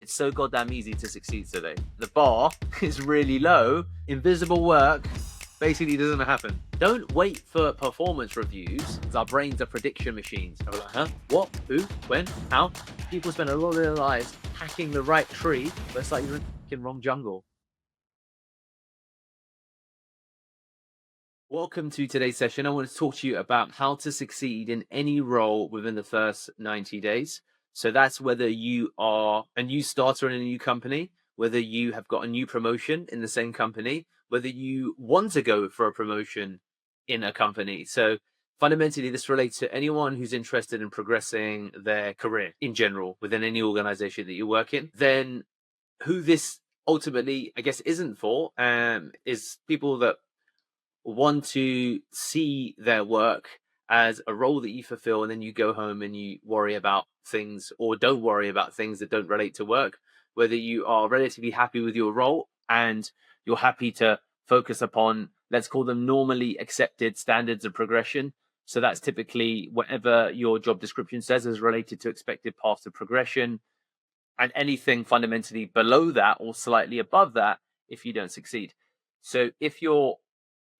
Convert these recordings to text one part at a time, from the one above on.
It's so goddamn easy to succeed today. The bar is really low. Invisible work basically doesn't happen. Don't wait for performance reviews. Our brains are prediction machines. And we're like, huh? What? Who? When? How? People spend a lot of their lives hacking the right tree, but it's like you're in the wrong jungle. Welcome to today's session. I want to talk to you about how to succeed in any role within the first 90 days. So that's whether you are a new starter in a new company, whether you have got a new promotion in the same company, whether you want to go for a promotion in a company. So fundamentally, this relates to anyone who's interested in progressing their career in general within any organization that you work in. Then who this ultimately, I guess, isn't for is people that want to see their work as a role that you fulfill, and then you go home and you worry about things or don't worry about things that don't relate to work. Whether you are relatively happy with your role and you're happy to focus upon, let's call them normally accepted standards of progression. So that's typically whatever your job description says is related to expected paths of progression, and anything fundamentally below that or slightly above that if you don't succeed. So if you're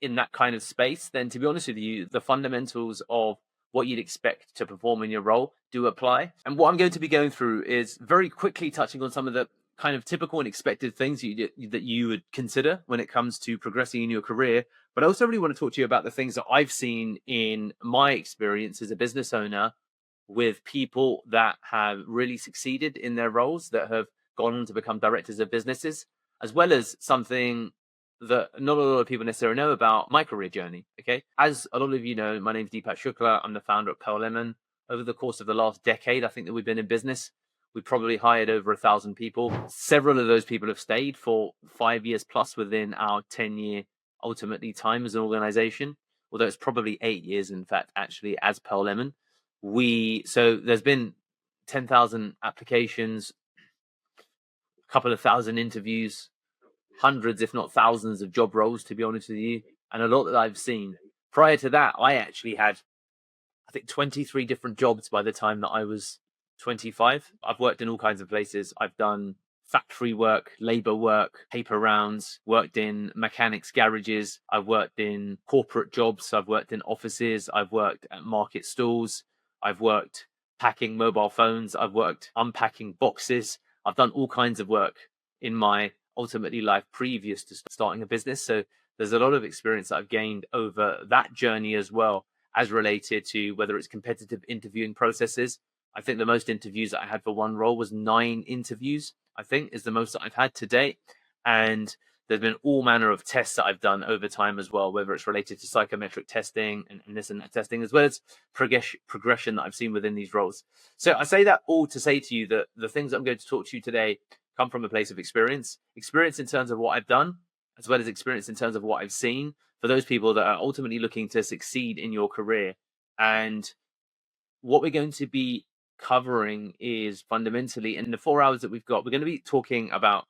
in that kind of space, then to be honest with you, the fundamentals of what you'd expect to perform in your role do apply. And what I'm going to be going through is very quickly touching on some of the kind of typical and expected things that you would consider when it comes to progressing in your career. But I also really want to talk to you about the things that I've seen in my experience as a business owner with people that have really succeeded in their roles, that have gone on to become directors of businesses, as well as something that not a lot of people necessarily know about my career journey. Okay. As a lot of you know, my name's Deepak Shukla. I'm the founder of Pearl Lemon. Over the course of the last decade, I think that we've been in business. We probably hired over 1,000 people. Several of those people have stayed for 5 years plus within our 10-year ultimately time as an organization, although it's probably 8 years, in fact, actually, as Pearl Lemon. So there's been 10,000 applications, a couple of thousand interviews, hundreds, if not thousands, of job roles, to be honest with you, and a lot that I've seen. Prior to that, I actually had, I think, 23 different jobs by the time that I was 25. I've worked in all kinds of places. I've done factory work, labor work, paper rounds, worked in mechanics garages. I've worked in corporate jobs. I've worked in offices. I've worked at market stalls. I've worked packing mobile phones. I've worked unpacking boxes. I've done all kinds of work in my ultimately life previous to starting a business. So there's a lot of experience that I've gained over that journey as well, as related to whether it's competitive interviewing processes. I think the most interviews that I had for one role was 9 interviews, I think is the most that I've had to date. And there's been all manner of tests that I've done over time as well, whether it's related to psychometric testing and this and that testing, as well as progression that I've seen within these roles. So I say that all to say to you that the things that I'm going to talk to you today come from a place of experience in terms of what I've done, as well as experience in terms of what I've seen for those people that are ultimately looking to succeed in your career. And what we're going to be covering is fundamentally, in the 4 hours that we've got, we're going to be talking about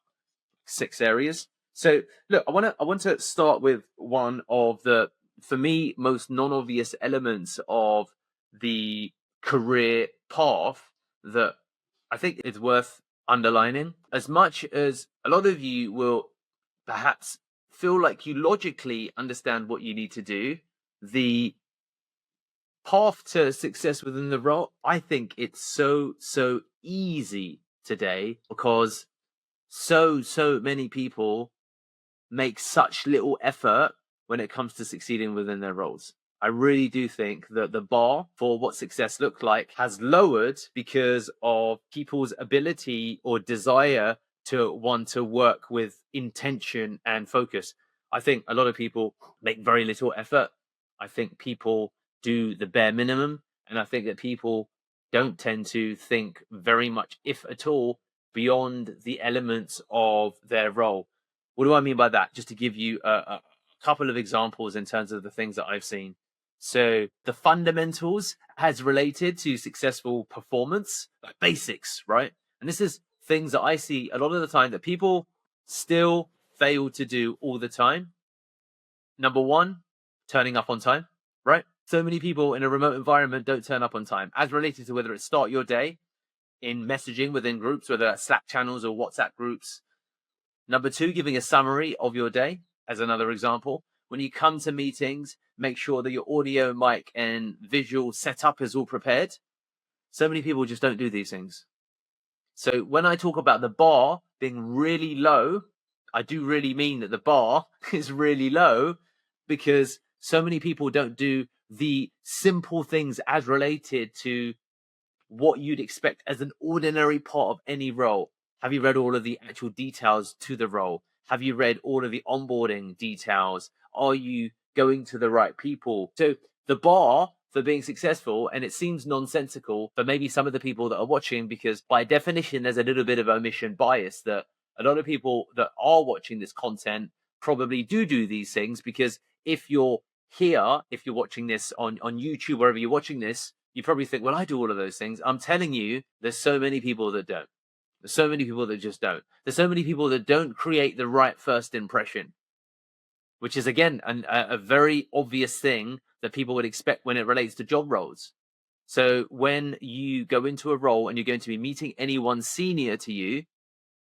6 areas. So look, I want to start with one of the, for me, most non-obvious elements of the career path that I think is worth underlining. As much as a lot of you will perhaps feel like you logically understand what you need to do, the path to success within the role, I think it's so easy today because so many people make such little effort when it comes to succeeding within their roles. I really do think that the bar for what success looks like has lowered because of people's ability or desire to want to work with intention and focus. I think a lot of people make very little effort. I think people do the bare minimum. And I think that people don't tend to think very much, if at all, beyond the elements of their role. What do I mean by that? Just to give you a couple of examples in terms of the things that I've seen. So the fundamentals as related to successful performance, like basics, right? And this is things that I see a lot of the time that people still fail to do all the time. Number one, turning up on time, right? So many people in a remote environment don't turn up on time, as related to whether it's start your day, in messaging within groups, whether that's Slack channels or WhatsApp groups. Number two, giving a summary of your day as another example. When you come to meetings, make sure that your audio, mic, and visual setup is all prepared. So many people just don't do these things. So when I talk about the bar being really low, I do really mean that the bar is really low, because so many people don't do the simple things as related to what you'd expect as an ordinary part of any role. Have you read all of the actual details to the role? Have you read all of the onboarding details? Are you going to the right people? So the bar for being successful, and it seems nonsensical for maybe some of the people that are watching, because by definition, there's a little bit of omission bias that a lot of people that are watching this content probably do these things, because if you're here, if you're watching this on YouTube, wherever you're watching this, you probably think, well, I do all of those things. I'm telling you, there's so many people that don't. There's so many people that just don't. There's so many people that don't create the right first impression, which is, again, a very obvious thing that people would expect when it relates to job roles. So when you go into a role and you're going to be meeting anyone senior to you,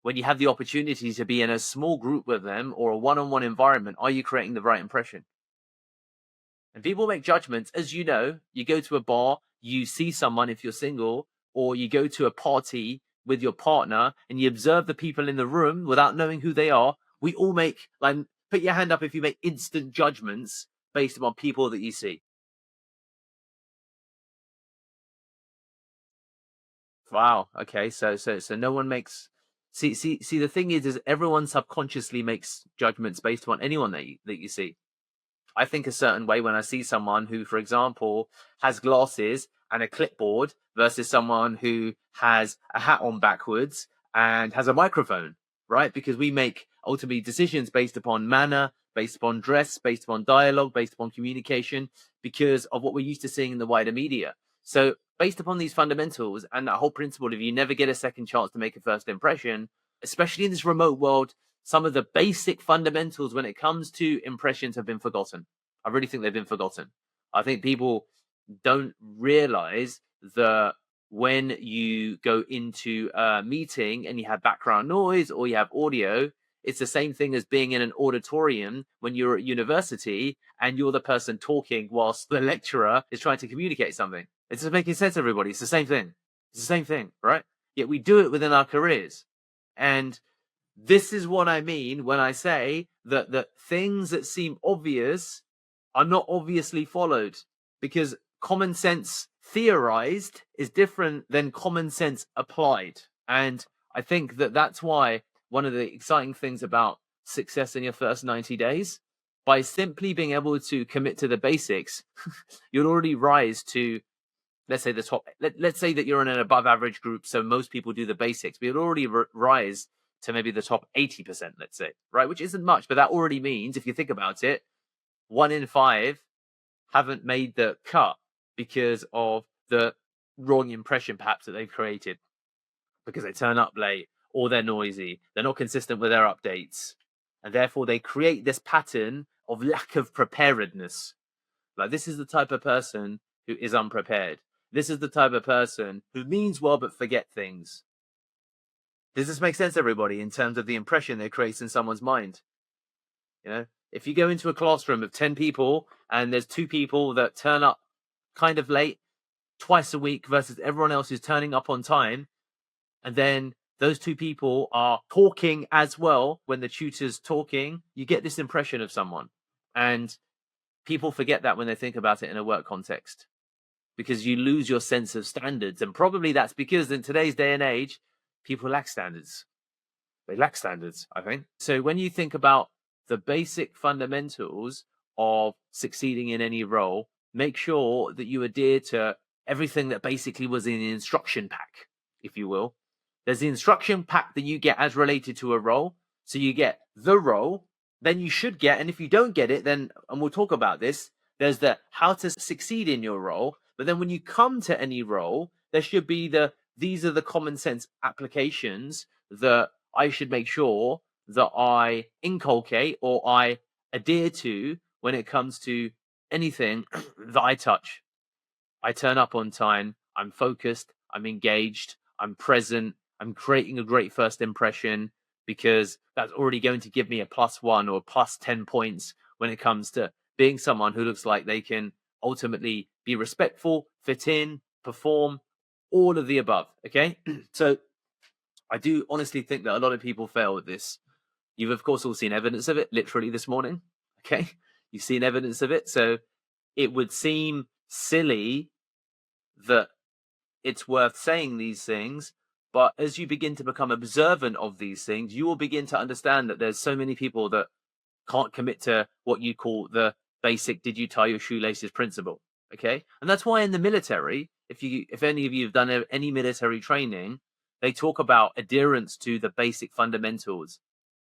when you have the opportunity to be in a small group with them or a one-on-one environment, are you creating the right impression? And people make judgments. As you know, you go to a bar, you see someone if you're single, or you go to a party with your partner and you observe the people in the room without knowing who they are. We all make, like, put your hand up if you make instant judgments based upon people that you see. Wow. Okay. So no one makes. See. The thing is everyone subconsciously makes judgments based upon anyone that you see. I think a certain way when I see someone who, for example, has glasses and a clipboard versus someone who has a hat on backwards and has a microphone, right? Because we make ultimately decisions based upon manner, based upon dress, based upon dialogue, based upon communication, because of what we're used to seeing in the wider media. So based upon these fundamentals and that whole principle of you never get a second chance to make a first impression, especially in this remote world, some of the basic fundamentals when it comes to impressions have been forgotten. I really think they've been forgotten. I think people don't realize that when you go into a meeting and you have background noise or you have audio, it's the same thing as being in an auditorium when you're at university and you're the person talking whilst the lecturer is trying to communicate something. It's just making sense, everybody. It's the same thing. It's the same thing, right? Yet we do it within our careers. And this is what I mean when I say that things that seem obvious are not obviously followed, because common sense theorized is different than common sense applied. And I think that that's why one of the exciting things about success in your first 90 days, by simply being able to commit to the basics, you'll already rise to, let's say, the top. Let's say that you're in an above average group, so most people do the basics, but you'll already rise to maybe the top 80%, let's say, right? Which isn't much, but that already means, if you think about it, 1 in 5 haven't made the cut because of the wrong impression perhaps that they've created, because they turn up late or they're noisy, they're not consistent with their updates, and therefore they create this pattern of lack of preparedness. Like, this is the type of person who is unprepared. This is the type of person who means well but forget things. Does this make sense, everybody, in terms of the impression they create in someone's mind? You know, if you go into a classroom of 10 people and there's 2 people that turn up kind of late twice a week versus everyone else who's turning up on time, and then those 2 people are talking as well when the tutor's talking, you get this impression of someone. And people forget that when they think about it in a work context, because you lose your sense of standards. And probably that's because in today's day and age, people lack standards. They lack standards, I think. So when you think about the basic fundamentals of succeeding in any role, make sure that you adhere to everything that basically was in the instruction pack, if you will. There's the instruction pack that you get as related to a role. So you get the role, then you should get, and if you don't get it, then, and we'll talk about this, there's the how to succeed in your role. But then when you come to any role, there should be these are the common sense applications that I should make sure that I inculcate or I adhere to when it comes to anything that I touch. I turn up on time, I'm focused, I'm engaged, I'm present, I'm creating a great first impression, because that's already going to give me a +1 or +10 points when it comes to being someone who looks like they can ultimately be respectful, fit in, perform, all of the above. Okay. So I do honestly think that a lot of people fail at this. You've, of course, all seen evidence of it literally this morning. Okay. You've seen evidence of it. So it would seem silly that it's worth saying these things. But as you begin to become observant of these things, you will begin to understand that there's so many people that can't commit to what you call the basic "did you tie your shoelaces" principle. Okay. And that's why in the military, if any of you have done any military training, they talk about adherence to the basic fundamentals.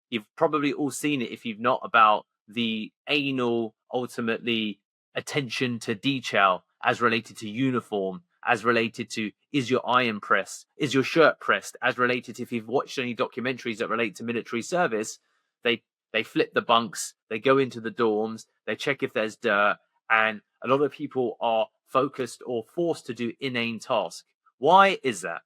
You've probably all seen it, if you've not, about the anal, ultimately, attention to detail as related to uniform, as related to, is your iron pressed, is your shirt pressed, as related to, if you've watched any documentaries that relate to military service, they they flip the bunks, they go into the dorms, they check if there's dirt, and a lot of people are focused or forced to do inane tasks. Why is that?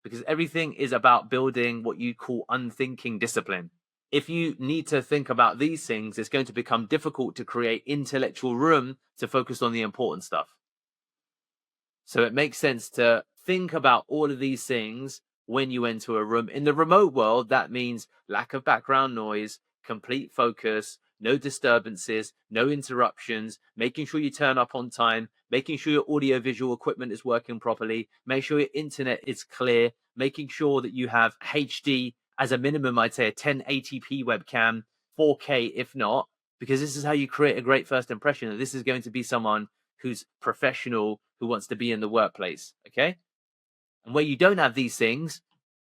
Because everything is about building what you call unthinking discipline. If you need to think about these things, it's going to become difficult to create intellectual room to focus on the important stuff. So it makes sense to think about all of these things when you enter a room. In the remote world, that means lack of background noise, complete focus, no disturbances, no interruptions, making sure you turn up on time, making sure your audio visual equipment is working properly, make sure your internet is clear, making sure that you have HD as a minimum, I'd say a 1080p webcam, 4K if not, because this is how you create a great first impression that this is going to be someone who's professional, who wants to be in the workplace. Okay. And where you don't have these things,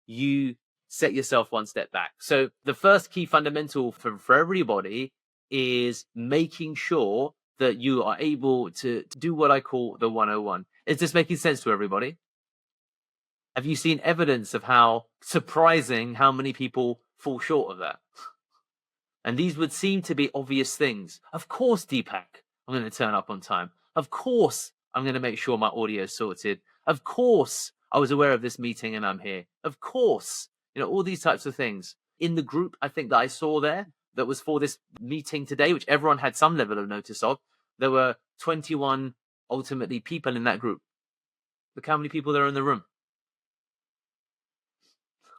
you set yourself one step back. So the first key fundamental for everybody is making sure that you are able to do what I call the 101. Is this making sense to everybody? Have you seen evidence of how surprising how many people fall short of that? And these would seem to be obvious things. Of course, Deepak, I'm going to turn up on time. Of course, I'm going to make sure my audio is sorted. Of course, I was aware of this meeting and I'm here. Of course, all these types of things. In the group, I think that I saw there that was for this meeting today, which everyone had some level of notice of, there were 21 ultimately people in that group. Look how many people there are in the room.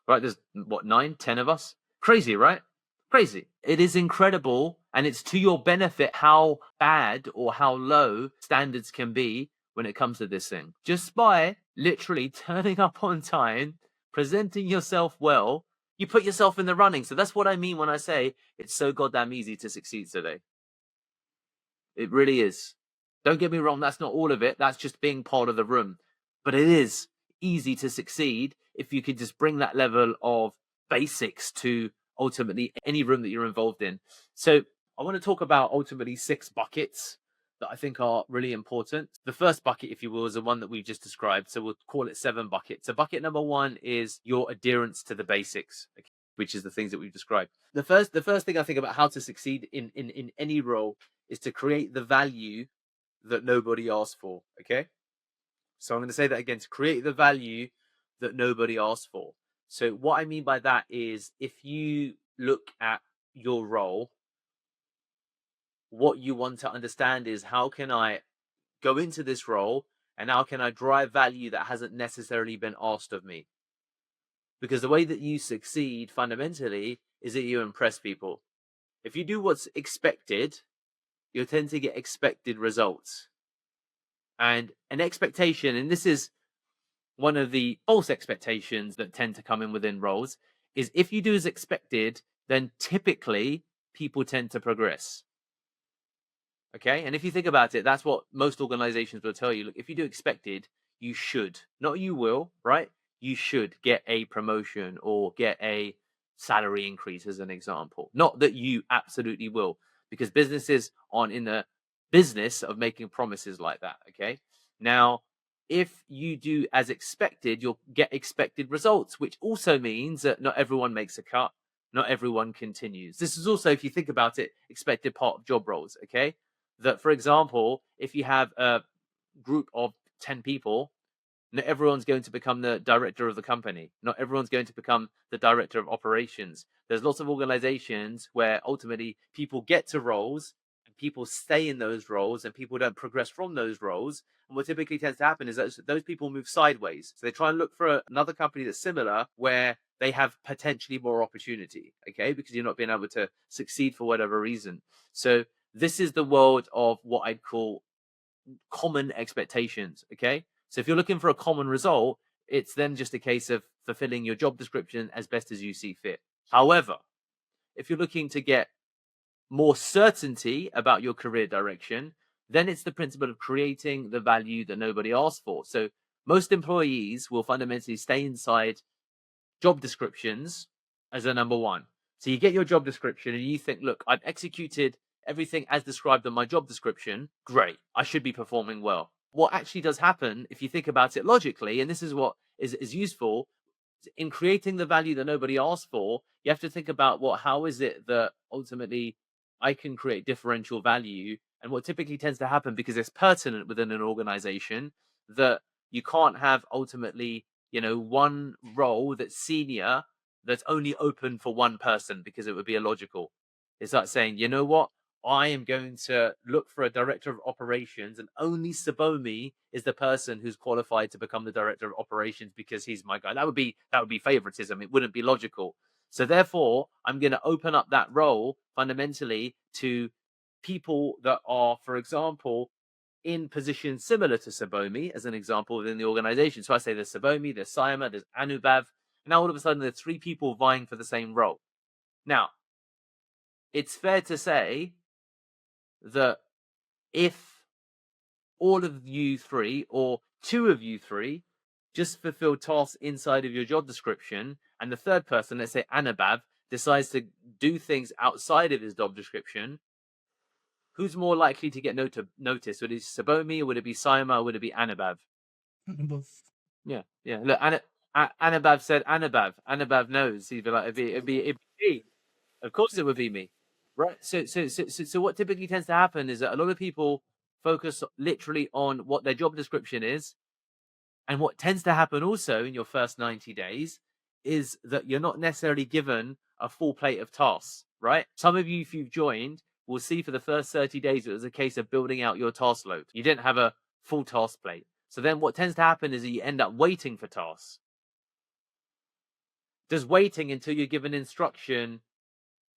Right, there's what, 9, 10 of us? Crazy, right? Crazy. It is incredible, and it's to your benefit how bad or how low standards can be when it comes to this thing. Just by literally turning up on time, presenting yourself well, you put yourself in the running. So that's what I mean when I say it's so goddamn easy to succeed today. It really is. Don't get me wrong, that's not all of it. That's just being part of the room. But it is easy to succeed if you can just bring that level of basics to ultimately any room that you're involved in. So I want to talk about ultimately 6 buckets that I think are really important. The first bucket, if you will, is the one that we've just described. So we'll call it 7 buckets. So bucket number 1 is your adherence to the basics, which is the things that we've described. The first thing I think about how to succeed in any role is to create the value that nobody asked for. Okay. So I'm going to say that again, to create the value that nobody asked for. So what I mean by that is, if you look at your role, what you want to understand is, how can I go into this role and how can I drive value that hasn't necessarily been asked of me? Because the way that you succeed fundamentally is that you impress people. If you do what's expected, you'll tend to get expected results. And an expectation, and this is one of the false expectations that tend to come in within roles, is if you do as expected, then typically people tend to progress. Okay. And if you think about it, that's what most organizations will tell you. Look, if you do expected, you should, not you will, right? You should get a promotion or get a salary increase, as an example. Not that you absolutely will, because businesses aren't in the business of making promises like that. Okay. Now, if you do as expected, you'll get expected results, which also means that not everyone makes a cut. Not everyone continues. This is also, if you think about it, expected part of job roles. Okay. That, for example, if you have a group of 10 people, Not everyone's going to become the director of the company. Not everyone's going to become the director of operations. There's lots of organizations where ultimately people get to roles and people stay in those roles and people don't progress from those roles. And what typically tends to happen is that those people move sideways. So they try and look for another company that's similar where they have potentially more opportunity, okay? Because you're not being able to succeed for whatever reason. So this is the world of what I'd call common expectations, okay? So if you're looking for a common result, it's then just a case of fulfilling your job description as best as you see fit. However, if you're looking to get more certainty about your career direction, then it's the principle of creating the value that nobody asked for. So most employees will fundamentally stay inside job descriptions as a number one. So you get your job description and you think, look, I've executed everything as described in my job description. Great. I should be performing well. What actually does happen, if you think about it logically, and this is what is useful, in creating the value that nobody asked for, you have to think about how is it that ultimately I can create differential value. And what typically tends to happen, because it's pertinent within an organization, that you can't have ultimately, one role that's senior that's only open for one person, because it would be illogical. It's like saying, you know what? I am going to look for a director of operations, and only Sabomi is the person who's qualified to become the director of operations because he's my guy. That would be favoritism. It wouldn't be logical. So therefore, I'm going to open up that role fundamentally to people that are, for example, in positions similar to Sabomi, as an example, within the organization. So I say there's Sabomi, there's Sayama, there's Anubhav. Now all of a sudden there's three people vying for the same role. Now, it's fair to say that if all of you three or two of you three just fulfill tasks inside of your job description, and the third person, let's say Anubhav, decides to do things outside of his job description, who's more likely to get noticed? Would it be Sabomi, or would it be Sayama, or would it be Anubhav? Both. Yeah. Look, Anubhav said Anubhav. Anubhav knows. He'd be like, it'd be me. Of course, it would be me. Right. So what typically tends to happen is that a lot of people focus literally on what their job description is. And what tends to happen also in your first 90 days is that you're not necessarily given a full plate of tasks, right? Some of you, if you've joined, will see for the first 30 days, it was a case of building out your task load. You didn't have a full task plate. So then what tends to happen is that you end up waiting for tasks. Does waiting until you're given instruction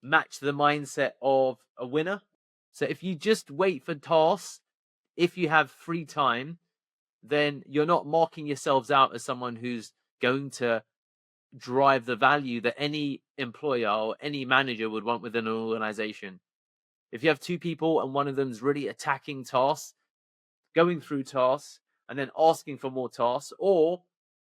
match the mindset of a winner? So if you just wait for tasks, if you have free time, then you're not marking yourselves out as someone who's going to drive the value that any employer or any manager would want within an organization. If you have two people and one of them's really attacking tasks, going through tasks, and then asking for more tasks, or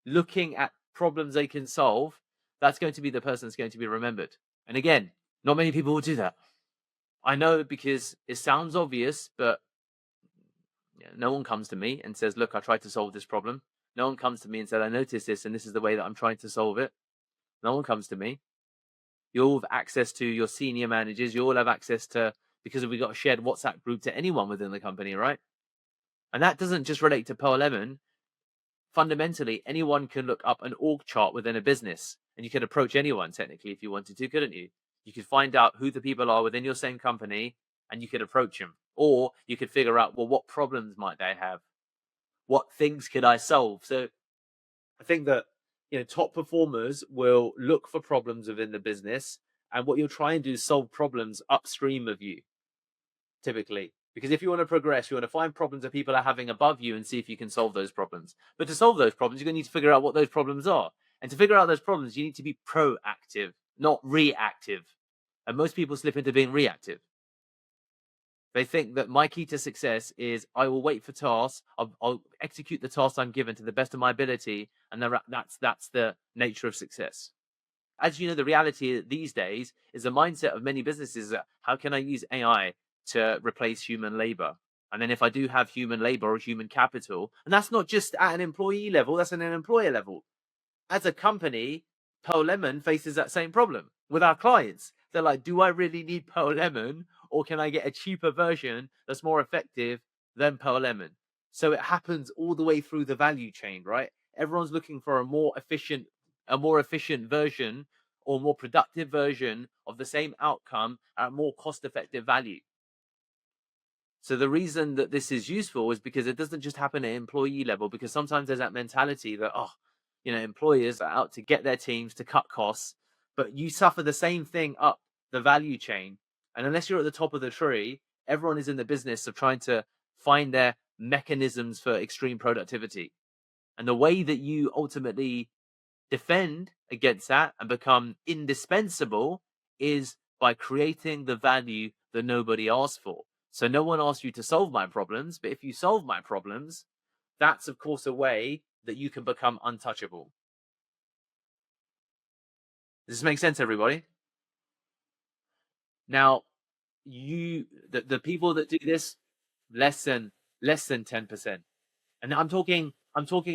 looking at problems they can solve, that's going to be the person that's going to be remembered. And again, not many people will do that. I know, because it sounds obvious, but no one comes to me and says, look, I tried to solve this problem. No one comes to me and said, I noticed this and this is the way that I'm trying to solve it. No one comes to me. You all have access to your senior managers. You all have access to, because we've got a shared WhatsApp group, to anyone within the company, right? And that doesn't just relate to Pearl Lemon. Fundamentally, anyone can look up an org chart within a business, and you could approach anyone technically if you wanted to, couldn't you? You could find out who the people are within your same company, and you could approach them. Or you could figure out, well, what problems might they have? What things could I solve? So I think that, top performers will look for problems within the business, and what you'll try and do is solve problems upstream of you, typically. Because if you want to progress, you want to find problems that people are having above you and see if you can solve those problems. But to solve those problems, you're going to need to figure out what those problems are. And to figure out those problems, you need to be proactive, not reactive. And most people slip into being reactive. They think that my key to success is I will wait for tasks, I'll execute the tasks I'm given to the best of my ability, and that's the nature of success. As you know, the reality these days is the mindset of many businesses that how can I use AI to replace human labor? And then if I do have human labor or human capital, and that's not just at an employee level, that's at an employer level. As a company, Pearl Lemon faces that same problem with our clients. They're like, do I really need Pearl Lemon, or can I get a cheaper version that's more effective than Pearl Lemon? So it happens all the way through the value chain, right? Everyone's looking for a more efficient version or more productive version of the same outcome at more cost-effective value. So the reason that this is useful is because it doesn't just happen at employee level, because sometimes there's that mentality that, employers are out to get their teams to cut costs, but you suffer the same thing up the value chain. And unless you're at the top of the tree, everyone is in the business of trying to find their mechanisms for extreme productivity. And the way that you ultimately defend against that and become indispensable is by creating the value that nobody asked for. So no one asked you to solve my problems, but if you solve my problems, that's of course a way that you can become untouchable. Does this make sense, everybody? Now, the people that do this, less than 10%. And I'm talking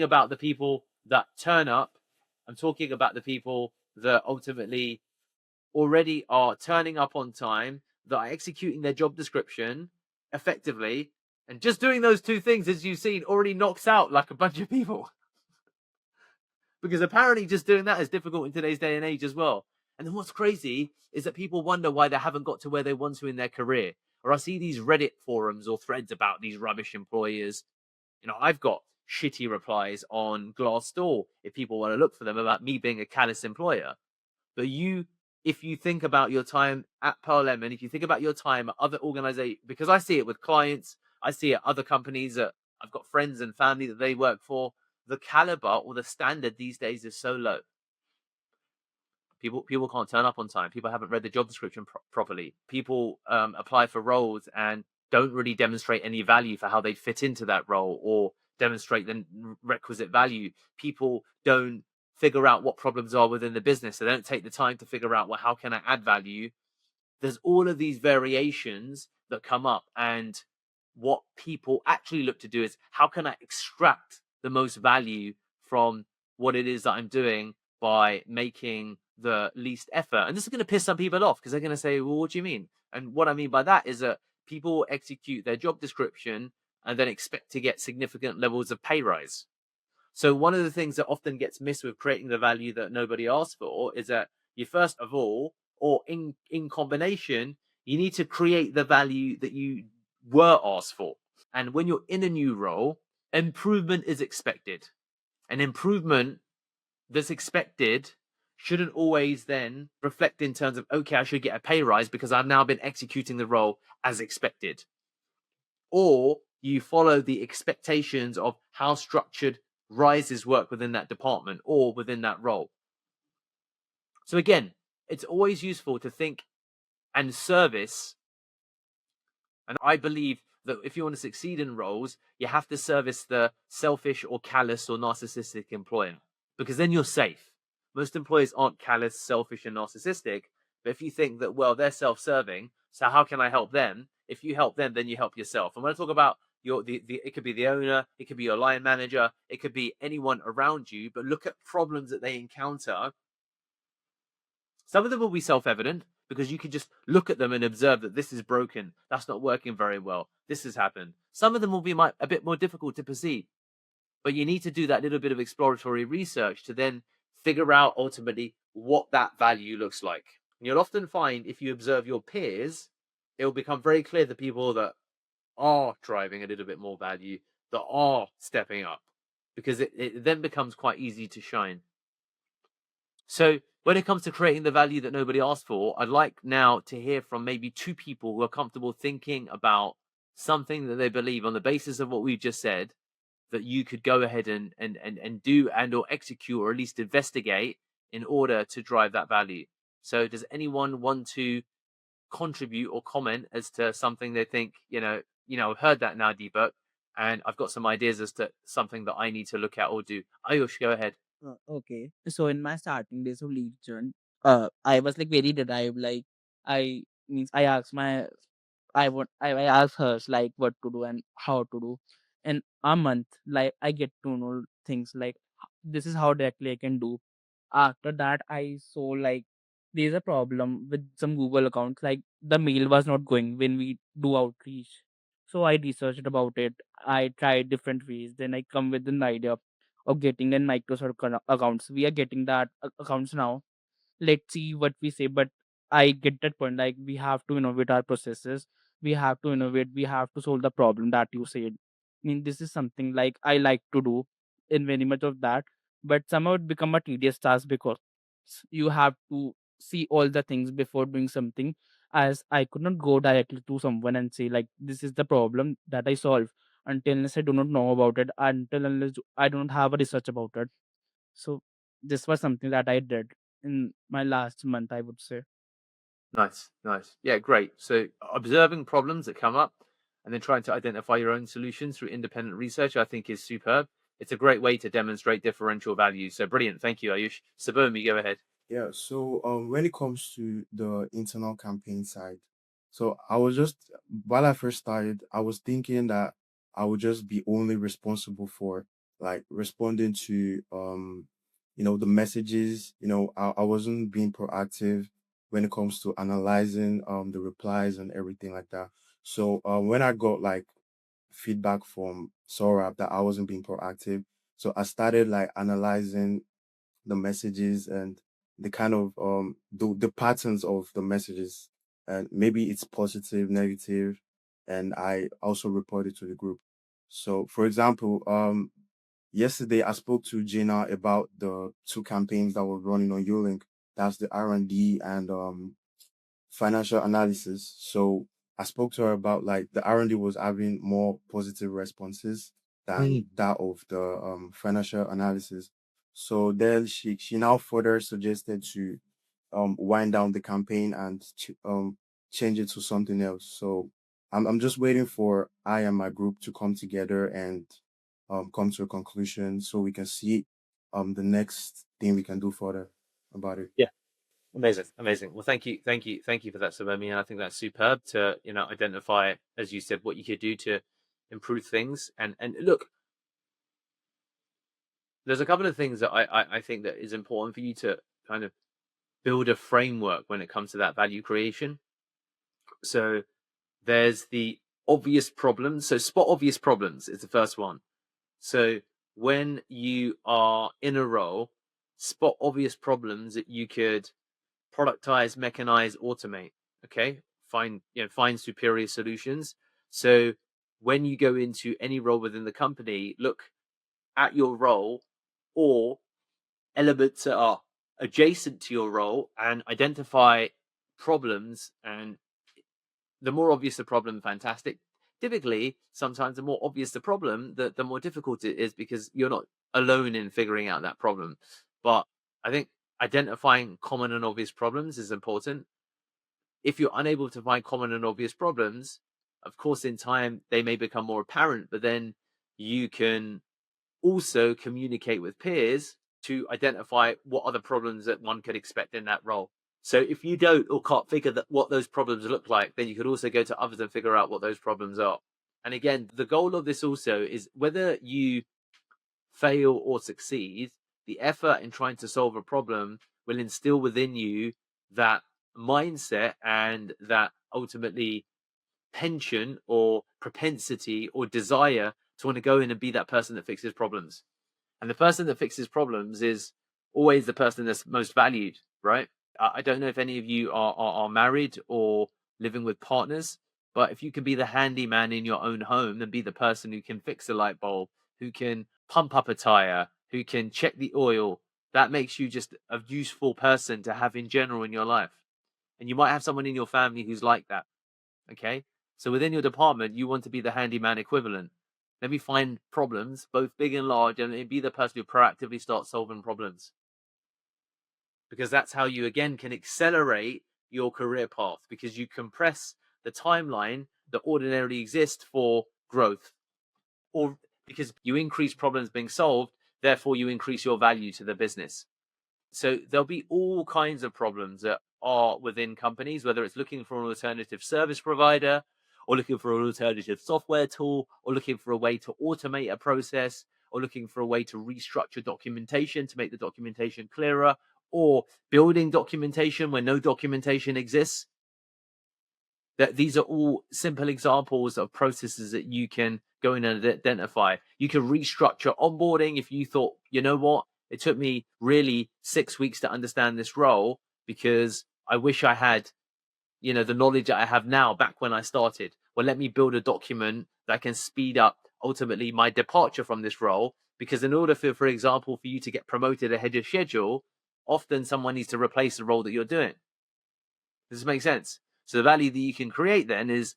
about the people that turn up. I'm talking about the people that ultimately already are turning up on time, that are executing their job description effectively, and just doing those two things, as you've seen, already knocks out like a bunch of people. Because apparently just doing that is difficult in today's day and age as well. And then what's crazy is that people wonder why they haven't got to where they want to in their career. Or I see these Reddit forums or threads about these rubbish employers. I've got shitty replies on Glassdoor if people want to look for them about me being a callous employer. But if you think about your time at Pearl Lemon, if you think about your time at other organizations, because I see it with clients, I see it at other companies that I've got friends and family that they work for, the caliber or the standard these days is so low. People can't turn up on time. People haven't read the job description properly. People apply for roles and don't really demonstrate any value for how they fit into that role or demonstrate the requisite value. People don't figure out what problems are within the business. They don't take the time to figure out, well, how can I add value? There's all of these variations that come up, and what people actually look to do is, how can I extract the most value from what it is that I'm doing by making the least effort? And this is going to piss some people off because they're going to say, well, what do you mean? And what I mean by that is that people execute their job description and then expect to get significant levels of pay rise. So one of the things that often gets missed with creating the value that nobody asked for is that you, first of all, or in combination, you need to create the value that you were asked for. And when you're in a new role, improvement is expected. An improvement that's expected shouldn't always then reflect in terms of, okay, I should get a pay rise because I've now been executing the role as expected. Or you follow the expectations of how structured rises work within that department or within that role. So again, it's always useful to think and service. And I believe that if you want to succeed in roles, you have to service the selfish or callous or narcissistic employer, because then you're safe. Most employers aren't callous, selfish, and narcissistic. But if you think that, well, they're self-serving, so how can I help them? If you help them, then you help yourself. And when I talk about it could be the owner, it could be your line manager, it could be anyone around you, but look at problems that they encounter. Some of them will be self-evident because you can just look at them and observe that this is broken, that's not working very well, this has happened. Some of them will be a bit more difficult to perceive, but you need to do that little bit of exploratory research to then figure out ultimately what that value looks like. And you'll often find, if you observe your peers, it will become very clear the people that are driving a little bit more value, that are stepping up, because it then becomes quite easy to shine. So when it comes to creating the value that nobody asked for, I'd like now to hear from maybe two people who are comfortable thinking about something that they believe on the basis of what we've just said, that you could go ahead and do and or execute, or at least investigate, in order to drive that value. So does anyone want to contribute or comment as to something they think, I've heard that now, Deepak, and I've got some ideas as to something that I need to look at or do. Ayush, go ahead. Okay. So in my starting days of Legion, I was like very derived. Like I means I asked my I asked her like what to do and how to do. In a month, like I get to know things like this is how directly I can do. After that, I saw like there's a problem with some Google accounts. Like the mail was not going when we do outreach. So I researched about it. I tried different ways. Then I come with an idea. of getting in Microsoft accounts. We are getting that accounts now. Let's see what we say. But I get that point, like we have to innovate our processes, we have to innovate, we have to solve the problem that you said. I mean, this is something like I like to do in very much of that, but somehow it become a tedious task because you have to see all the things before doing something. As I could not go directly to someone and say like this is the problem that I solve, until unless I do not know about it, until unless I don't have a research about it. So this was something that I did in my last month, I would say. Nice, nice. Yeah, great. So observing problems that come up and then trying to identify your own solutions through independent research, I think is superb. It's a great way to demonstrate differential value. So brilliant. Thank you, Ayush. Sabomi, go ahead. Yeah, so when it comes to the internal campaign side, so I was just while I first started, I was thinking that I would just be only responsible for like responding to the messages. I wasn't being proactive when it comes to analyzing the replies and everything like that. So when I got like feedback from Sora that I wasn't being proactive, so I started like analyzing the messages and the kind of the patterns of the messages, and maybe it's positive, negative, and I also report it to the group. So for example, yesterday I spoke to Gina about the two campaigns that were running on Ulink. That's the R&D and financial analysis. So I spoke to her about like the R&D was having more positive responses than that of the financial analysis. So then she now further suggested to wind down the campaign and change it to something else. So I'm just waiting for I and my group to come together and come to a conclusion so we can see the next thing we can do further about it. Yeah. Amazing, amazing. Well, thank you for that, Sabomi. And I think that's superb to identify, as you said, what you could do to improve things. And look, there's a couple of things that I think that is important for you to kind of build a framework when it comes to that value creation. So there's the obvious problems. So spot obvious problems is the first one. So when you are in a role, spot obvious problems that you could productize, mechanize, automate. Okay, find superior solutions. So when you go into any role within the company, look at your role or elements that are adjacent to your role and identify problems. And the more obvious the problem, fantastic. Typically, sometimes the more obvious the problem, the more difficult it is because you're not alone in figuring out that problem. But I think identifying common and obvious problems is important. If you're unable to find common and obvious problems, of course, in time they may become more apparent, but then you can also communicate with peers to identify what other problems that one could expect in that role. So if you don't or can't figure what those problems look like, then you could also go to others and figure out what those problems are. And again, the goal of this also is whether you fail or succeed, the effort in trying to solve a problem will instill within you that mindset and that ultimately penchant or propensity or desire to want to go in and be that person that fixes problems. And the person that fixes problems is always the person that's most valued, right? I don't know if any of you are married or living with partners, but if you can be the handyman in your own home and be the person who can fix a light bulb, who can pump up a tire, who can check the oil, that makes you just a useful person to have in general in your life. And you might have someone in your family who's like that. Okay. So within your department, you want to be the handyman equivalent. Let me find problems, both big and large, and be the person who proactively starts solving problems. Because that's how you, again, can accelerate your career path because you compress the timeline that ordinarily exists for growth. Or because you increase problems being solved, therefore you increase your value to the business. So there'll be all kinds of problems that are within companies, whether it's looking for an alternative service provider or looking for an alternative software tool or looking for a way to automate a process or looking for a way to restructure documentation to make the documentation clearer or building documentation where no documentation exists. That these are all simple examples of processes that you can go in and identify. You can restructure onboarding if you thought, you know what, it took me really 6 weeks to understand this role because I wish I had, the knowledge that I have now back when I started. Well, let me build a document that can speed up ultimately my departure from this role. Because in order for example, for you to get promoted ahead of schedule, often someone needs to replace the role that you're doing. Does this make sense? So the value that you can create then is,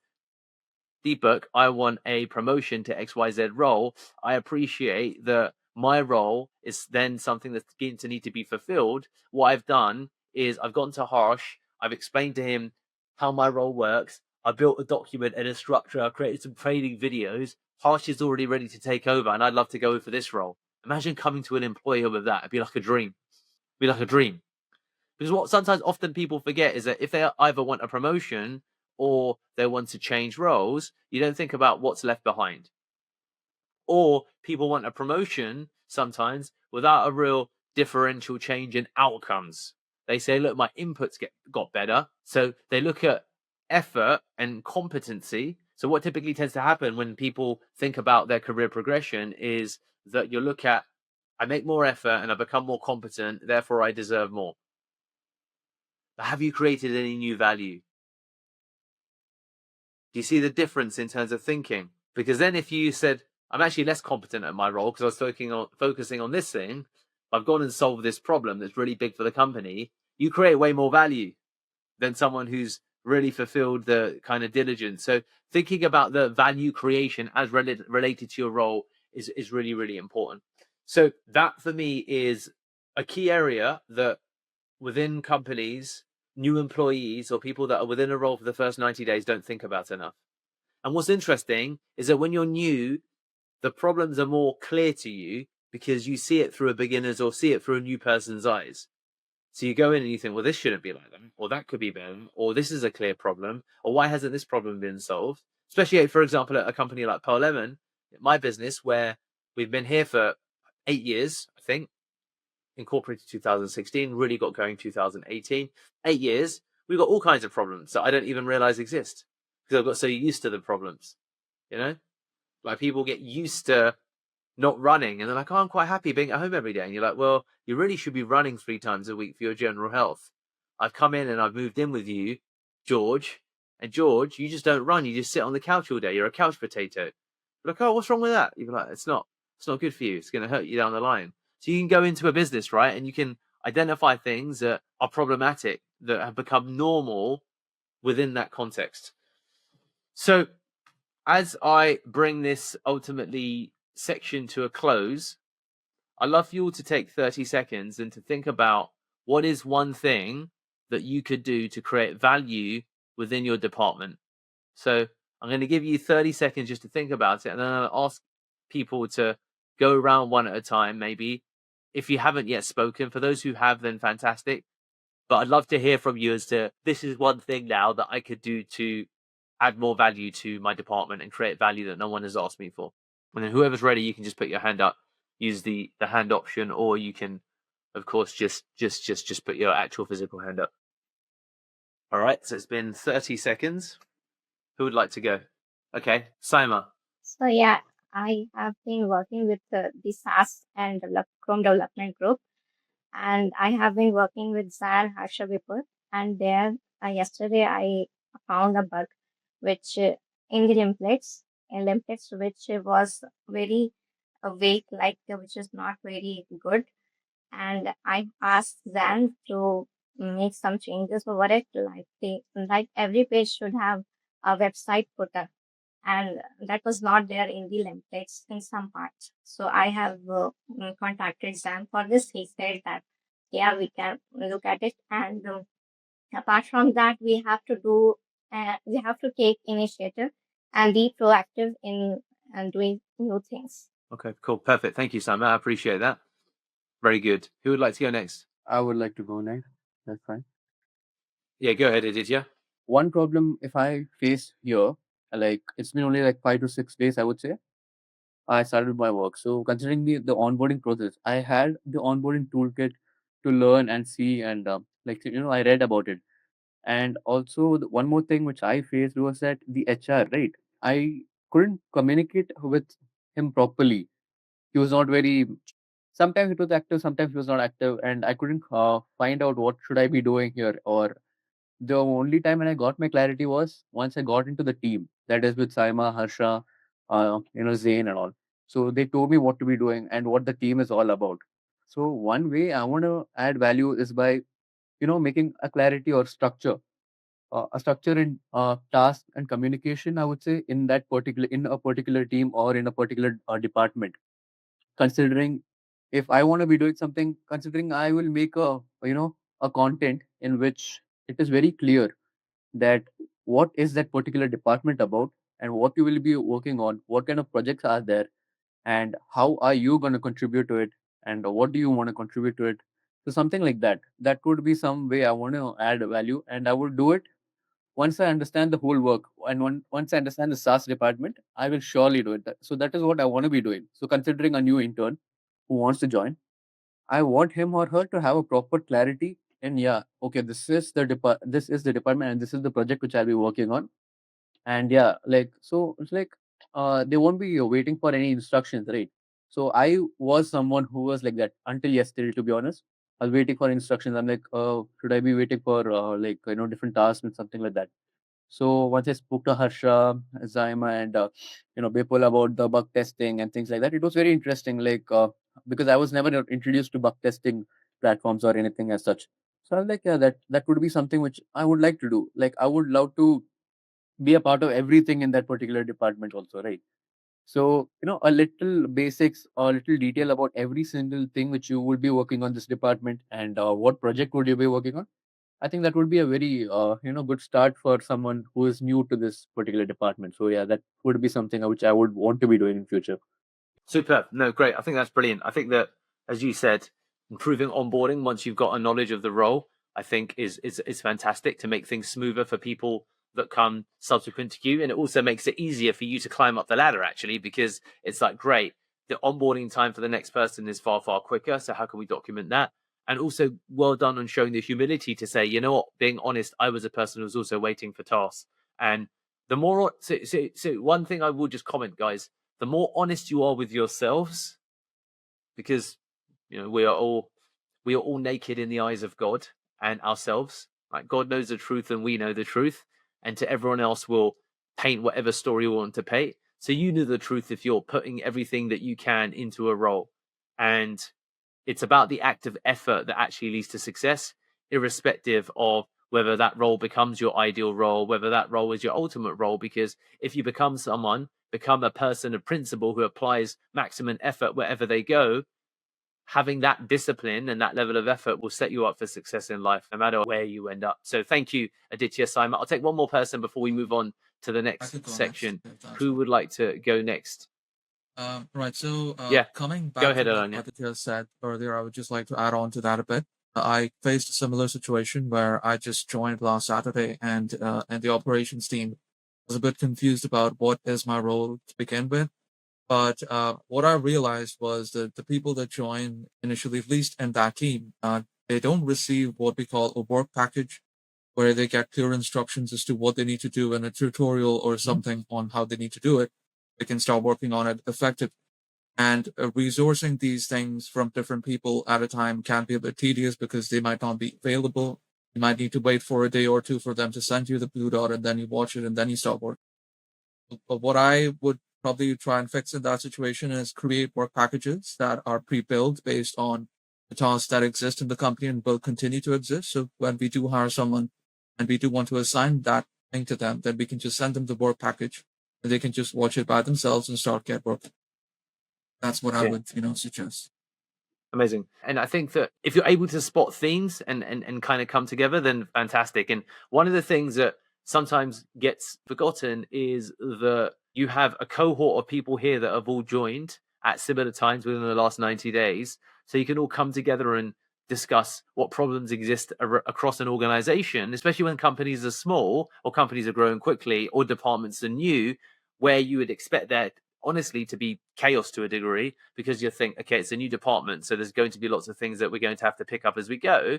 Deepak, I want a promotion to XYZ role. I appreciate that my role is then something that's going to need to be fulfilled. What I've done is I've gone to Harsh, I've explained to him how my role works. I built a document and a structure, I created some training videos. Harsh is already ready to take over, and I'd love to go for this role. Imagine coming to an employer with that. It'd be like a dream. It'd be like a dream. Because what sometimes often people forget is that if they either want a promotion or they want to change roles, you don't think about what's left behind. Or people want a promotion sometimes without a real differential change in outcomes. They say, look, my inputs got better. So they look at effort and competency. So what typically tends to happen when people think about their career progression is that you look at, I make more effort and I become more competent, therefore I deserve more. But have you created any new value? Do you see the difference in terms of thinking? Because then if you said, I'm actually less competent at my role because I was focusing on this thing, I've gone and solved this problem that's really big for the company, you create way more value than someone who's really fulfilled the kind of diligence. So thinking about the value creation as related to your role is really, really important. So that for me is a key area that within companies, new employees or people that are within a role for the first 90 days don't think about enough. And what's interesting is that when you're new, the problems are more clear to you because you see it through a beginner's or see it through a new person's eyes. So you go in and you think, well, this shouldn't be like them, or that could be them, or this is a clear problem, or why hasn't this problem been solved? Especially, for example, at a company like Pearl Lemon, my business, where we've been here for 8 years, I think, incorporated 2016, really got going 2018. 8 years, we've got all kinds of problems that I don't even realize exist because I've got so used to the problems. You know, like people get used to not running and they're like, oh, I'm quite happy being at home every day. And you're like, well, you really should be running 3 times a week for your general health. I've come in and I've moved in with you, George. And George, you just don't run. You just sit on the couch all day. You're a couch potato. You're like, oh, what's wrong with that? You're like, it's not good for you. It's going to hurt you down the line. So you can go into a business, right? And you can identify things that are problematic, that have become normal within that context. So as I bring this ultimately section to a close, I'd love for you all to take 30 seconds and to think about what is one thing that you could do to create value within your department. So I'm going to give you 30 seconds just to think about it, and then I'll ask people to go around one at a time, maybe. If you haven't yet spoken, for those who have, then fantastic. But I'd love to hear from you as to, this is one thing now that I could do to add more value to my department and create value that no one has asked me for. And then whoever's ready, you can just put your hand up, use the hand option, or you can, of course, just put your actual physical hand up. All right, so it's been 30 seconds. Who would like to go? Okay, Saima. So yeah, I have been working with the SaaS and Chrome development group, and I have been working with Zan Harsha before. And there, yesterday I found a bug, which in the templates, which was very vague, like which is not very good. And I asked Zan to make some changes over it, like every page should have a website footer, and that was not there in the templates in some parts. So I have contacted Sam for this. He said that yeah, we can look at it, and apart from that, we have to take initiative and be proactive in doing new things. Okay, cool, perfect. Thank you, Saima. I appreciate that. Very good. Who would like to go next? I would like to go next. That's fine. Yeah, go ahead, Aditya. One problem if I face here, like it's been only like 5 to 6 days, I would say. I started my work. So considering the onboarding process, I had the onboarding toolkit to learn and see and I read about it. And also one more thing which I faced was that the HR, right? I couldn't communicate with him properly. He was not very. Sometimes it was active, sometimes it was not active, and I couldn't find out what should I be doing here. Or the only time when I got my clarity was once I got into the team. That is with Saima, Harsha, Zain and all. So they told me what to be doing and what the team is all about. So one way I want to add value is by making a clarity or structure, a structure in task and communication. I would say in a particular team or in a particular department. Considering if I want to be doing something, considering I will make a content in which it is very clear that what is that particular department about and what you will be working on, what kind of projects are there, and how are you going to contribute to it, and what do you want to contribute to it. So something like that. That could be some way I want to add value, and I will do it once I understand the whole work. And once I understand the SaaS department, I will surely do it. So that is what I want to be doing. So considering a new intern who wants to join, I want him or her to have a proper clarity. And yeah, okay, this is the department, and this is the project which I'll be working on. And yeah, like, so it's like they won't be waiting for any instructions, right? So I was someone who was like that until yesterday, to be honest. I was waiting for instructions. I'm like, should I be waiting for different tasks and something like that? So once I spoke to Harsha, Zaima, and Bipul about the bug testing and things like that, it was very interesting. Because I was never introduced to bug testing platforms or anything as such. So I was like, yeah, that would be something which I would like to do. Like, I would love to be a part of everything in that particular department also, right? So a little basics or a little detail about every single thing which you would be working on this department, and what project would you be working on. I think that would be a very good start for someone who is new to this particular department. So yeah, that would be something which I would want to be doing in future. Superb. No, great. I think that's brilliant. I think that, as you said, improving onboarding once you've got a knowledge of the role, I think is fantastic to make things smoother for people that come subsequent to you, and it also makes it easier for you to climb up the ladder actually, because it's like, great, the onboarding time for the next person is far quicker. So how can we document that? And also, well done on showing the humility to say, you know what, being honest, I was a person who was also waiting for tasks. And the more so one thing I will just comment, guys, the more honest you are with yourselves, because we are all naked in the eyes of God and ourselves. Like, God knows the truth and we know the truth, and to everyone else will paint whatever story we want to paint. So you know the truth if you're putting everything that you can into a role, and it's about the act of effort that actually leads to success, irrespective of whether that role becomes your ideal role, whether that role is your ultimate role. Because if you become a person of principle who applies maximum effort wherever they go, having that discipline and that level of effort will set you up for success in life, no matter where you end up. So thank you, Aditya, Simon. I'll take one more person before we move on to the next section. Who would like to go next? Right. So, Yeah, coming go back ahead, to what Alanya. Aditya said earlier, I would just like to add on to that a bit. I faced a similar situation where I just joined last Saturday, and the operations team was a bit confused about what is my role to begin with. But what I realized was that the people that join initially, at least in that team, they don't receive what we call a work package, where they get clear instructions as to what they need to do in a tutorial or something on how they need to do it. They can start working on it effectively. And resourcing these things from different people at a time can be a bit tedious because they might not be available. You might need to wait for a day or two for them to send you the blue dot, and then you watch it and then you start working. But what I would probably try and fix in that situation is create work packages that are pre-built based on the tasks that exist in the company and will continue to exist. So when we do hire someone and we do want to assign that thing to them, then we can just send them the work package and they can just watch it by themselves and start get working. That's what I would, suggest. Amazing. And I think that if you're able to spot themes and kind of come together, then fantastic. And one of the things that sometimes gets forgotten is that you have a cohort of people here that have all joined at similar times within the last 90 days. So you can all come together and discuss what problems exist across an organization, especially when companies are small or companies are growing quickly or departments are new, where you would expect that honestly to be chaos to a degree, because you think, okay, it's a new department, so there's going to be lots of things that we're going to have to pick up as we go,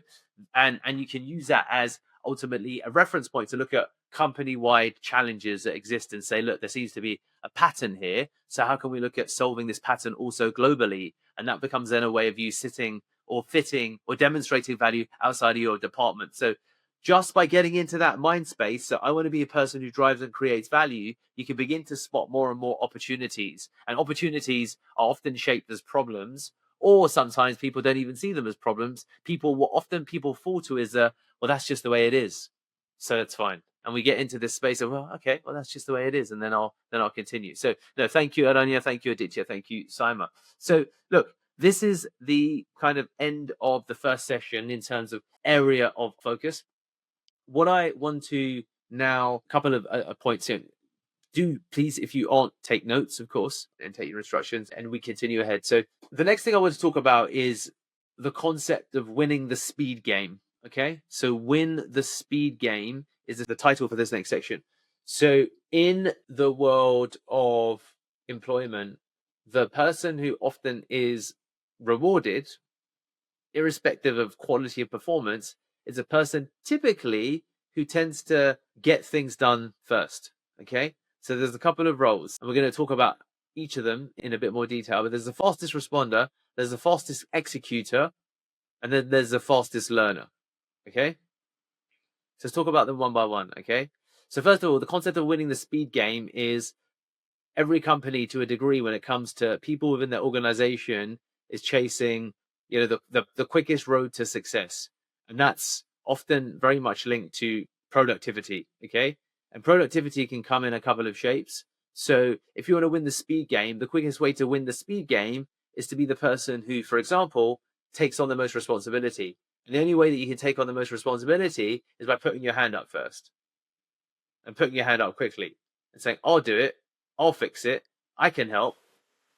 and you can use that as ultimately a reference point to look at company-wide challenges that exist and say, look, there seems to be a pattern here. So how can we look at solving this pattern also globally? And that becomes then a way of you sitting or fitting or demonstrating value outside of your department. So just by getting into that mind space, so I want to be a person who drives and creates value, you can begin to spot more and more opportunities. And opportunities are often shaped as problems, or sometimes people don't even see them as problems. What often people fall to is, well, that's just the way it is, so it's fine. And we get into this space of, well, okay, well, that's just the way it is, and then I'll continue. So, no, thank you, Adonia, thank you, Aditya, thank you, Saima. So, look, this is the kind of end of the first session in terms of area of focus. What I want to now, a couple of points here. Do please, if you aren't, take notes, of course, and take your instructions, and we continue ahead. So the next thing I want to talk about is the concept of winning the speed game. Okay, so win the speed game is the title for this next section. So in the world of employment, the person who often is rewarded, irrespective of quality of performance, is a person typically who tends to get things done first. Okay, so there's a couple of roles, and we're going to talk about each of them in a bit more detail. But there's the fastest responder, there's the fastest executor, and then there's the fastest learner. Okay, so let's talk about them one by one. Okay, so first of all, the concept of winning the speed game is every company, to a degree, when it comes to people within their organization, is chasing, the quickest road to success, and that's often very much linked to productivity. Okay, and productivity can come in a couple of shapes. So if you want to win the speed game, the quickest way to win the speed game is to be the person who, for example, takes on the most responsibility. And the only way that you can take on the most responsibility is by putting your hand up first, and putting your hand up quickly and saying, I'll do it, I'll fix it, I can help.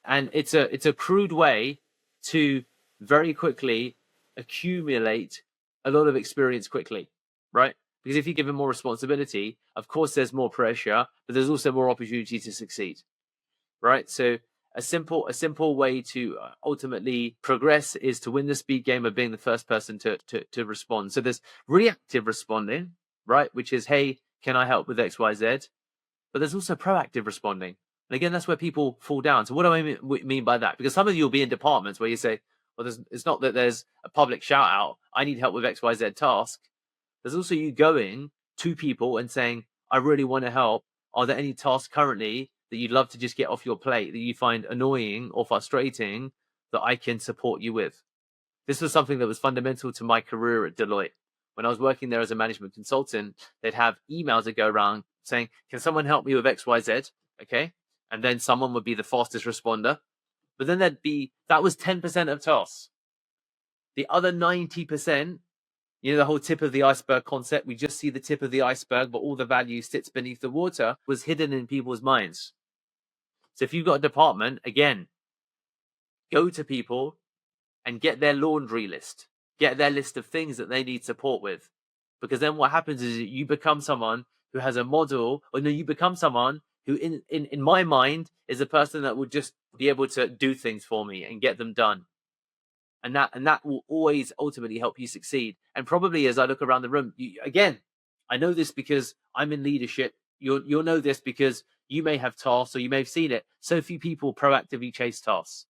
And it's a crude way to very quickly accumulate a lot of experience quickly, right? Because if you give them more responsibility, of course there's more pressure, but there's also more opportunity to succeed, right? So a simple way to ultimately progress is to win the speed game of being the first person to respond. So there's reactive responding, right, which is, hey, can I help with XYZ? But there's also proactive responding. And again, that's where people fall down. So what do I mean by that? Because some of you will be in departments where you say, well, it's not that there's a public shout out, I need help with XYZ task. There's also you going to people and saying, I really want to help. Are there any tasks currently that you'd love to just get off your plate that you find annoying or frustrating that I can support you with? This was something that was fundamental to my career at Deloitte. When I was working there as a management consultant, they'd have emails that go around saying, can someone help me with XYZ? Okay. And then someone would be the fastest responder. But then that was 10% of tasks. The other 90%, the whole tip of the iceberg concept, we just see the tip of the iceberg, but all the value sits beneath the water, was hidden in people's minds. So if you've got a department, again, go to people and get their laundry list, get their list of things that they need support with. Because then what happens is you become someone who has a model, or no, you become someone who in my mind is a person that would just be able to do things for me and get them done. And that will always ultimately help you succeed. And probably as I look around the room, again, I know this because I'm in leadership. You'll know this because you may have tasks, or you may have seen it. So few people proactively chase tasks,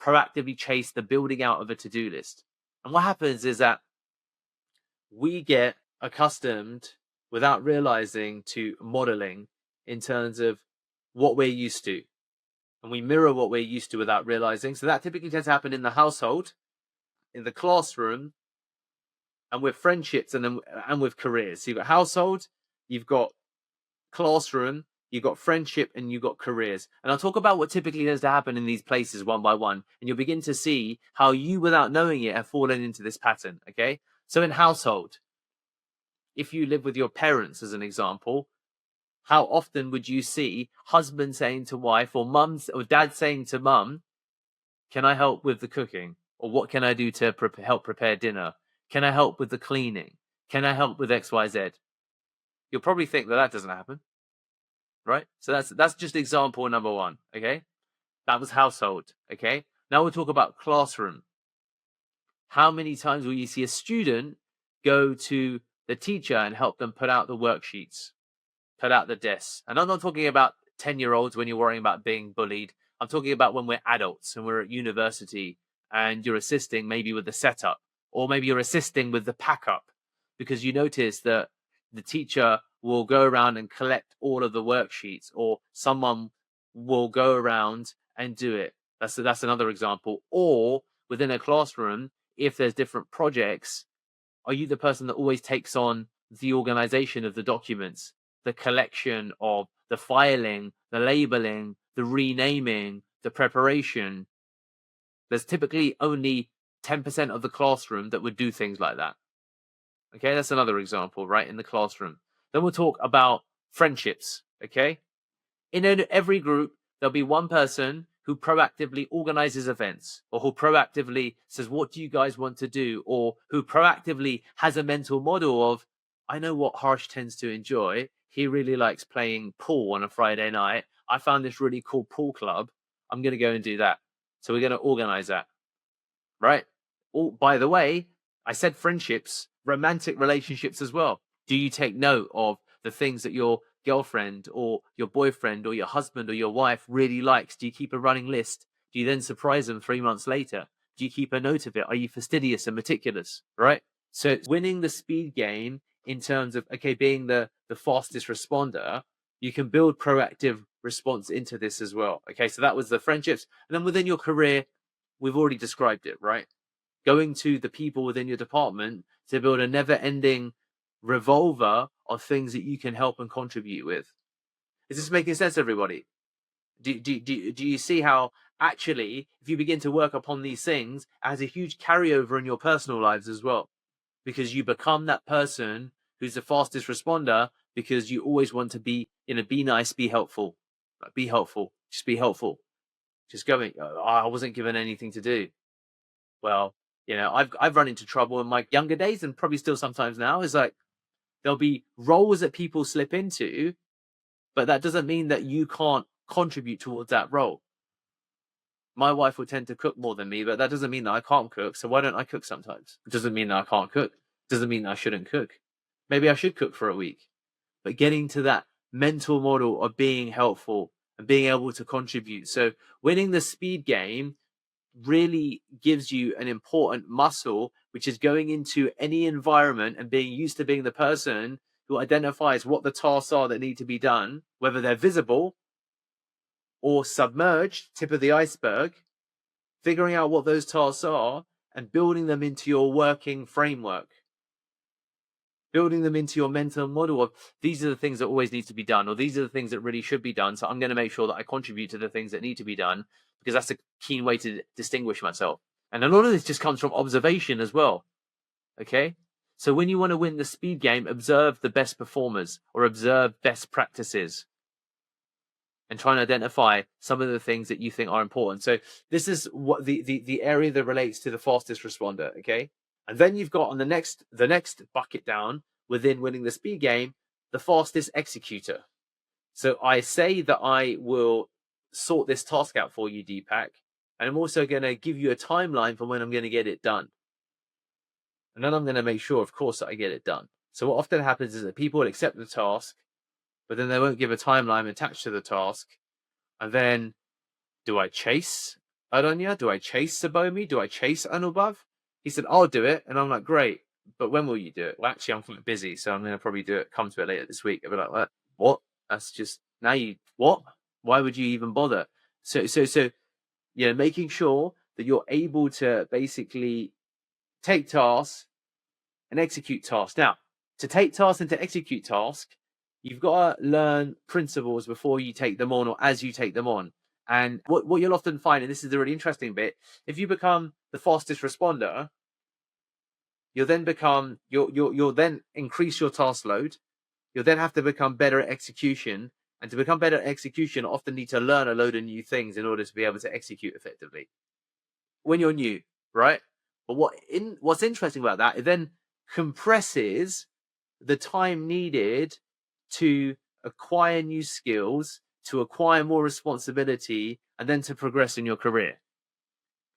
proactively chase the building out of a to-do list. And what happens is that we get accustomed, without realizing, to modeling in terms of what we're used to. And we mirror what we're used to without realizing. So that typically tends to happen in the household, in the classroom, and with friendships, and with careers. So you've got household, you've got classroom, you've got friendship, and you've got careers. And I'll talk about what typically tends to happen in these places one by one. And you'll begin to see how you, without knowing it, have fallen into this pattern. Okay. So in household, if you live with your parents, as an example, how often would you see husband saying to wife, or mums or dad saying to mum, can I help with the cooking? Or what can I do to help prepare dinner? Can I help with the cleaning? Can I help with XYZ? You'll probably think that doesn't happen, right? So that's just example number one, okay? That was household, okay? Now we'll talk about classroom. How many times will you see a student go to the teacher and help them put out the worksheets, put out the desks. And I'm not talking about 10-year-olds when you're worrying about being bullied. I'm talking about when we're adults and we're at university and you're assisting maybe with the setup, or maybe you're assisting with the pack up, because you notice that the teacher will go around and collect all of the worksheets, or someone will go around and do it. That's another example. Or within a classroom, if there's different projects, are you the person that always takes on the organization of the documents, the collection of the filing, the labeling, the renaming, the preparation? There's typically only 10% of the classroom that would do things like that. Okay, that's another example, right, in the classroom. Then we'll talk about friendships, okay? In every group, there'll be one person who proactively organizes events, or who proactively says, what do you guys want to do? Or who proactively has a mental model of, I know what Harsh tends to enjoy. He really likes playing pool on a Friday night. I found this really cool pool club. I'm going to go and do that. So we're going to organize that, right? Oh, by the way, I said friendships, romantic relationships as well. Do you take note of the things that your girlfriend or your boyfriend or your husband or your wife really likes? Do you keep a running list? Do you then surprise them 3 months later? Do you keep a note of it? Are you fastidious and meticulous, right? So winning the speed game in terms of, okay, being the fastest responder, you can build proactive response into this as well. Okay, so that was the friendships. And then within your career, we've already described it, right? Going to the people within your department to build a never-ending revolver of things that you can help and contribute with. Is this making sense, everybody? Do you see how actually, if you begin to work upon these things, it has a huge carryover in your personal lives as well? Because you become that person who's the fastest responder, because you always want to be, be nice, be helpful. Be helpful. Just be helpful. Just going, I wasn't given anything to do. Well, I've run into trouble in my younger days, and probably still sometimes now. Is like, there'll be roles that people slip into, but that doesn't mean that you can't contribute towards that role. My wife will tend to cook more than me, but that doesn't mean that I can't cook. So why don't I cook sometimes? It doesn't mean that I can't cook. It doesn't mean that I shouldn't cook. Maybe I should cook for a week. But getting to that mental model of being helpful and being able to contribute. So winning the speed game really gives you an important muscle, which is going into any environment and being used to being the person who identifies what the tasks are that need to be done, whether they're visible or submerged, tip of the iceberg, figuring out what those tasks are and building them into your working framework, building them into your mental model of, these are the things that always need to be done, or these are the things that really should be done. So I'm going to make sure that I contribute to the things that need to be done, because that's a keen way to distinguish myself. And a lot of this just comes from observation as well. Okay. So when you want to win the speed game, observe the best performers or observe best practices and try and identify some of the things that you think are important. So this is what the area that relates to the fastest responder. Okay. And then you've got on the next bucket down within winning the speed game, the fastest executor. So I say that I will sort this task out for you, Deepak, and I'm also going to give you a timeline for when I'm going to get it done. And then I'm going to make sure, of course, that I get it done. So what often happens is that people will accept the task, but then they won't give a timeline attached to the task. And then, do I chase Adonia? Do I chase Sabomi? Do I chase Anubhav? He said, I'll do it. And I'm like, great. But when will you do it? Well, actually, I'm quite busy, so I'm going to probably come to it later this week. I'll be like, what? That's just, what? Why would you even bother? So, making sure that you're able to basically take tasks and execute tasks. Now, to take tasks and to execute tasks, you've got to learn principles before you take them on, or as you take them on. And what you'll often find, and this is the really interesting bit, if you become the fastest responder, you'll then increase your task load. You'll then have to become better at execution. And to become better at execution, often need to learn a load of new things in order to be able to execute effectively when you're new, right? But what's interesting about that, it then compresses the time needed to acquire new skills, to acquire more responsibility, and then to progress in your career.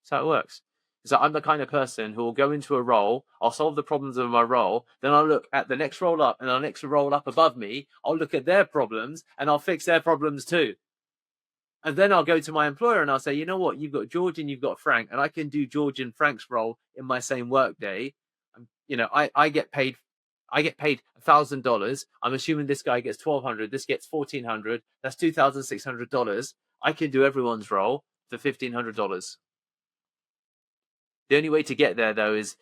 That's how it works. So I'm the kind of person who will go into a role, I'll solve the problems of my role, then I'll look at the next role up and the next role up above me, I'll look at their problems and I'll fix their problems too. And then I'll go to my employer and I'll say, you know what, you've got George and you've got Frank, and I can do George and Frank's role in my same work day. I get paid $1,000. I'm assuming this guy gets $1,200, this gets $1,400. That's $2,600. I can do everyone's role for $1,500. The only way to get there, though, is,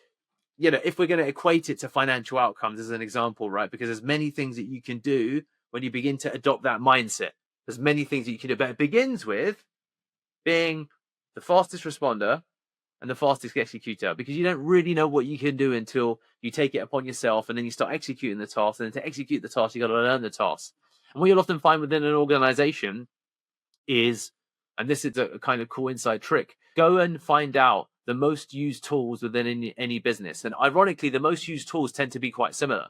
if we're going to equate it to financial outcomes as an example, right? Because there's many things that you can do when you begin to adopt that mindset. There's many things that you can do, but it begins with being the fastest responder and the fastest executor, because you don't really know what you can do until you take it upon yourself and then you start executing the task. And then to execute the task, you got to learn the task. And what you'll often find within an organization is, and this is a kind of cool inside trick, go and find out the most used tools within any business. And ironically, the most used tools tend to be quite similar.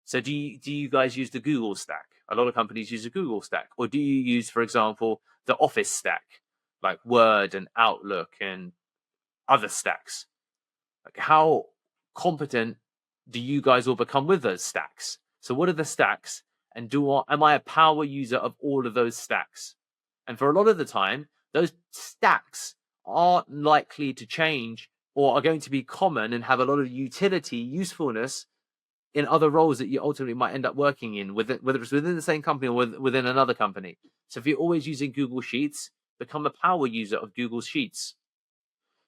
So do you guys use the Google stack? A lot of companies use a Google stack. Or do you use, for example, the Office stack, like Word and Outlook and other stacks? Like, how competent do you guys all become with those stacks? So what are the stacks? And am I a power user of all of those stacks? And for a lot of the time, those stacks aren't likely to change or are going to be common and have a lot of utility, usefulness in other roles that you ultimately might end up working in, whether it's within the same company or within another company. So if you're always using Google Sheets, become a power user of Google Sheets.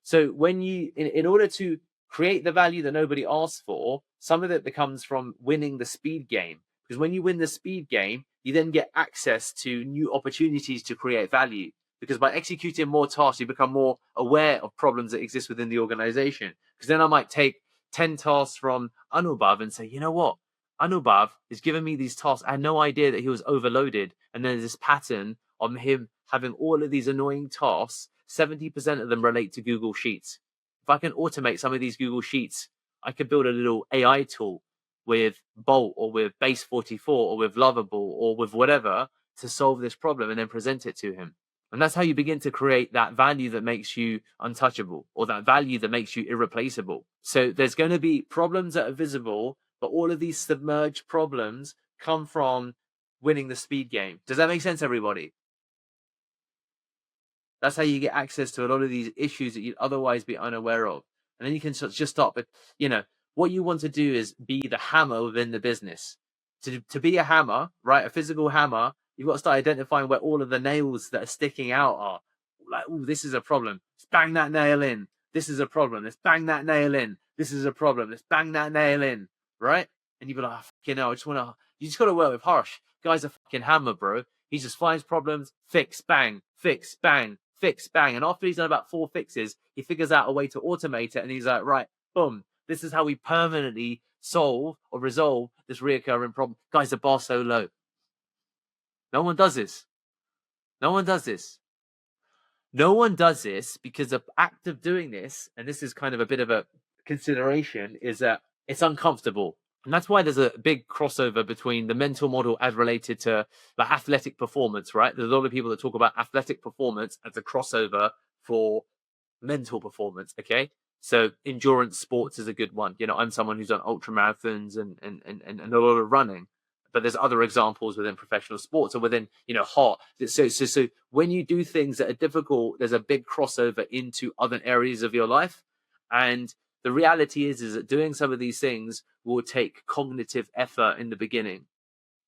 So when in order to create the value that nobody asks for, some of it becomes from winning the speed game. Because when you win the speed game, you then get access to new opportunities to create value. Because by executing more tasks, you become more aware of problems that exist within the organization. Because then I might take 10 tasks from Anubhav and say, you know what? Anubhav is giving me these tasks. I had no idea that he was overloaded. And there's this pattern of him having all of these annoying tasks. 70% of them relate to Google Sheets. If I can automate some of these Google Sheets, I could build a little AI tool with Bolt or with Base 44 or with Lovable or with whatever to solve this problem and then present it to him. And that's how you begin to create that value that makes you untouchable, or that value that makes you irreplaceable. So there's going to be problems that are visible, but all of these submerged problems come from winning the speed game. Does that make sense, everybody? That's how you get access to a lot of these issues that you'd otherwise be unaware of. And then you can just start with, what you want to do is be the hammer within the business. To be a hammer, right, a physical hammer, you've got to start identifying where all of the nails that are sticking out are. Like, oh, this is a problem. Let's bang that nail in. This is a problem. Let's bang that nail in. This is a problem. Let's bang that nail in, right? And you'd be like, you just got to work with Harsh. Guy's a fucking hammer, bro. He just finds problems, fix, bang, fix, bang, fix, bang. And after he's done about 4 fixes, he figures out a way to automate it. And he's like, right, boom. This is how we permanently solve or resolve this reoccurring problem. Guys, the bar's so low. No one does this. No one does this. No one does this because the act of doing this, and this is kind of a bit of a consideration, is that it's uncomfortable. And that's why there's a big crossover between the mental model as related to the athletic performance, right? There's a lot of people that talk about athletic performance as a crossover for mental performance, okay? So endurance sports is a good one. I'm someone who's done ultra marathons and a lot of running. But there's other examples within professional sports or within, heart. So when you do things that are difficult, there's a big crossover into other areas of your life. And the reality is that doing some of these things will take cognitive effort in the beginning.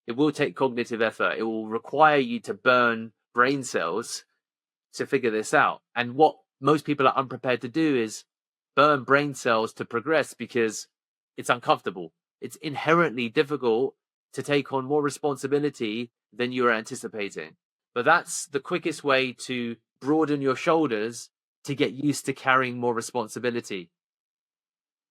It will take cognitive effort. It will require you to burn brain cells to figure this out. And what most people are unprepared to do is burn brain cells to progress because it's uncomfortable. It's inherently difficult to take on more responsibility than you were anticipating. But that's the quickest way to broaden your shoulders to get used to carrying more responsibility.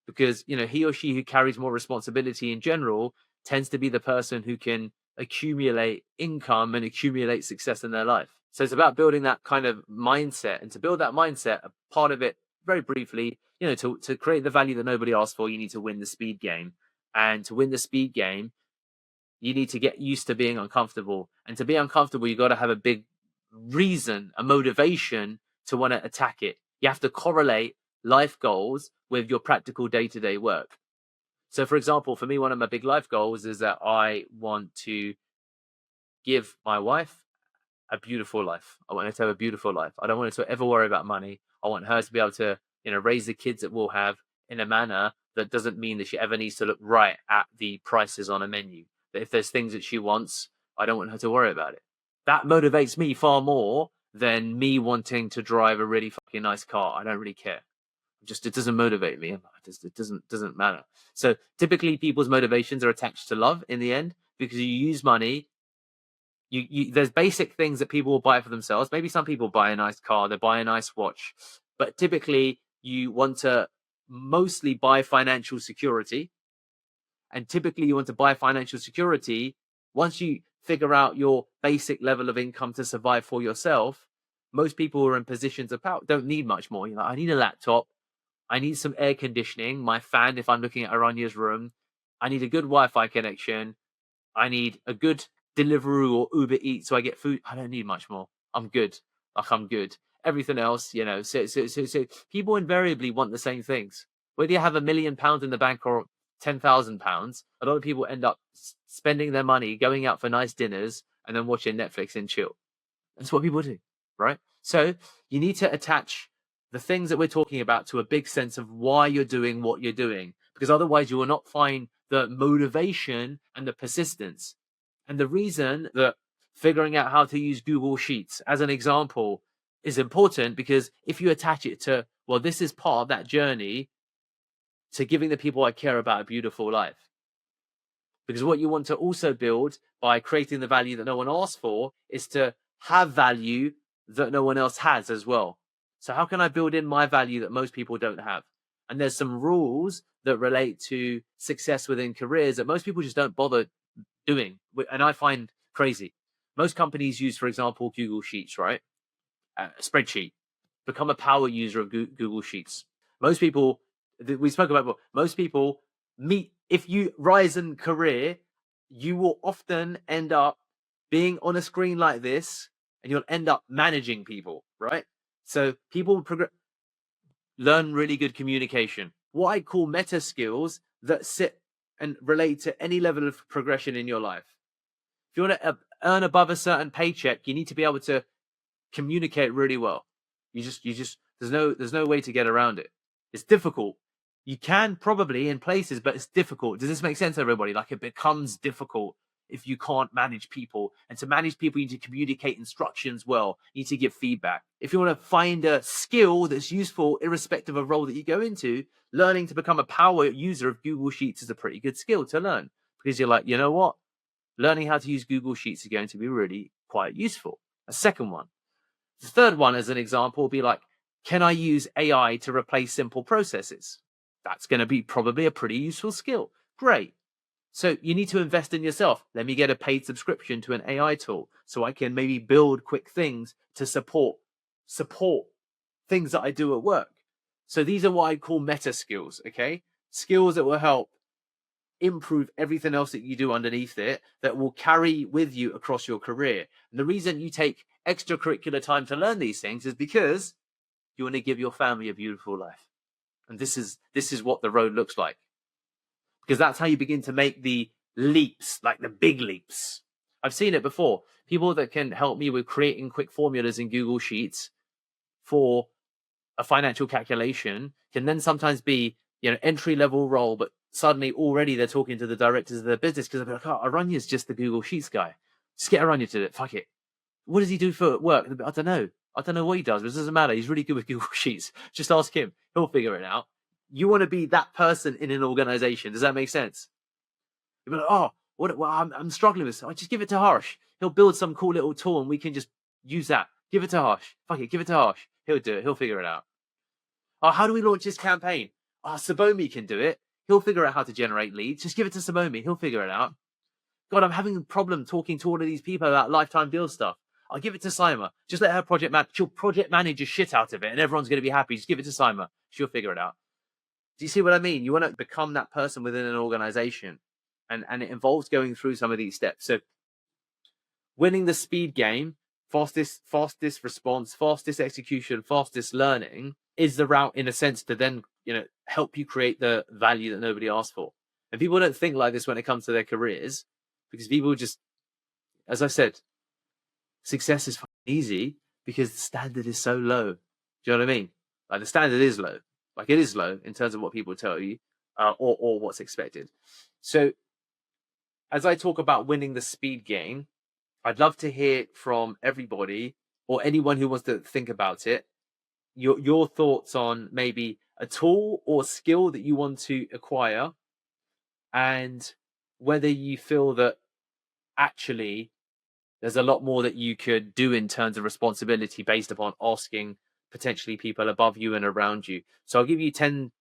Because, he or she who carries more responsibility in general tends to be the person who can accumulate income and accumulate success in their life. So it's about building that kind of mindset. And to build that mindset, a part of it, very briefly, to create the value that nobody asked for, you need to win the speed game. And to win the speed game, you need to get used to being uncomfortable. And to be uncomfortable, you got to have a big reason, a motivation to want to attack it. You have to correlate life goals with your practical day-to-day work. So, for example, for me, one of my big life goals is that I want to give my wife a beautiful life. I want her to have a beautiful life. I don't want her to ever worry about money. I want her to be able to, raise the kids that we'll have in a manner that doesn't mean that she ever needs to look right at the prices on a menu. That if there's things that she wants, I don't want her to worry about it. That motivates me far more than me wanting to drive a really fucking nice car. I don't really care. It doesn't motivate me. It doesn't matter. So typically people's motivations are attached to love in the end, because you use money. There's basic things that people will buy for themselves. Maybe some people buy a nice car, they buy a nice watch, but typically you want to mostly buy financial security. And typically you want to buy financial security once you figure out your basic level of income to survive for yourself. Most people who are in positions of power don't need much more. I need a laptop. I need some air conditioning, my fan if I'm looking at Aranya's room. I need a good Wi-Fi connection. I need a good Deliveroo or Uber Eats so I get food. I don't need much more. I'm good. I'm good. Everything else, so people invariably want the same things. Whether you have £1 million in the bank or £10,000, a lot of people end up spending their money going out for nice dinners and then watching Netflix and chill. That's what people do, right? So you need to attach the things that we're talking about to a big sense of why you're doing what you're doing, because otherwise you will not find the motivation and the persistence. And the reason that figuring out how to use Google Sheets as an example is important, because if you attach it to, well, this is part of that journey to giving the people I care about a beautiful life. Because what you want to also build by creating the value that no one asked for is to have value that no one else has as well. So how can I build in my value that most people don't have? And there's some rules that relate to success within careers that most people just don't bother doing. And I find crazy. Most companies use, for example, Google Sheets, right? A spreadsheet. Become a power user of Google Sheets. Most people, we spoke about, most people meet, if you rise in career, you will often end up being on a screen like this, and you'll end up managing people, right? So people learn really good communication. What I call meta skills that sit and relate to any level of progression in your life. If you want to earn above a certain paycheck, you need to be able to communicate really well. There's no way to get around it. It's difficult. You can probably in places, but it's difficult. Does this make sense, everybody? Like, it becomes difficult if you can't manage people. And to manage people, you need to communicate instructions well. You need to give feedback. If you want to find a skill that's useful, irrespective of role that you go into, learning to become a power user of Google Sheets is a pretty good skill to learn, because you're like, you know what? Learning how to use Google Sheets is going to be really quite useful. A second one. The third one, as an example, will be like, can I use AI to replace simple processes? That's going to be probably a pretty useful skill. Great. So you need to invest in yourself. Let me get a paid subscription to an AI tool so I can maybe build quick things to support things that I do at work. So these are what I call meta skills, okay? Skills that will help improve everything else that you do underneath it, that will carry with you across your career. And the reason you take extracurricular time to learn these things is because you want to give your family a beautiful life. And this is what the road looks like. Because that's how you begin to make the leaps, like the big leaps. I've seen it before. People that can help me with creating quick formulas in Google Sheets for a financial calculation can then sometimes be, entry level role, but suddenly already they're talking to the directors of their business, because they're like, oh, Aranya's just the Google Sheets guy. Just get Aranya to do it. Fuck it. What does he do for work? I don't know. I don't know what he does, but it doesn't matter. He's really good with Google Sheets. Just ask him. He'll figure it out. You want to be that person in an organization. Does that make sense? You'll be like, oh, I'm struggling with this. I just give it to Harsh. He'll build some cool little tool and we can just use that. Give it to Harsh. Fuck it. Give it to Harsh. He'll do it. He'll figure it out. Oh, how do we launch this campaign? Oh, Sabomi can do it. He'll figure out how to generate leads. Just give it to Sabomi. He'll figure it out. God, I'm having a problem talking to all of these people about lifetime deal stuff. I'll give it to Sima. Just let her project manage. She'll project manage a shit out of it and everyone's going to be happy. Just give it to Sima. She'll figure it out. Do you see what I mean? You want to become that person within an organization. And it involves going through some of these steps. So winning the speed game, fastest response, fastest execution, fastest learning, is the route in a sense to then, help you create the value that nobody asked for. And people don't think like this when it comes to their careers, because people just, as I said, success is easy because the standard is so low. Do you know what I mean? Like the standard is low. Like it is low in terms of what people tell you, or what's expected. So as I talk about winning the speed game, I'd love to hear from everybody or anyone who wants to think about it, your thoughts on maybe a tool or skill that you want to acquire, and whether you feel that actually there's a lot more that you could do in terms of responsibility based upon asking potentially people above you and around you. So I'll give you 20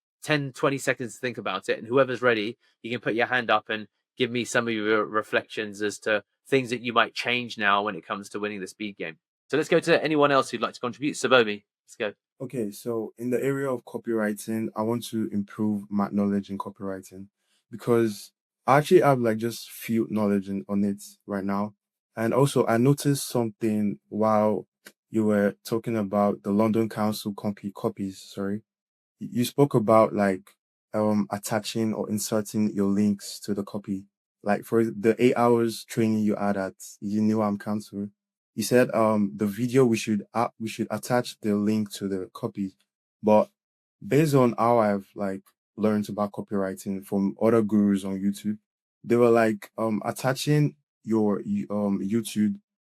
seconds to think about it. And whoever's ready, you can put your hand up and give me some of your reflections as to things that you might change now when it comes to winning the speed game. So let's go to anyone else who'd like to contribute. Sabomi, let's go. Okay, so in the area of copywriting, I want to improve my knowledge in copywriting because I actually have like just few knowledge on it right now. And also I noticed something while you were talking about the London Council copies, sorry. You spoke about like attaching or inserting your links to the copy. Like for the 8 hours training you had at Uniwam Council, you said the video we should attach the link to the copy. But based on how I've like learned about copywriting from other gurus on YouTube, they were like attaching your YouTube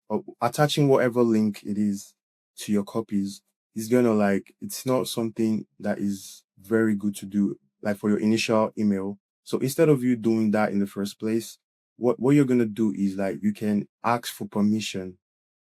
or attaching whatever link it is to your copies is gonna like it's not something that is very good to do like for your initial email. So instead of you doing that in the first place, what you're gonna do is like you can ask for permission.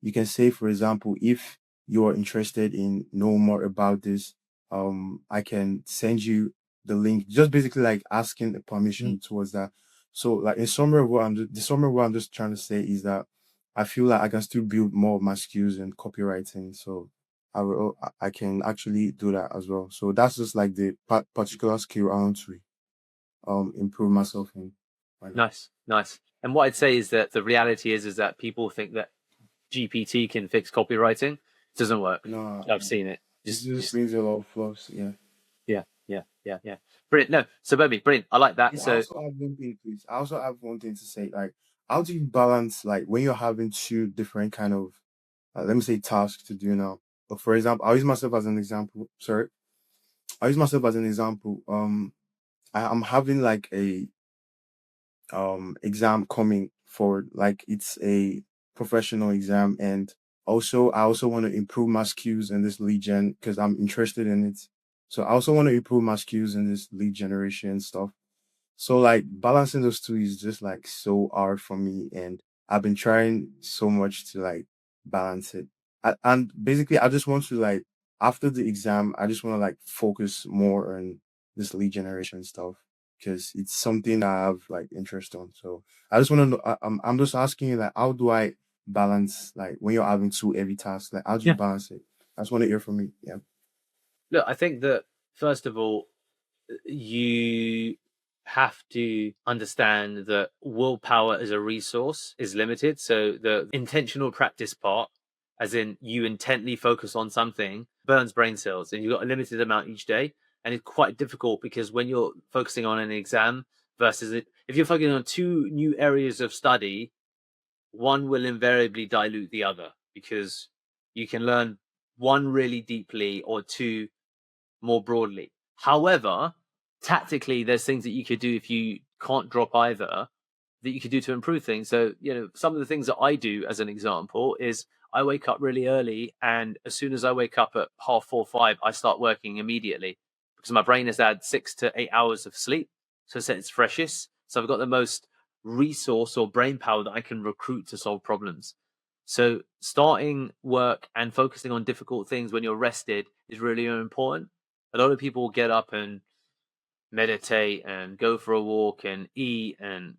You can say, for example, if you're interested in know more about this, I can send you the link. Just basically like asking the permission towards that. So like in summary, the summary of what I'm just trying to say is that I feel like I can still build more of my skills in copywriting. So I can actually do that as well. So that's just like the particular skill I want to improve myself in right now. Nice. And what I'd say is that the reality is that people think that GPT can fix copywriting. It doesn't work. No, I've seen it. it just brings a lot of flaws. Yeah. Yeah. Brilliant. No, so Bobby, brilliant. I like that. Yeah, So I also have one thing to say. Like, how do you balance like when you're having two different kind of let me say tasks to do now? But for example, I'll use myself as an example. Sorry, I'll use myself as an example. I'm having like a exam coming forward, like it's a professional exam, and also I also want to improve my skills in this lead gen because I'm interested in it. So I also want to improve my skills in this lead generation stuff. So like balancing those two is just like so hard for me, and I've been trying so much to like balance it. And basically, I just want to like after the exam, I just want to like focus more on this lead generation stuff because it's something I have like interest on. So I just want to know. I'm just asking you like, how do I balance like when you're having two heavy tasks? Like, how do you balance it? I just want to hear from you. Yeah. look, I think that first of all, you have to understand that willpower as a resource is limited. So the intentional practice part, as in you intently focus on something, burns brain cells, and you've got a limited amount each day. And it's quite difficult because when you're focusing on an exam versus if you're focusing on two new areas of study, one will invariably dilute the other because you can learn one really deeply or two more broadly. However, tactically, there's things that you could do if you can't drop either that you could do to improve things. So, some of the things that I do, as an example, is I wake up really early, and as soon as I wake up at 4:30, 5, I start working immediately because my brain has had 6 to 8 hours of sleep. So it's freshest. So I've got the most resource or brain power that I can recruit to solve problems. So starting work and focusing on difficult things when you're rested is really important. A lot of people get up and meditate and go for a walk and eat, and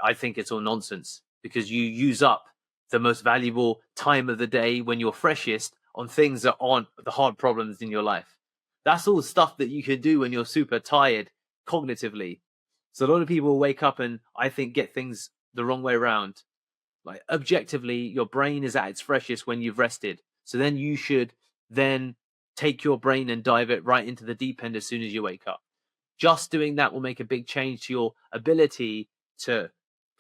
I think it's all nonsense because you use up the most valuable time of the day when you're freshest on things that aren't the hard problems in your life. That's all stuff that you can do when you're super tired cognitively. So a lot of people wake up and I think get things the wrong way around. Like objectively, your brain is at its freshest when you've rested. So then you should then take your brain and dive it right into the deep end as soon as you wake up. Just doing that will make a big change to your ability to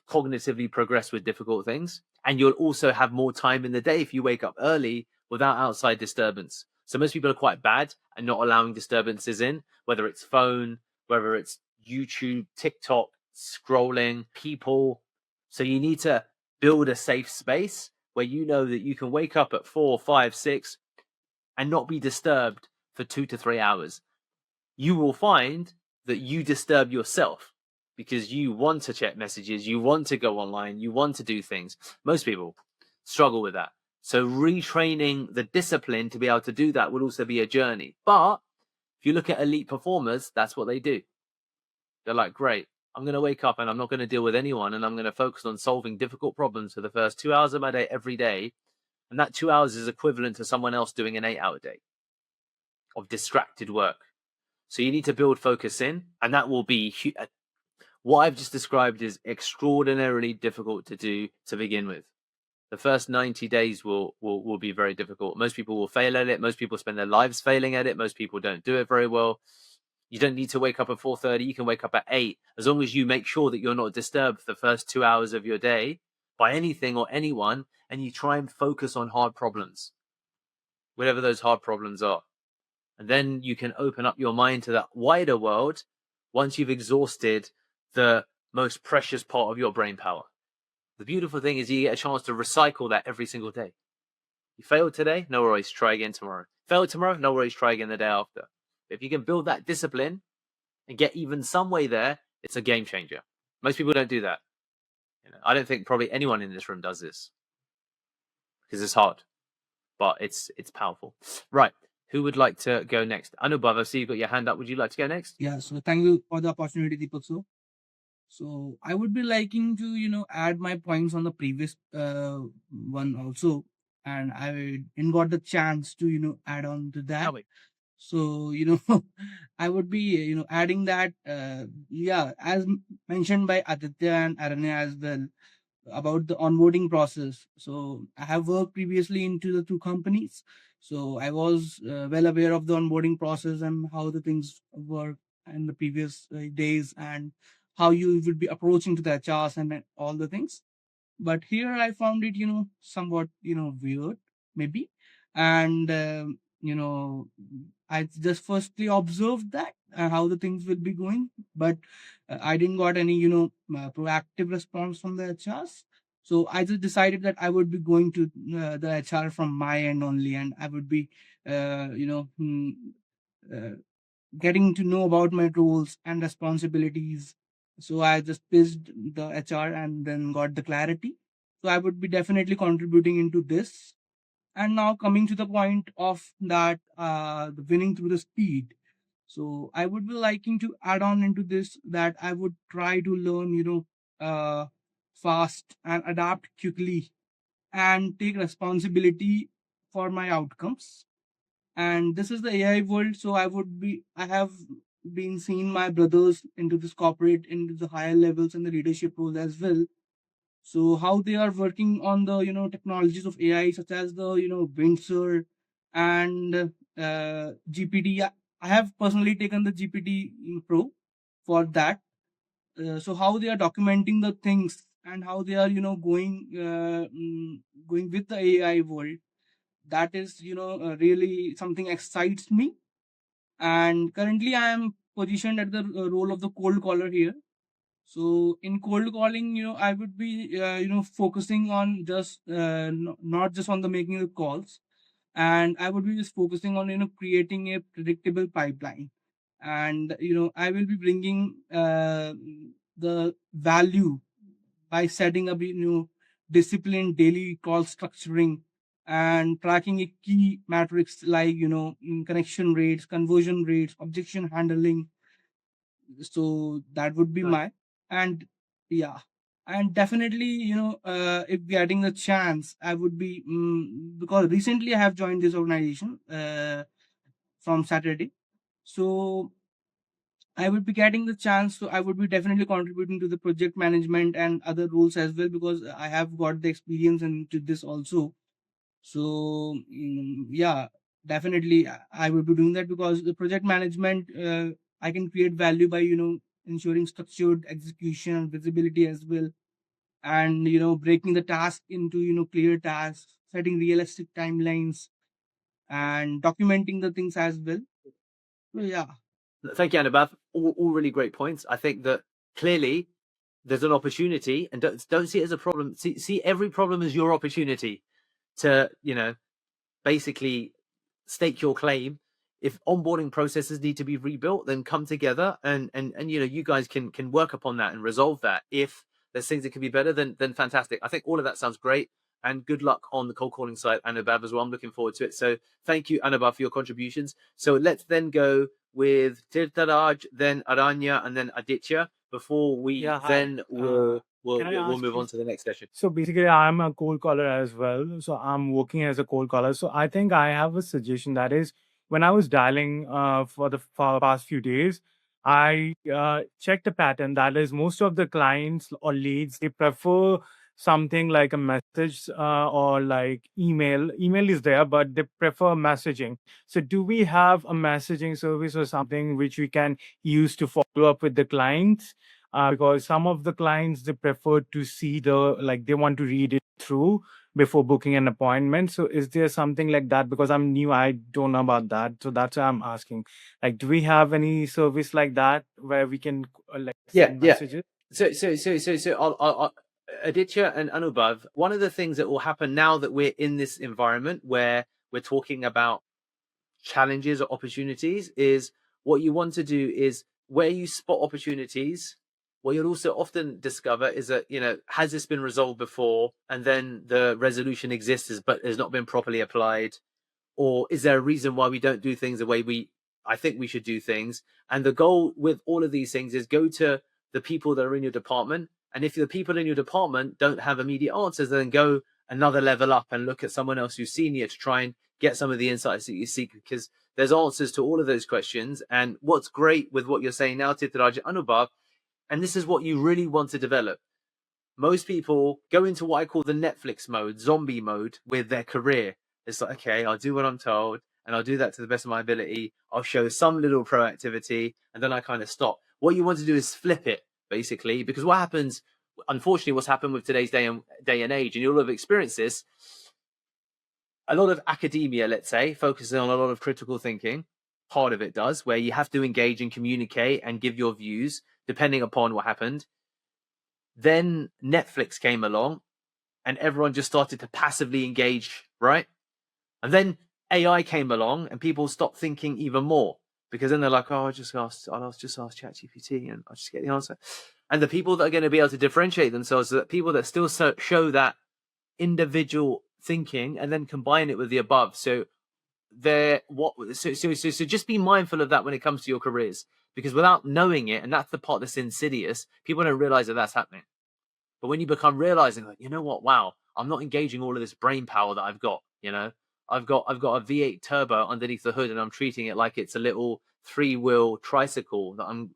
cognitively progress with difficult things. And you'll also have more time in the day if you wake up early without outside disturbance. So most people are quite bad at not allowing disturbances in, whether it's phone, whether it's YouTube, TikTok, scrolling, people. So you need to build a safe space where you know that you can wake up at 4, 5, 6 and not be disturbed for 2 to 3 hours. You will find that you disturb yourself because you want to check messages, you want to go online, you want to do things. Most people struggle with that. So retraining the discipline to be able to do that would also be a journey. But if you look at elite performers, that's what they do. They're like, great, I'm going to wake up and I'm not going to deal with anyone, and I'm going to focus on solving difficult problems for the first 2 hours of my day every day. And that 2 hours is equivalent to someone else doing an 8-hour day of distracted work. So you need to build focus in, and that will be what I've just described is extraordinarily difficult to do to begin with. The first 90 days will be very difficult. Most people will fail at it. Most people spend their lives failing at it. Most people don't do it very well. You don't need to wake up at 4:30. You can wake up at 8, as long as you make sure that you're not disturbed for the first 2 hours of your day by anything or anyone, and you try and focus on hard problems, whatever those hard problems are. And then you can open up your mind to that wider world once you've exhausted the most precious part of your brain power. The beautiful thing is you get a chance to recycle that every single day. You failed today, no worries, try again tomorrow. Failed tomorrow, no worries, try again the day after. If you can build that discipline and get even some way there, it's a game changer. Most people don't do that. I don't think probably anyone in this room does this because it's hard, but it's powerful. Right. Who would like to go next? Anubhav, I see you've got your hand up. Would you like to go next? Yeah, so thank you for the opportunity, Deepak. So I would be liking to, add my points on the previous one also. And I didn't got the chance to, add on to that. So, I would be, adding that, yeah, as mentioned by Aditya and Aranya as well about the onboarding process. So I have worked previously into the two companies. So I was well aware of the onboarding process and how the things work in the previous days and how you would be approaching to the HRs and all the things. But here I found it, somewhat, weird, maybe. And, I just firstly observed that how the things will be going, but I didn't got any, proactive response from the HRs. So I just decided that I would be going to the HR from my end only, and I would be, getting to know about my roles and responsibilities. So I just pitched the HR and then got the clarity. So I would be definitely contributing into this. And now coming to the point of that, the winning through the speed. So I would be liking to add on into this that I would try to learn, fast and adapt quickly and take responsibility for my outcomes. And this is the AI world, so I have been seeing my brothers into this corporate, into the higher levels and the leadership role as well. So how they are working on the technologies of AI, such as the Windsor and GPT. I have personally taken the GPT Pro for that. So how they are documenting the things and how they are going with the AI world, that is really something excites me. And currently I am positioned at the role of the cold caller here. So in cold calling, I would be focusing on just not just on the making the calls, and I would be just focusing on creating a predictable pipeline. And I will be bringing the value by setting up disciplined daily call structuring and tracking a key metrics like connection rates, conversion rates, objection handling. So that would be Nice. my. And yeah, and definitely if getting the chance, I would be because recently I have joined this organization from Saturday. So I would be getting the chance, so I would be definitely contributing to the project management and other roles as well, because I have got the experience into this also. So yeah, definitely I would be doing that, because the project management, I can create value by ensuring structured execution and visibility as well, and breaking the task into clear tasks, setting realistic timelines, and documenting the things as well. So yeah. Thank you, Annabeth. All really great points. I think that clearly there's an opportunity, and don't see it as a problem. See every problem as your opportunity to, basically stake your claim. If onboarding processes need to be rebuilt, then come together and you guys can work upon that and resolve that. If there's things that can be better, then fantastic. I think all of that sounds great. And good luck on the cold calling side, Anubhav, as well. I'm looking forward to it. So thank you, Anubhav, for your contributions. So let's then go with Tirtharaj, then Aranya, and then Aditya before we Yeah, hi. then will Can I ask move you? on to the next session. So basically, I'm a cold caller as well. So I'm working as a cold caller. So I think I have a suggestion, that is, when I was dialing for the past few days, I checked a pattern, that is, most of the clients or leads, they prefer something like a message or like email. Email is there, but they prefer messaging. So do we have a messaging service or something which we can use to follow up with the clients? Because some of the clients, they prefer to see they want to read it through before booking an appointment. So is there something like that? Because I'm new, I don't know about that. So that's why I'm asking. Like, do we have any service like that where we can send messages? So I'll Aditya and Anubhav, one of the things that will happen now that we're in this environment where we're talking about challenges or opportunities is what you want to do is where you spot opportunities, what you'll also often discover is that, has this been resolved before and then the resolution exists but has not been properly applied? Or is there a reason why we don't do things the way I think we should do things? And the goal with all of these things is go to the people that are in your department. And if the people in your department don't have immediate answers, then go another level up and look at someone else who's senior to try and get some of the insights that you seek, because there's answers to all of those questions. And what's great with what you're saying now, Titaraj Anubhav, and this is what you really want to develop. Most people go into what I call the Netflix mode, zombie mode, with their career. It's like, okay, I'll do what I'm told and I'll do that to the best of my ability. I'll show some little proactivity and then I kind of stop. What you want to do is flip it, basically, because what happens, unfortunately, what's happened with today's day and age, and you'll have experienced this, a lot of academia, let's say, focuses on a lot of critical thinking. Part of it does, where you have to engage and communicate and give your views depending upon what happened. Then Netflix came along and everyone just started to passively engage, right? And then AI came along and people stopped thinking even more, because then they're like, oh, I'll just ask ChatGPT and I'll just get the answer. And the people that are going to be able to differentiate themselves are the people that still show that individual thinking and then combine it with the above. So just be mindful of that when it comes to your careers, because without knowing it, and that's the part that's insidious, people don't realize that that's happening. But when you become realizing, like, you know what, wow, I'm not engaging all of this brain power that I've got, I've got a V8 turbo underneath the hood and I'm treating it like it's a little 3-wheel tricycle that I'm,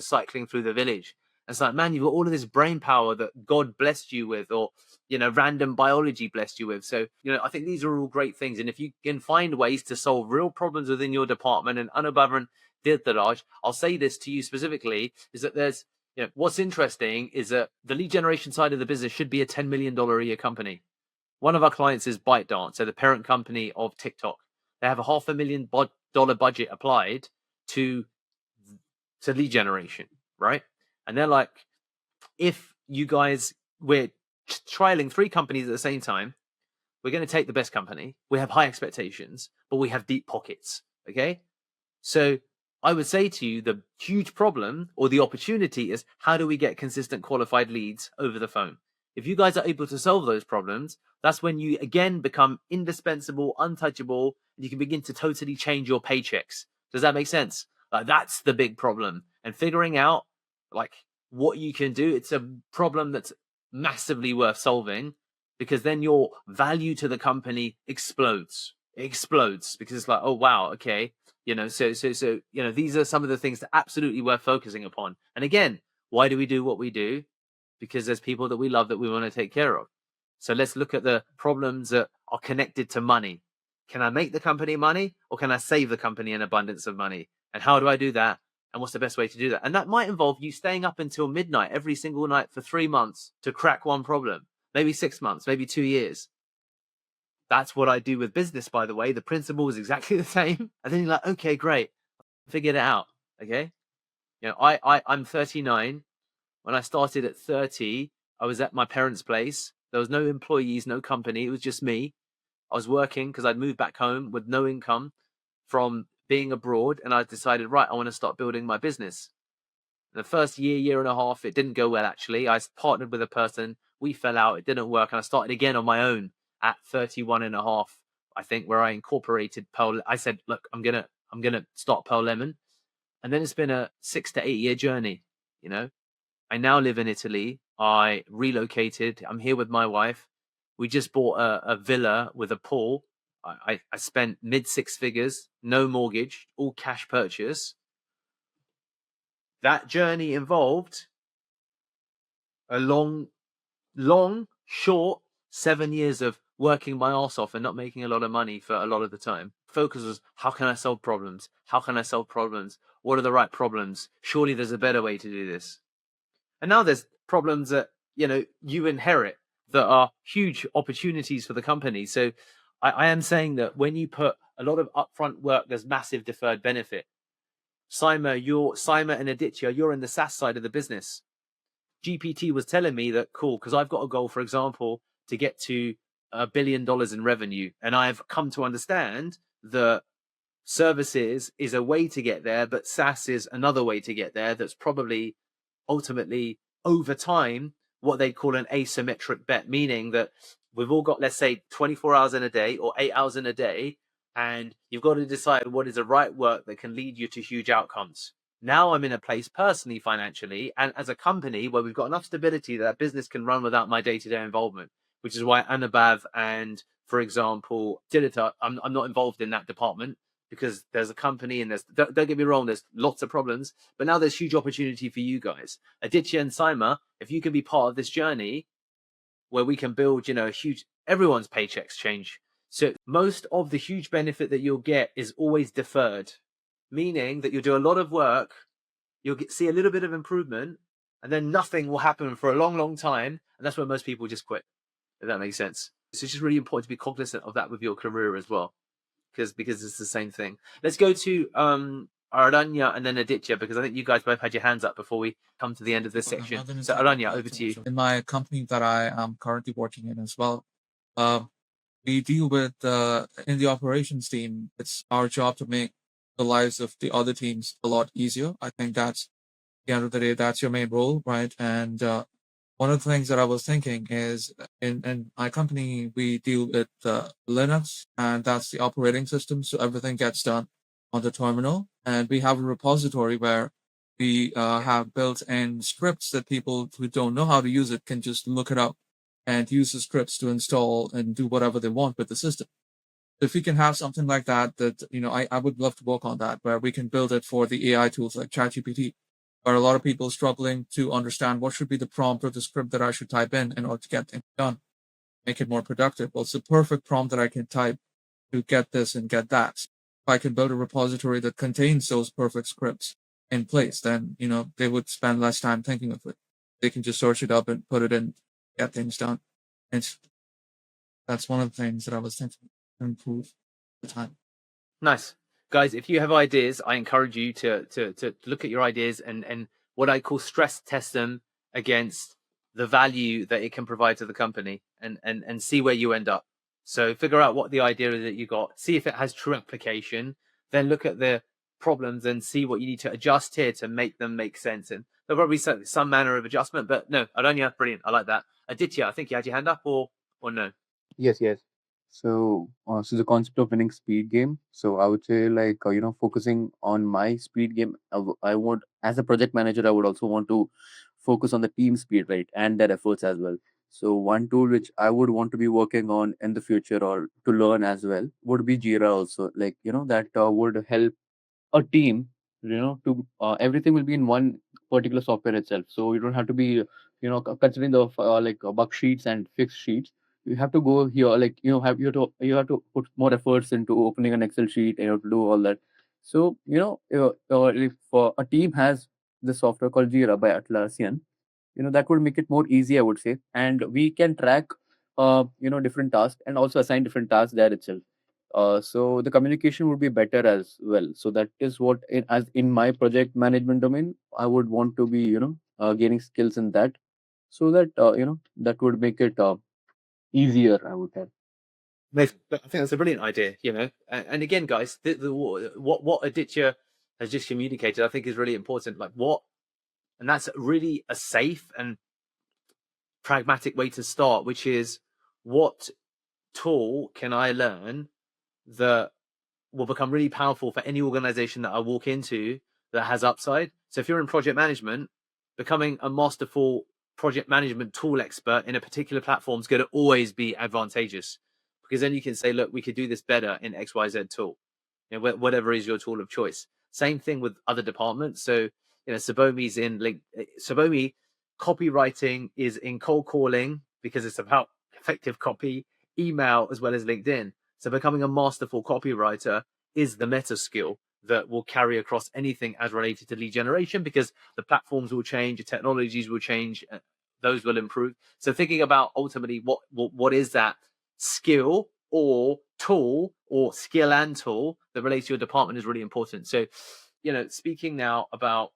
cycling through the village. It's like, man, you've got all of this brain power that God blessed you with, or, random biology blessed you with. So, I think these are all great things. And if you can find ways to solve real problems within your department, and Anubhav and Dirtaraj, I'll say this to you specifically, is that there's, what's interesting is that the lead generation side of the business should be a $10 million a year company. One of our clients is ByteDance, so the parent company of TikTok. They have a $500,000 budget applied to lead generation, right? And they're like, if you guys, we're trialing 3 companies at the same time, we're going to take the best company. We have high expectations, but we have deep pockets. Okay. So I would say to you, the huge problem or the opportunity is, how do we get consistent qualified leads over the phone? If you guys are able to solve those problems, that's when you again become indispensable, untouchable, and you can begin to totally change your paychecks. Does that make sense? That's the big problem. And figuring out what you can do, it's a problem that's massively worth solving, because then your value to the company explodes. It explodes because it's like, oh wow, okay. So these are some of the things that are absolutely worth focusing upon. And again, why do we do what we do? Because there's people that we love that we want to take care of. So let's look at the problems that are connected to money, Can I make the company money, or can I save the company an abundance of money? And how do I do that? And what's the best way to do that? And that might involve you staying up until midnight every single night for 3 months to crack one problem, maybe 6 months, maybe 2 years. That's what I do with business, by the way. The principle is exactly the same. And then you're like, okay, great, figured it out. Okay, I'm 39. When I started at 30, I was at my parents' place. There was no employees, no company. It was just me. I was working because I'd moved back home with no income from being abroad, and I decided, right, I want to start building my business. In the first year and a half, it didn't go well, actually. I partnered with a person. We fell out. It didn't work. And I started again on my own at 31 and a half, I think, where I incorporated Pearl. I said, look, I'm going to start Pearl Lemon. And then it's been a 6 to 8 year journey. I now live in Italy. I relocated. I'm here with my wife. We just bought a villa with a pool. I spent mid 6 figures, no mortgage, all cash purchase. That journey involved a long, short 7 years of working my ass off and not making a lot of money for a lot of the time. Focus was, how can I solve problems? How can I solve problems? What are the right problems? Surely there's a better way to do this. And now there's problems that, you inherit that are huge opportunities for the company. So I am saying that when you put a lot of upfront work, there's massive deferred benefit. Saima and Aditya, you're in the SaaS side of the business. GPT was telling me that, cool, because I've got a goal, for example, to get to $1 billion in revenue. And I've come to understand that services is a way to get there, but SaaS is another way to get there. That's probably ultimately over time what they call an asymmetric bet, meaning that we've all got, let's say, 24 hours in a day or 8 hours in a day, and you've got to decide what is the right work that can lead you to huge outcomes. Now I'm in a place personally, financially, and as a company where we've got enough stability that business can run without my day-to-day involvement, which is why Anubhav and, for example, Dilita, I'm not involved in that department because there's a company and don't get me wrong, there's lots of problems, but now there's huge opportunity for you guys. Aditya and Saima, if you can be part of this journey where we can build, everyone's paychecks change. So most of the huge benefit that you'll get is always deferred, meaning that you'll do a lot of work, you'll see a little bit of improvement, and then nothing will happen for a long, long time. And that's where most people just quit, if that makes sense. So it's just really important to be cognizant of that with your career as well, because it's the same thing. Let's go to Aranya and then Aditya, because I think you guys both had your hands up before we come to the end of this section. So Aranya, over to you. In my company that I am currently working in as well, we deal with in the operations team. It's our job to make the lives of the other teams a lot easier. I think that's, at the end of the day, that's your main role, right? And one of the things that I was thinking is in my company, we deal with Linux, and that's the operating system. So everything gets done on the terminal. And we have a repository where we have built in scripts that people who don't know how to use it can just look it up and use the scripts to install and do whatever they want with the system. If we can have something like that, I would love to work on that, where we can build it for the AI tools like ChatGPT, where a lot of people struggling to understand what should be the prompt or the script that I should type in order to get things done, make it more productive. Well, it's the perfect prompt that I can type to get this and get that. If I can build a repository that contains those perfect scripts in place, then, they would spend less time thinking of it. They can just search it up and put it in, get things done. And that's one of the things that I was thinking to improve the time. Nice. Guys, if you have ideas, I encourage you to look at your ideas and what I call stress test them against the value that it can provide to the company and see where you end up. So figure out what the idea is that you got, see if it has true application, then look at the problems and see what you need to adjust here to make them make sense. And there'll probably be some manner of adjustment, but no, Aranya, brilliant. I like that. Aditya, I think you had your hand up or no? Yes, yes. So, the concept of winning speed game. So I would say like focusing on my speed game. I would, as a project manager, I would also want to focus on the team speed, right, and their efforts as well. So one tool which I would want to be working on in the future or to learn as well would be Jira also. Like that would help a team. To everything will be in one particular software itself. So you don't have to be considering the bug sheets and fixed sheets. you have to go here, like you have to put more efforts into opening an Excel sheet, and you have to do all that. So if a team has this software called Jira by Atlassian, that would make it more easy, I would say, and we can track different tasks and also assign different tasks there itself. So the communication would be better as well. So that is what, as in my project management domain, I would want to be gaining skills in that, so that that would make it easier, I would say. I think that's a brilliant idea, And again, guys, what Aditya has just communicated, I think, is really important. And that's really a safe and pragmatic way to start, which is, what tool can I learn that will become really powerful for any organization that I walk into that has upside? So if you're in project management, becoming a masterful project management tool expert in a particular platform is going to always be advantageous, because then you can say, look, we could do this better in XYZ tool, whatever is your tool of choice. Same thing with other departments. So, Sabomi's in Sabomi copywriting is in cold calling, because it's about effective copy, email, as well as LinkedIn. So becoming a masterful copywriter is the meta skill that will carry across anything as related to lead generation, because the platforms will change, the technologies will change, those will improve. So thinking about ultimately what is that skill or tool, or skill and tool, that relates to your department is really important. So, speaking now about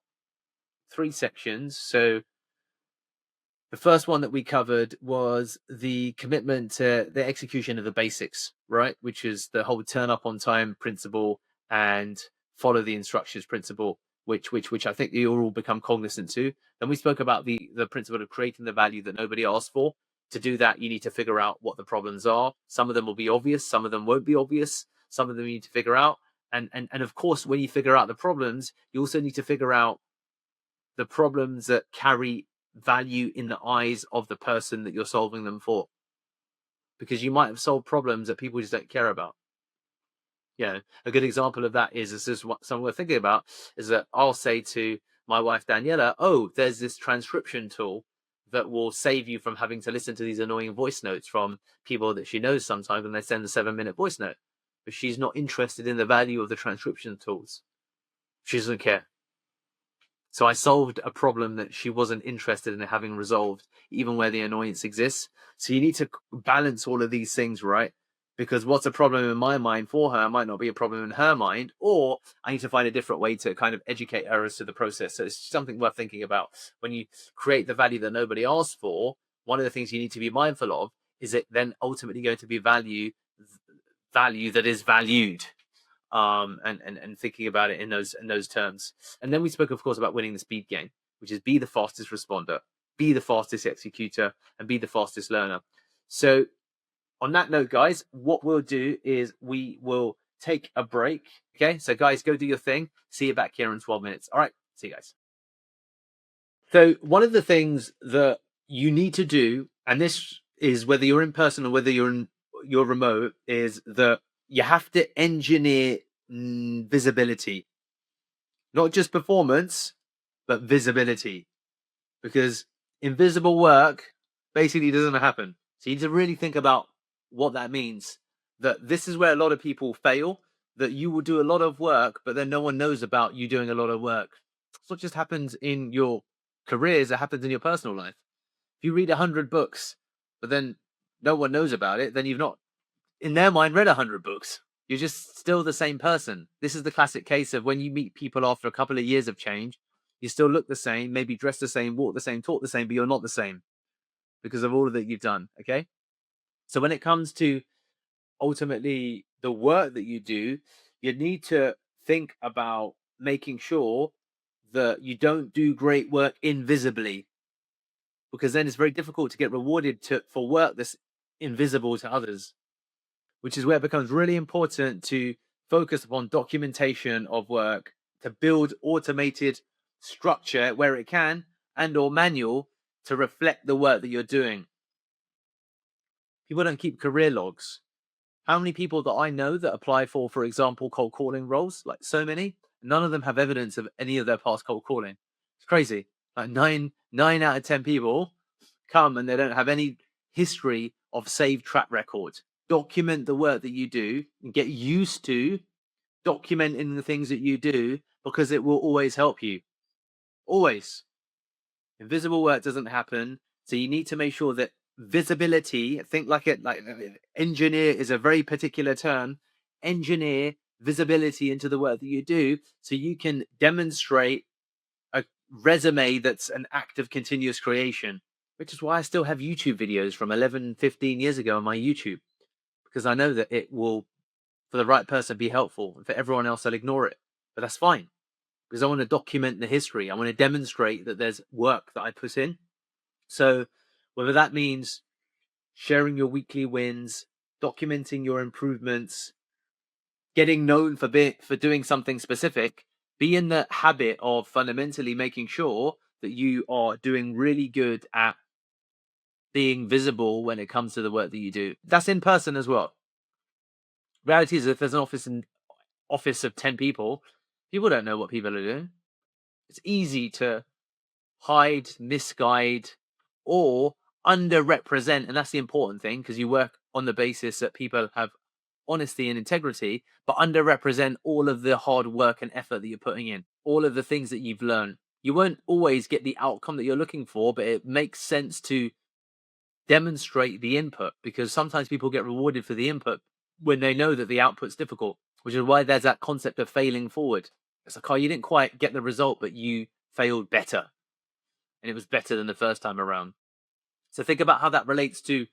3 sections. So the first one that we covered was the commitment to the execution of the basics, right? Which is the whole turn up on time principle and follow the instructions principle, which I think you all become cognizant to. Then we spoke about the principle of creating the value that nobody asked for. To do that, you need to figure out what the problems are. Some of them will be obvious, some of them won't be obvious, some of them you need to figure out. And of course, when you figure out the problems, you also need to figure out the problems that carry value in the eyes of the person that you're solving them for, because you might have solved problems that people just don't care about. A good example of that is this is what something we're thinking about, is that I'll say to my wife Daniela, oh, there's this transcription tool that will save you from having to listen to these annoying voice notes from people that she knows sometimes when they send a 7-minute voice note, but she's not interested in the value of the transcription tools. She doesn't care. So I solved a problem that she wasn't interested in having resolved, even where the annoyance exists. So you need to balance all of these things, right? Because what's a problem in my mind for her might not be a problem in her mind, or I need to find a different way to kind of educate her as to the process. So it's something worth thinking about. When you create the value that nobody asked for, one of the things you need to be mindful of is it then ultimately going to be value that is valued. And thinking about it in those terms. And then we spoke, of course, about winning the speed game, which is be the fastest responder, be the fastest executor, and be the fastest learner. So on that note, guys, what we'll do is we will take a break. Okay, so guys, go do your thing. See you back here in 12 minutes. All right, see you guys. So one of the things that you need to do, and this is whether you're in person or whether you're remote, is that you have to engineer visibility, not just performance, but visibility, because invisible work basically doesn't happen. So you need to really think about what that means. That this is where a lot of people fail, that you will do a lot of work, but then no one knows about you doing a lot of work. It's not just happens in your careers, it happens in your personal life. If you read 100 books, but then no one knows about it, then you've not, in their mind, read 100 books. You're just still the same person. This is the classic case of when you meet people after a couple of years of change, you still look the same, maybe dress the same, walk the same, talk the same, but you're not the same because of all of that you've done. Okay. So when it comes to ultimately the work that you do, you need to think about making sure that you don't do great work invisibly, because then it's very difficult to get rewarded for work that's invisible to others, which is where it becomes really important to focus upon documentation of work, to build automated structure where it can, and or manual, to reflect the work that you're doing. People don't keep career logs. How many people that I know that apply for example, cold calling roles, like so many, none of them have evidence of any of their past cold calling. It's crazy. Like nine out of 10 people come and they don't have any history of saved track record. Document the work that you do and get used to documenting the things that you do, because it will always help you. Always. Invisible work doesn't happen. So you need to make sure that visibility, think like engineer is a very particular term. Engineer visibility into the work that you do, so you can demonstrate a resume that's an act of continuous creation, which is why I still have YouTube videos from 11, 15 years ago on my YouTube, because I know that it will, for the right person, be helpful, and for everyone else, I'll ignore it. But that's fine, because I want to document the history. I want to demonstrate that there's work that I put in. So whether that means sharing your weekly wins, documenting your improvements, getting known for doing something specific, be in the habit of fundamentally making sure that you are doing really good at being visible when it comes to the work that you do. That's in person as well. Reality is, if there's an office of 10 people, people don't know what people are doing. It's easy to hide, misguide, or underrepresent, and that's the important thing, because you work on the basis that people have honesty and integrity, but underrepresent all of the hard work and effort that you're putting in, all of the things that you've learned. You won't always get the outcome that you're looking for, but it makes sense to demonstrate the input, because sometimes people get rewarded for the input when they know that the output's difficult, which is why there's that concept of failing forward. It's like, oh, you didn't quite get the result, but you failed better, and it was better than the first time around. So think about how that relates to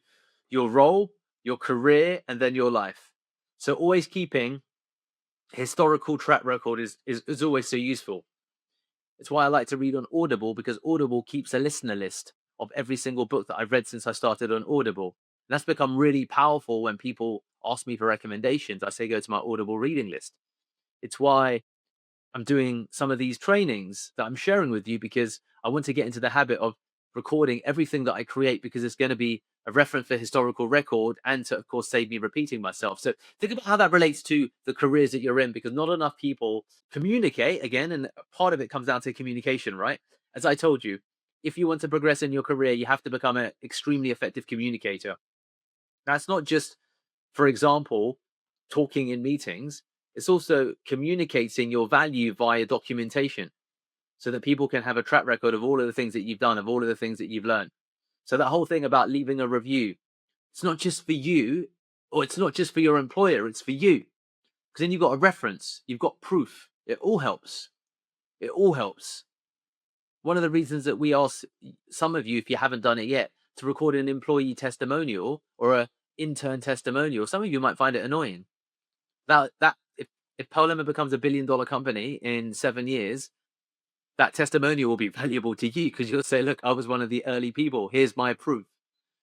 your role, your career, and then your life. So always keeping historical track record is always so useful. It's why I like to read on Audible, because Audible keeps a listener list of every single book that I've read since I started on Audible. And that's become really powerful when people ask me for recommendations. I say go to my Audible reading list. It's why I'm doing some of these trainings that I'm sharing with you, because I want to get into the habit of recording everything that I create, because it's going to be a reference for historical record and to, of course, save me repeating myself. So think about how that relates to the careers that you're in, because not enough people communicate, again, and part of it comes down to communication, right? As I told you, if you want to progress in your career, you have to become an extremely effective communicator. That's not just, for example, talking in meetings. It's also communicating your value via documentation, so that people can have a track record of all of the things that you've done, of all of the things that you've learned. So that whole thing about leaving a review, it's not just for you, or it's not just for your employer, it's for you. Because then you've got a reference, you've got proof. It all helps. It all helps. One of the reasons that we ask some of you, if you haven't done it yet, to record an employee testimonial or an intern testimonial, some of you might find it annoying. That if Pearl Lemon becomes $1 billion company in 7 years, that testimonial will be valuable to you, because you'll say, look, I was one of the early people. Here's my proof.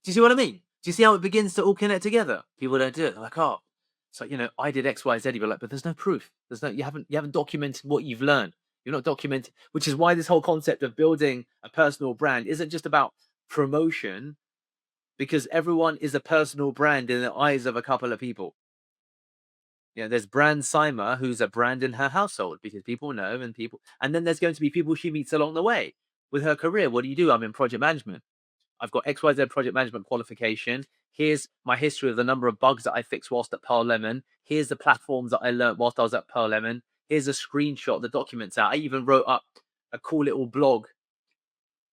Do you see what I mean? Do you see how it begins to all connect together? People don't do it. They're like, oh, so I did X, Y, Z. You're like, but there's no proof. You haven't documented what you've learned. You're not documenting, which is why this whole concept of building a personal brand isn't just about promotion, because everyone is a personal brand in the eyes of a couple of people. There's Brand Sima, who's a brand in her household, because people know, and then there's going to be people she meets along the way with her career. What do? I'm in project management. I've got XYZ project management qualification. Here's my history of the number of bugs that I fixed whilst at Pearl Lemon. Here's the platforms that I learned whilst I was at Pearl Lemon. Here's a screenshot that documents that. I even wrote up a cool little blog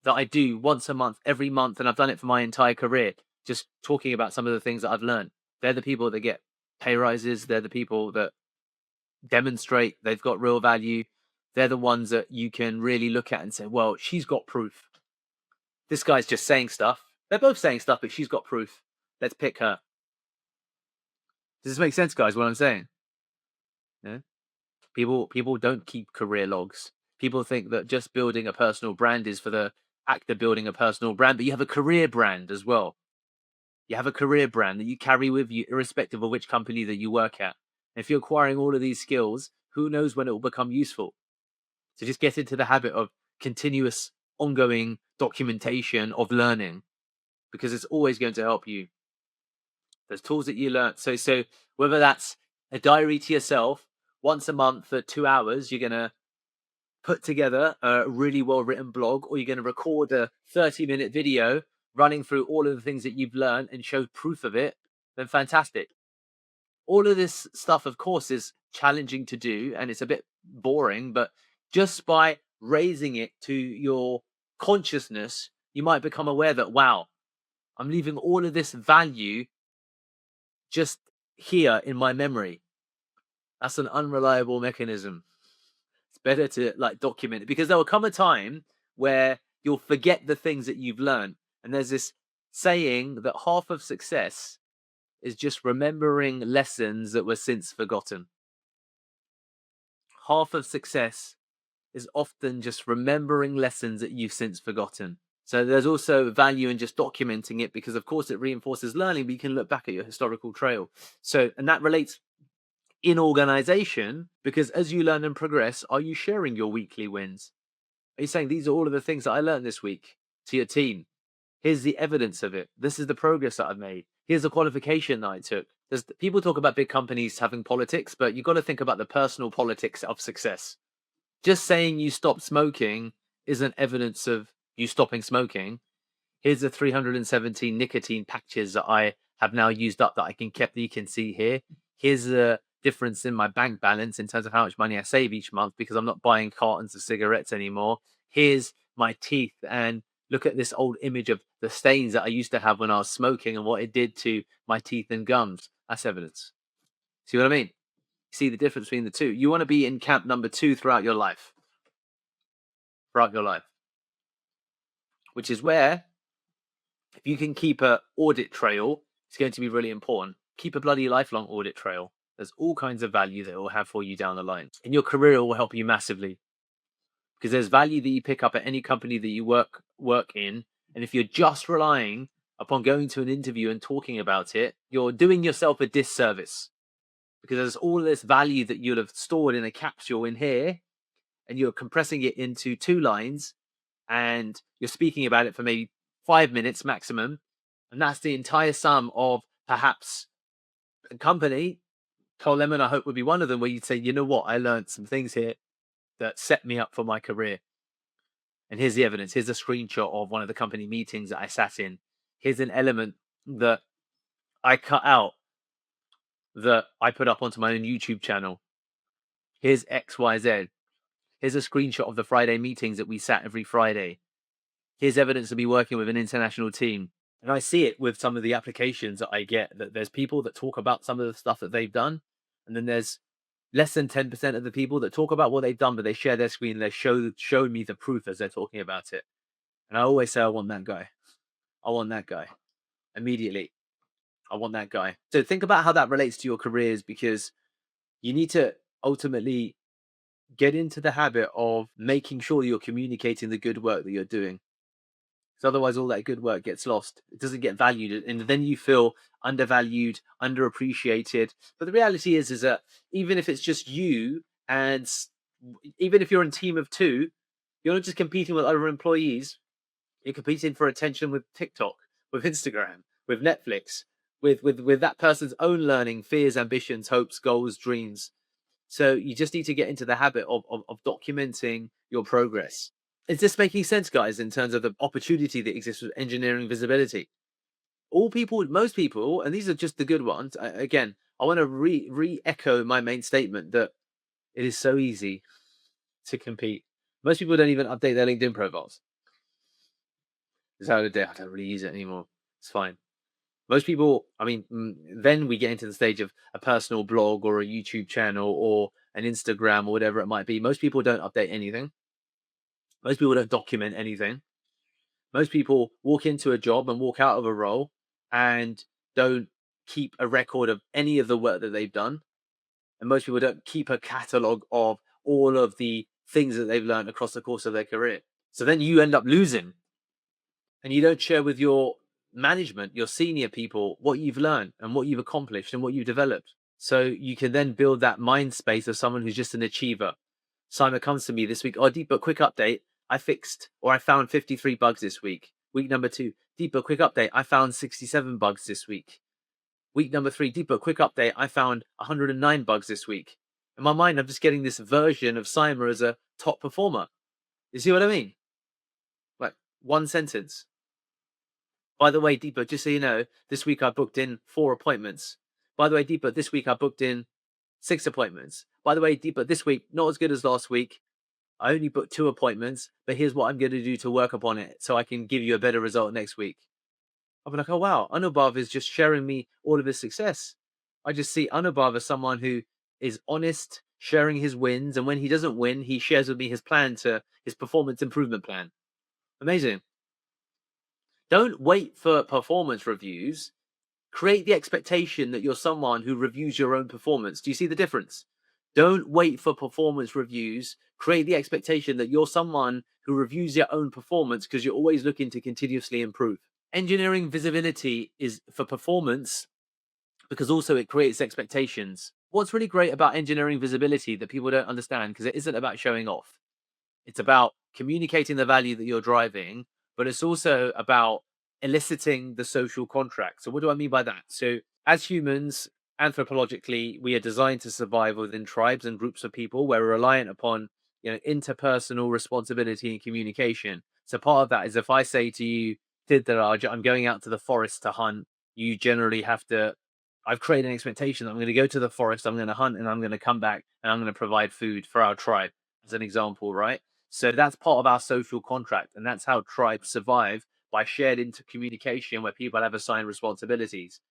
that I do once a month, every month, and I've done it for my entire career, just talking about some of the things that I've learned. They're the people that get pay rises. They're the people that demonstrate they've got real value. They're the ones that you can really look at and say, well, she's got proof. This guy's just saying stuff. They're both saying stuff, but she's got proof. Let's pick her. Does this make sense, guys, what I'm saying? Yeah? People don't keep career logs. People think that just building a personal brand is for the act of building a personal brand, but you have a career brand as well. You have a career brand that you carry with you, irrespective of which company that you work at. And if you're acquiring all of these skills, who knows when it will become useful? So just get into the habit of continuous, ongoing documentation of learning, because it's always going to help you. There's tools that you learn. So whether that's a diary to yourself, once a month for 2 hours, you're going to put together a really well-written blog, or you're going to record a 30-minute video running through all of the things that you've learned and show proof of it, then fantastic. All of this stuff, of course, is challenging to do and it's a bit boring, but just by raising it to your consciousness, you might become aware that, wow, I'm leaving all of this value just here in my memory. That's an unreliable mechanism. It's better to like document it, because there will come a time where you'll forget the things that you've learned. And there's this saying that half of success is just remembering lessons that were since forgotten. Half of success is often just remembering lessons that you've since forgotten. So there's also value in just documenting it, because of course it reinforces learning, but you can look back at your historical trail. So, and that relates in organization, because as you learn and progress, are you sharing your weekly wins? Are you saying, these are all of the things that I learned this week to your team? Here's the evidence of it. This is the progress that I've made. Here's the qualification that I took. People talk about big companies having politics, but you've got to think about the personal politics of success. Just saying you stopped smoking isn't evidence of you stopping smoking. Here's the 317 nicotine patches that I have now used up that I can keep, that you can see here. Here's the difference in my bank balance in terms of how much money I save each month because I'm not buying cartons of cigarettes anymore. Here's my teeth, and look at this old image of the stains that I used to have when I was smoking and what it did to my teeth and gums. That's evidence. See what I mean? See the difference between the two. You want to be in camp number 2 throughout your life. Throughout your life. Which is where, if you can keep an audit trail, it's going to be really important. Keep a bloody lifelong audit trail. There's all kinds of value that it will have for you down the line. In your career, it will help you massively. Because there's value that you pick up at any company that you work in. And if you're just relying upon going to an interview and talking about it, you're doing yourself a disservice. Because there's all this value that you'll have stored in a capsule in here, and you're compressing it into 2 lines, and you're speaking about it for maybe 5 minutes maximum. And that's the entire sum of perhaps a company. Lemon, I hope, would be one of them, where you'd say, you know what, I learned some things here that set me up for my career. And here's the evidence. Here's a screenshot of one of the company meetings that I sat in. Here's an element that I cut out that I put up onto my own YouTube channel. Here's XYZ. Here's a screenshot of the Friday meetings that we sat every Friday. Here's evidence of me working with an international team. And I see it with some of the applications that I get, that there's people that talk about some of the stuff that they've done. And then there's less than 10% of the people that talk about what they've done, but they share their screen and they show me the proof as they're talking about it. And I always say, I want that guy. I want that guy. Immediately. I want that guy. So think about how that relates to your careers, because you need to ultimately get into the habit of making sure you're communicating the good work that you're doing. Because otherwise all that good work gets lost. It doesn't get valued, and then you feel undervalued, underappreciated. But the reality is that even if it's just you, and even if you're in a team of 2, you're not just competing with other employees. You're competing for attention with TikTok, with Instagram, with Netflix, with that person's own learning, fears, ambitions, hopes, goals, dreams. So you just need to get into the habit of documenting your progress. Is this making sense, guys, in terms of the opportunity that exists with engineering visibility? Most people, and these are just the good ones. Again, I want to re-echo my main statement that it is so easy to compete. Most people don't even update their LinkedIn profiles. It's out of date. I don't really use it anymore. It's fine. Most people, then we get into the stage of a personal blog or a YouTube channel or an Instagram or whatever it might be. Most people don't update anything. Most people don't document anything. Most people walk into a job and walk out of a role and don't keep a record of any of the work that they've done. And most people don't keep a catalogue of all of the things that they've learned across the course of their career. So then you end up losing, and you don't share with your management, your senior people, what you've learned and what you've accomplished and what you've developed. So you can then build that mind space of someone who's just an achiever. Simon comes to me this week, Deepak, quick update. I found 53 bugs this week. Week number 2, Deepak, quick update. I found 67 bugs this week. Week number 3, Deepak, quick update. I found 109 bugs this week. In my mind, I'm just getting this version of Simon as a top performer. You see what I mean? Like, one sentence. By the way, Deepak, just so you know, this week I booked in 4 appointments. By the way, Deepak, this week I booked in 6 appointments. By the way, Deepak, this week, not as good as last week. I only booked 2 appointments, but here's what I'm going to do to work upon it so I can give you a better result next week. I'll be like, oh, wow, Anubhav is just sharing me all of his success. I just see Anubhav as someone who is honest, sharing his wins. And when he doesn't win, he shares with me his performance improvement plan. Amazing. Don't wait for performance reviews. Create the expectation that you're someone who reviews your own performance. Do you see the difference? Don't wait for performance reviews. Create the expectation that you're someone who reviews your own performance because you're always looking to continuously improve. Engineering visibility is for performance because also it creates expectations. What's really great about engineering visibility that people don't understand, because it isn't about showing off. It's about communicating the value that you're driving, but it's also about eliciting the social contract. So what do I mean by that? So as humans, anthropologically, we are designed to survive within tribes and groups of people where we're reliant upon, interpersonal responsibility and communication. So part of that is if I say to you, Tiddaraj, I'm going out to the forest to hunt, you generally have to, I've created an expectation that I'm going to go to the forest, I'm going to hunt, and I'm going to come back and I'm going to provide food for our tribe, as an example, right? So that's part of our social contract, and that's how tribes survive, by shared intercommunication where people have assigned responsibilities.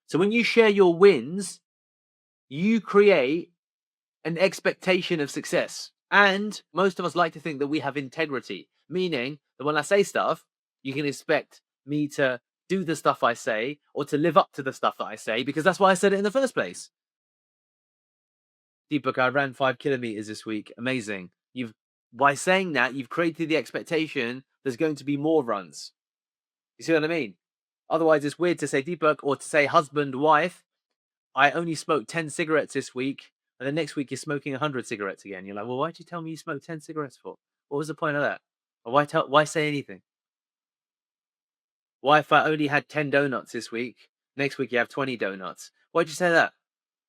So when you share your wins, you create an expectation of success. And most of us like to think that we have integrity, meaning that when I say stuff, you can expect me to do the stuff I say or to live up to the stuff that I say, because that's why I said it in the first place. Deepak, I ran 5 kilometers this week. Amazing. By saying that, you've created the expectation there's going to be more runs. You see what I mean? Otherwise, it's weird to say Deepak, or to say husband, wife, I only smoked 10 cigarettes this week, and the next week you're smoking 100 cigarettes again. You're like, well, why'd you tell me you smoked 10 cigarettes for? What was the point of that? Or why say anything? Why, if I only had 10 donuts this week, next week you have 20 donuts? Why'd you say that?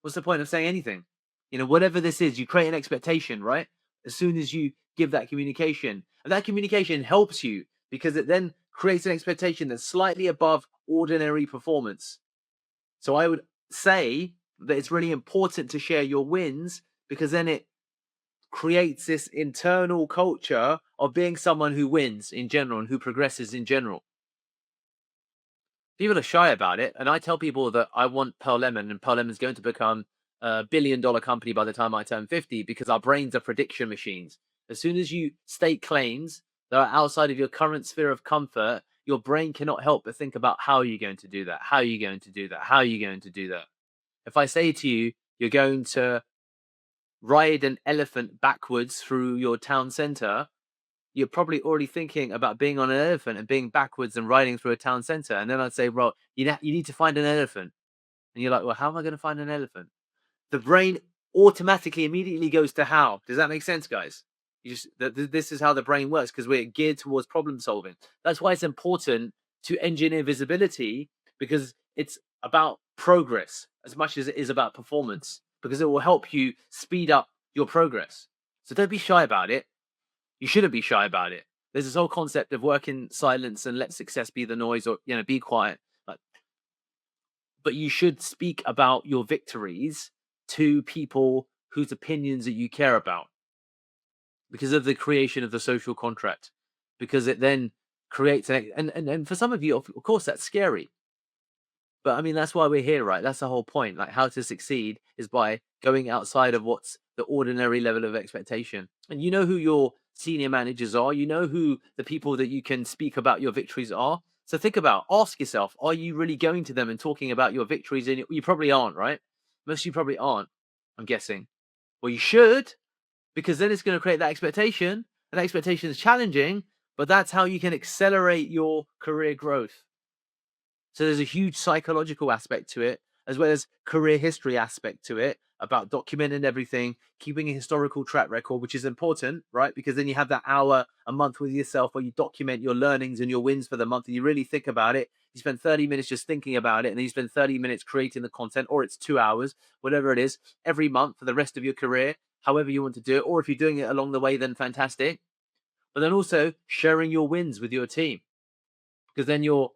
What's the point of saying anything? Whatever this is, you create an expectation, right? As soon as you give that communication, and that communication helps you because it then creates an expectation that's slightly above ordinary performance. So I would say that it's really important to share your wins, because then it creates this internal culture of being someone who wins in general and who progresses in general. People are shy about it, and I tell people that I want Pearl Lemon, and Pearl Lemon's going to become a $1 billion company by the time I turn 50, because our brains are prediction machines. As soon as you state claims that are outside of your current sphere of comfort, your brain cannot help but think about how you're going to do that, how you're going to do that, how you're going to do that. If I say to you, you're going to ride an elephant backwards through your town center, you're probably already thinking about being on an elephant and being backwards and riding through a town center. And then I'd say, well, you need to find an elephant. And you're like, well, how am I going to find an elephant? The brain automatically immediately goes to how. Does that make sense, guys? This is how the brain works, because we're geared towards problem solving. That's why it's important to engineer visibility, because it's about progress as much as it is about performance, because it will help you speed up your progress. So don't be shy about it. You shouldn't be shy about it. There's this whole concept of work in silence and let success be the noise, or be quiet. But you should speak about your victories to people whose opinions that you care about, because of the creation of the social contract, because it then creates and for some of you, of course, that's scary. But I mean, that's why we're here, right? That's the whole point. Like, how to succeed is by going outside of what's the ordinary level of expectation. And you know who your senior managers are. You know who the people that you can speak about your victories are. So ask yourself, are you really going to them and talking about your victories? And you probably aren't, right? Most of you probably aren't, I'm guessing. Well, you should, because then it's going to create that expectation. And that expectation is challenging, but that's how you can accelerate your career growth. So there's a huge psychological aspect to it, as well as career history aspect to it, about documenting everything, keeping a historical track record, which is important, right? Because then you have that hour a month with yourself where you document your learnings and your wins for the month, and you really think about it. You spend 30 minutes just thinking about it, and then you spend 30 minutes creating the content, or it's 2 hours, whatever it is, every month for the rest of your career, however you want to do it. Or if you're doing it along the way, then fantastic. But then also sharing your wins with your team, because then you're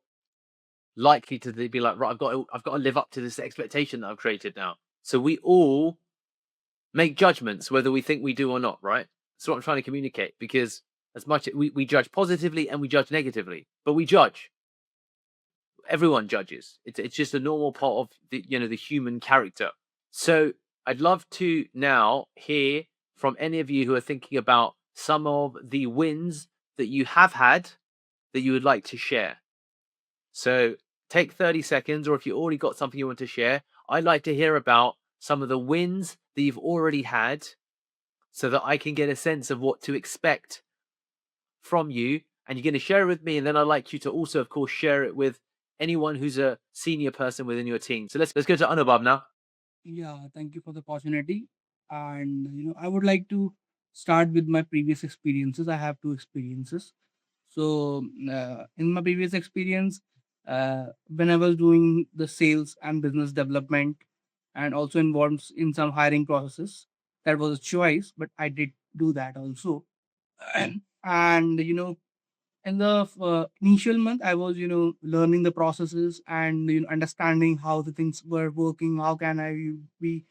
likely to be like, right, I've got to live up to this expectation that I've created now. So we all make judgments whether we think we do or not, right? That's what I'm trying to communicate, because as much we judge positively and we judge negatively, but we judge. Everyone judges. It's just a normal part of the human character. So I'd love to now hear from any of you who are thinking about some of the wins that you have had that you would like to share. So take 30 seconds, or if you already got something you want to share, I'd like to hear about some of the wins that you've already had so that I can get a sense of what to expect from you. And you're going to share it with me. And then I'd like you to also, of course, share it with anyone who's a senior person within your team. So let's go to Anubhav now. Yeah, thank you for the opportunity. And I would like to start with my previous experiences. I have 2 experiences. So, in my previous experience, when I was doing the sales and business development, and also involved in some hiring processes, that was a choice, but I did do that also. And in the initial month, I was learning the processes and understanding how the things were working. How can I be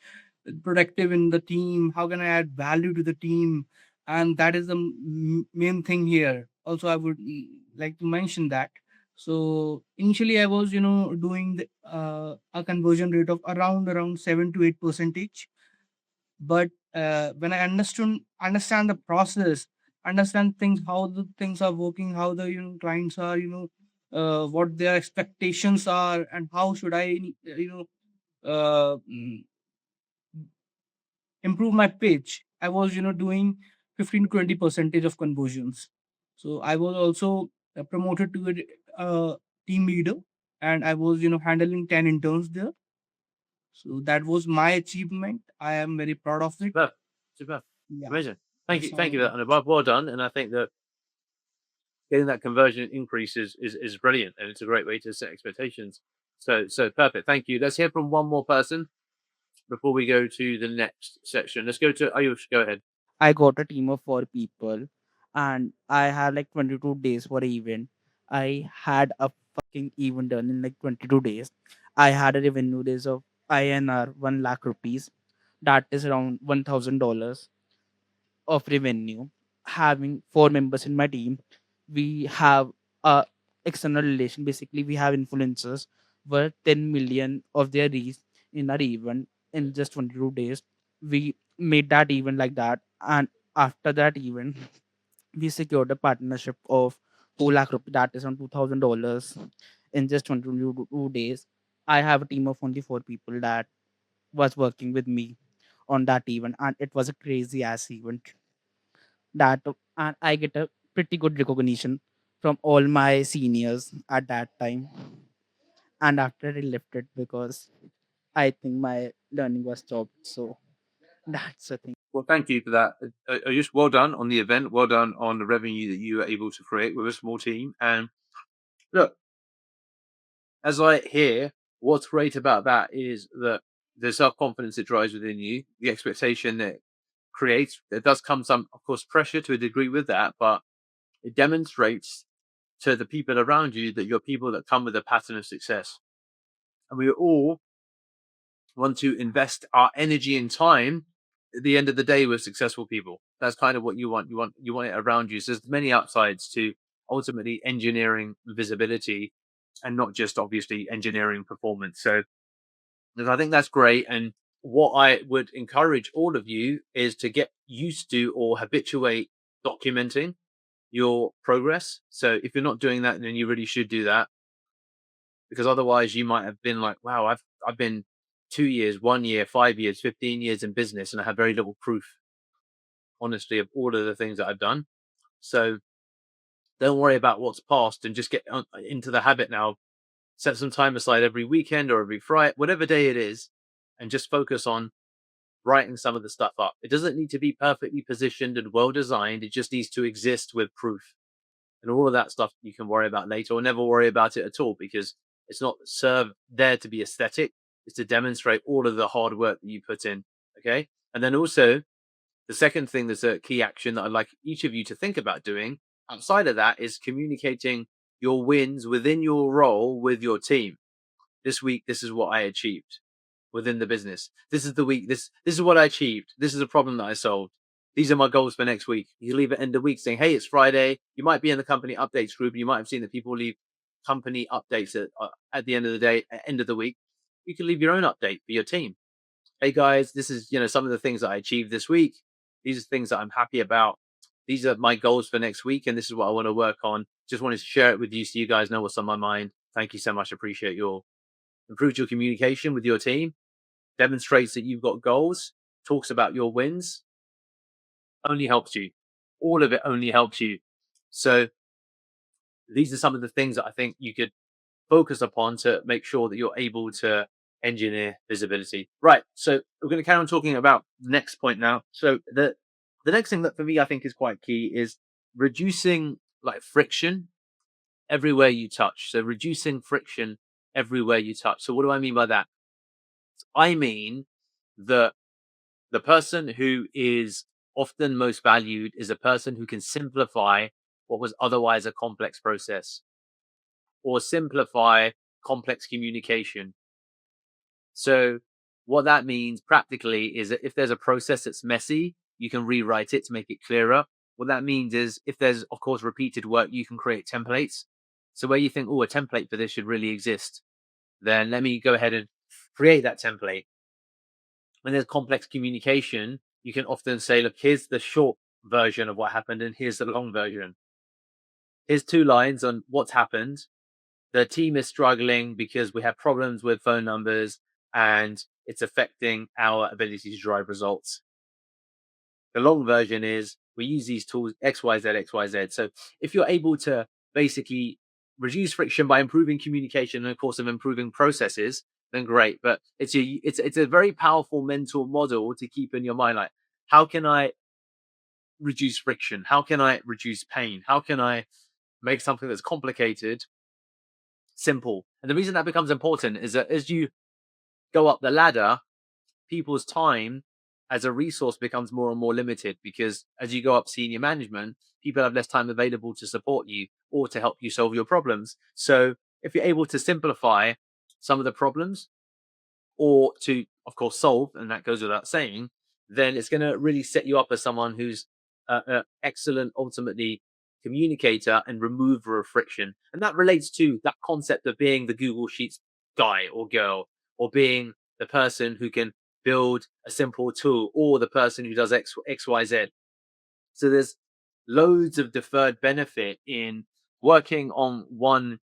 productive in the team? How can I add value to the team? And that is the main thing here. Also, I would like to mention that. So initially, I was doing a conversion rate of around 7 to 8 percentage. But when I understand the process, understand things, how the things are working, how the clients are, what their expectations are, and how should I uh, mm, improve my pitch. I was doing 15 to 20 percentage of conversions. So I was also promoted to a team leader, and I was handling 10 interns there. So that was my achievement. I am very proud of it. Superb. Superb. Yeah, Amazing. Thank that's you. all. Thank you for that, Anubhav. Well done. And I think that getting that conversion increase is brilliant, and it's a great way to set expectations. So perfect. Thank you. Let's hear from one more person before we go to the next section. Let's go to Ayush. Go ahead. I got a team of 4 people, and I had like 22 days for an event. I had a fucking event done in like 22 days. I had a revenue days of INR 1 lakh rupees. That is around $1,000 of revenue. Having 4 members in my team, we have a external relation. Basically, we have influencers worth 10 million of their reach in our event in just 22 days. We made that event like that, and after that event, we secured a partnership of 2 lakh rupees. That is on $2,000 in just 22 days. I have a team of only 4 people that was working with me on that event, and it was a crazy ass event that, and I get a pretty good recognition from all my seniors at that time. And after I left it because I think my learning was stopped. So that's the thing. Well, thank you for that. Ayush, well done on the event. Well done on the revenue that you were able to create with a small team. And look, as I hear, what's great about that is that the self-confidence it drives within you, the expectation that creates, there does come some, of course, pressure to a degree with that, but it demonstrates to the people around you that you're people that come with a pattern of success. And we all want to invest our energy and time at the end of the day with successful people. That's kind of what you want. You want it around you. So there's many upsides to ultimately engineering visibility and not just obviously engineering performance. So I think that's great. And what I would encourage all of you is to get used to or habituate documenting your progress. So if you're not doing that, then you really should do that, because otherwise you might have been like, wow, I've been 2 years, 1 year, 5 years, 15 years in business, and I have very little proof, honestly, of all of the things that I've done. So don't worry about what's past and just get into the habit now. Set some time aside every weekend or every Friday, whatever day it is, and just focus on writing some of the stuff up. It doesn't need to be perfectly positioned and well designed. It just needs to exist with proof. And all of that stuff you can worry about later, or never worry about it at all, because it's not there to be aesthetic. It's to demonstrate all of the hard work that you put in. Okay. And then also the second thing that's a key action that I'd like each of you to think about doing outside of that is communicating your wins within your role with your team. This week, this is what I achieved within the business. This is the week. This is what I achieved. This is a problem that I solved. These are my goals for next week. You leave it end of week saying, hey, it's Friday. You might be in the company updates group. You might have seen that people leave company updates at the end of the day, at end of the week. You can leave your own update for your team. Hey guys, this is some of the things that I achieved this week. These are things that I'm happy about. These are my goals for next week, and this is what I want to work on. Just wanted to share it with you so you guys know what's on my mind. Thank you so much. Appreciate your improved your communication with your team, demonstrates that you've got goals, talks about your wins, only helps you. All of it only helps you. So these are some of the things that I think you could focus upon to make sure that you're able to engineer visibility. Right. So we're going to carry on talking about the next point now. So the next thing that for me I think is quite key is reducing like friction everywhere you touch. So reducing friction everywhere you touch. So what do I mean by that? I mean that the person who is often most valued is a person who can simplify what was otherwise a complex process or simplify complex communication. So what that means practically is that if there's a process that's messy, you can rewrite it to make it clearer. What that means is if there's, of course, repeated work, you can create templates. So where you think, oh, a template for this should really exist, then let me go ahead and create that template. When there's complex communication, you can often say, look, here's the short version of what happened and here's the long version. Here's 2 lines on what's happened. The team is struggling because we have problems with phone numbers and it's affecting our ability to drive results. The long version is we use these tools XYZ, XYZ. So if you're able to basically reduce friction by improving communication and of course of improving processes, then great. But it's a very powerful mental model to keep in your mind. Like, how can I reduce friction? How can I reduce pain? How can I make something that's complicated simple? And the reason that becomes important is that as you go up the ladder, people's time as a resource becomes more and more limited because as you go up senior management, people have less time available to support you or to help you solve your problems. So if you're able to simplify some of the problems or to, of course, solve, and that goes without saying, then it's going to really set you up as someone who's excellent, ultimately, communicator and remover of friction. And that relates to that concept of being the Google Sheets guy or girl, or being the person who can build a simple tool, or the person who does X, Y, Z. So there's loads of deferred benefit in working on one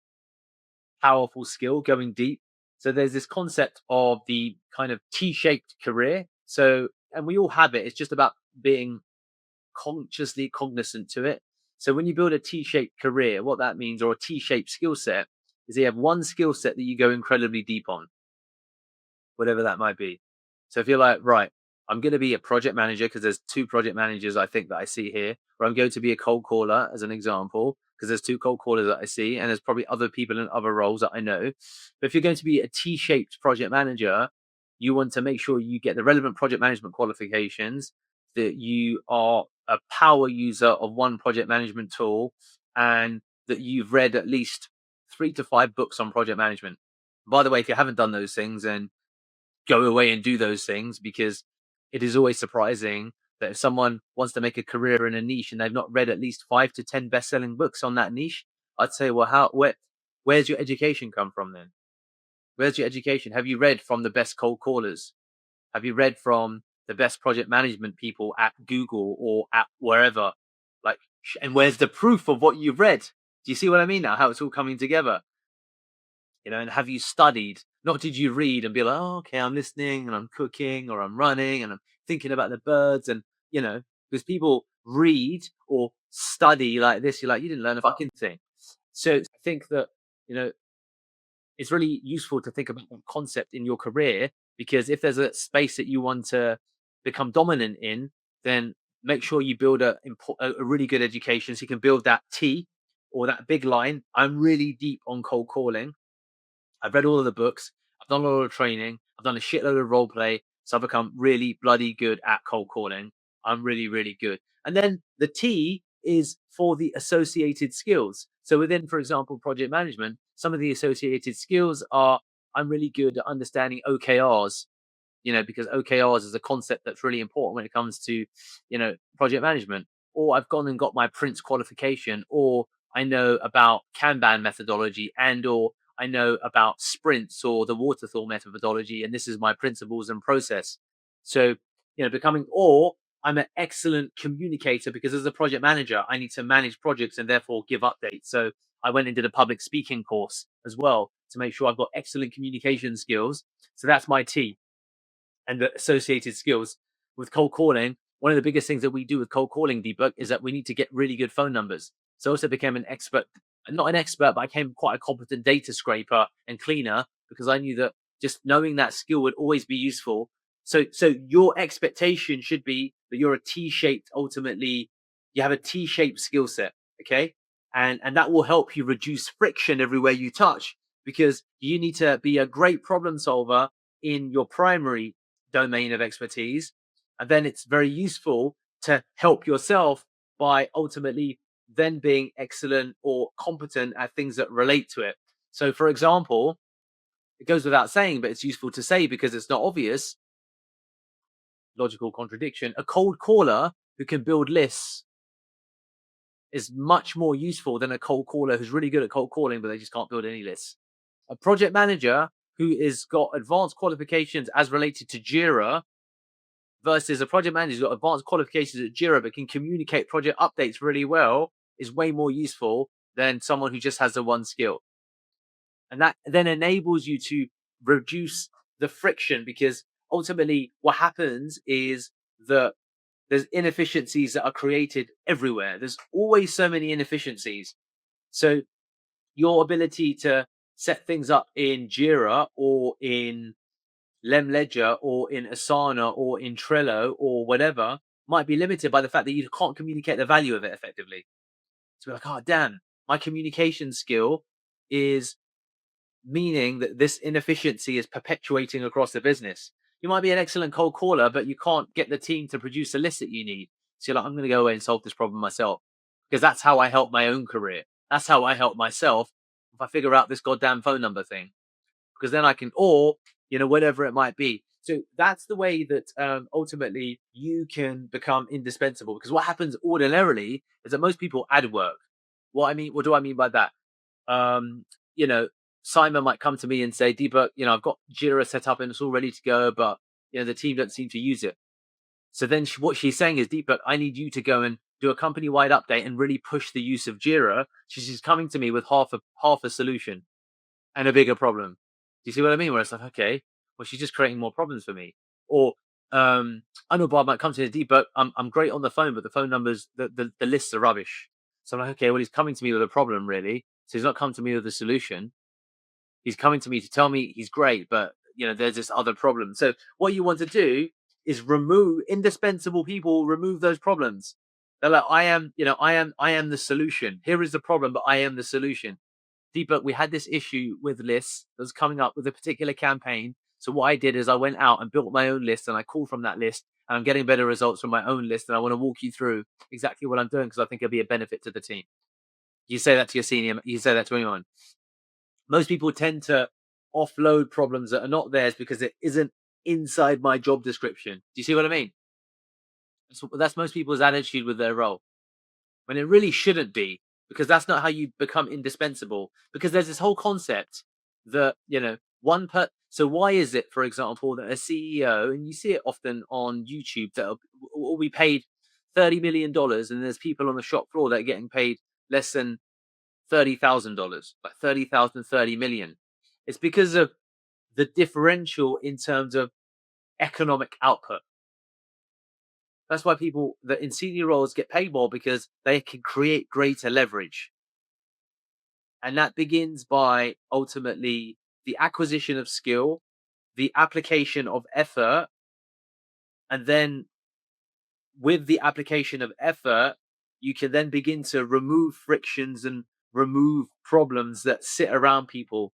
powerful skill, going deep. So there's this concept of the kind of T-shaped career. So, and we all have it. It's just about being consciously cognizant to it. So when you build a T-shaped career, what that means, or a T-shaped skill set, is you have one skill set that you go incredibly deep on, whatever that might be. So if you're like, right, I'm going to be a project manager because there's 2 project managers I think that I see here, or I'm going to be a cold caller as an example because there's 2 cold callers that I see, and there's probably other people in other roles that I know. But if you're going to be a T-shaped project manager, you want to make sure you get the relevant project management qualifications, that you are a power user of one project management tool, and that you've read at least 3 to 5 books on project management. By the way, if you haven't done those things, then go away and do those things, because it is always surprising that if someone wants to make a career in a niche and they've not read at least 5 to 10 best-selling books on that niche, I'd say, well, where's your education come from then? Where's your education? Have you read from the best cold callers? Have you read from the best project management people at Google or at wherever? Like, and where's the proof of what you've read? Do you see what I mean now? How it's all coming together? And have you studied? Not did you read and be like, oh, okay, I'm listening and I'm cooking or I'm running and I'm thinking about the birds, and because people read or study like this, you're like, you didn't learn a fucking thing. So I think that it's really useful to think about that concept in your career, because if there's a space that you want to become dominant in, then make sure you build a really good education so you can build that T or that big line. I'm really deep on cold calling. I've read all of the books. I've done a lot of training. I've done a shitload of role play. So I've become really bloody good at cold calling. I'm really, really good. And then the T is for the associated skills. So within, for example, project management, some of the associated skills are I'm really good at understanding OKRs, because OKRs is a concept that's really important when it comes to, project management. Or I've gone and got my Prince qualification, or I know about Kanban methodology, or I know about sprints or the waterfall methodology, and this is my principles and process. So, or I'm an excellent communicator because as a project manager, I need to manage projects and therefore give updates. So I went and did a public speaking course as well to make sure I've got excellent communication skills. So that's my T. And the associated skills with cold calling. One of the biggest things that we do with cold calling, Deepak, is that we need to get really good phone numbers. So I also became an expert, not an expert, but I became quite a competent data scraper and cleaner because I knew that just knowing that skill would always be useful. So your expectation should be that you're a T-shaped, ultimately, you have a T-shaped skill set, okay? And that will help you reduce friction everywhere you touch because you need to be a great problem solver in your primary domain of expertise. And then it's very useful to help yourself by ultimately then being excellent or competent at things that relate to it. So, for example, it goes without saying, but it's useful to say because it's not obvious. Logical contradiction. A cold caller who can build lists is much more useful than a cold caller who's really good at cold calling, but they just can't build any lists. A project manager who has got advanced qualifications as related to Jira versus a project manager who's got advanced qualifications at Jira but can communicate project updates really well is way more useful than someone who just has the one skill. And that then enables you to reduce the friction because ultimately what happens is that there's inefficiencies that are created everywhere. There's always so many inefficiencies. So your ability to set things up in Jira or in Ledger or in Asana or in Trello or whatever might be limited by the fact that you can't communicate the value of it effectively. So we're like, oh, damn, my communication skill is meaning that this inefficiency is perpetuating across the business. You might be an excellent cold caller, but you can't get the team to produce a list that you need. So you're like, I'm going to go away and solve this problem myself because that's how I help my own career. That's how I help myself if I figure out this goddamn phone number thing. Because then I can, or, whatever it might be. So that's the way that ultimately you can become indispensable. Because what happens ordinarily is that most people add work. What do I mean by that? Simon might come to me and say, Deepak, I've got Jira set up and it's all ready to go, but the team don't seem to use it. So then what she's saying is, Deepak, I need you to go and do a company-wide update and really push the use of Jira. She's coming to me with half a solution and a bigger problem. Do you see what I mean? Where it's like, okay, well, she's just creating more problems for me. Or I know Bob might come to me, Deepak, I'm great on the phone, but the phone numbers, the lists are rubbish. So I'm like, okay, well, he's coming to me with a problem, really. So he's not come to me with a solution. He's coming to me to tell me he's great, but there's this other problem. So what you want to do is remove indispensable people, remove those problems. They're like, I am the solution. Here is the problem, but I am the solution. Deepak, we had this issue with lists that was coming up with a particular campaign. So what I did is I went out and built my own list and I called from that list and I'm getting better results from my own list. And I want to walk you through exactly what I'm doing because I think it'll be a benefit to the team. You say that to your senior, you say that to anyone. Most people tend to offload problems that are not theirs because it isn't inside my job description. Do you see what I mean? That's most people's attitude with their role. When it really shouldn't be, because that's not how you become indispensable. Because there's this whole concept that, so why is it, for example, that a CEO, and you see it often on YouTube, that will be paid $30 million and there's people on the shop floor that are getting paid less than $30,000, like 30,000, 30 million. It's because of the differential in terms of economic output. That's why people that in senior roles get paid more because they can create greater leverage. And that begins by ultimately the acquisition of skill, the application of effort, and then with the application of effort, you can then begin to remove frictions and remove problems that sit around people.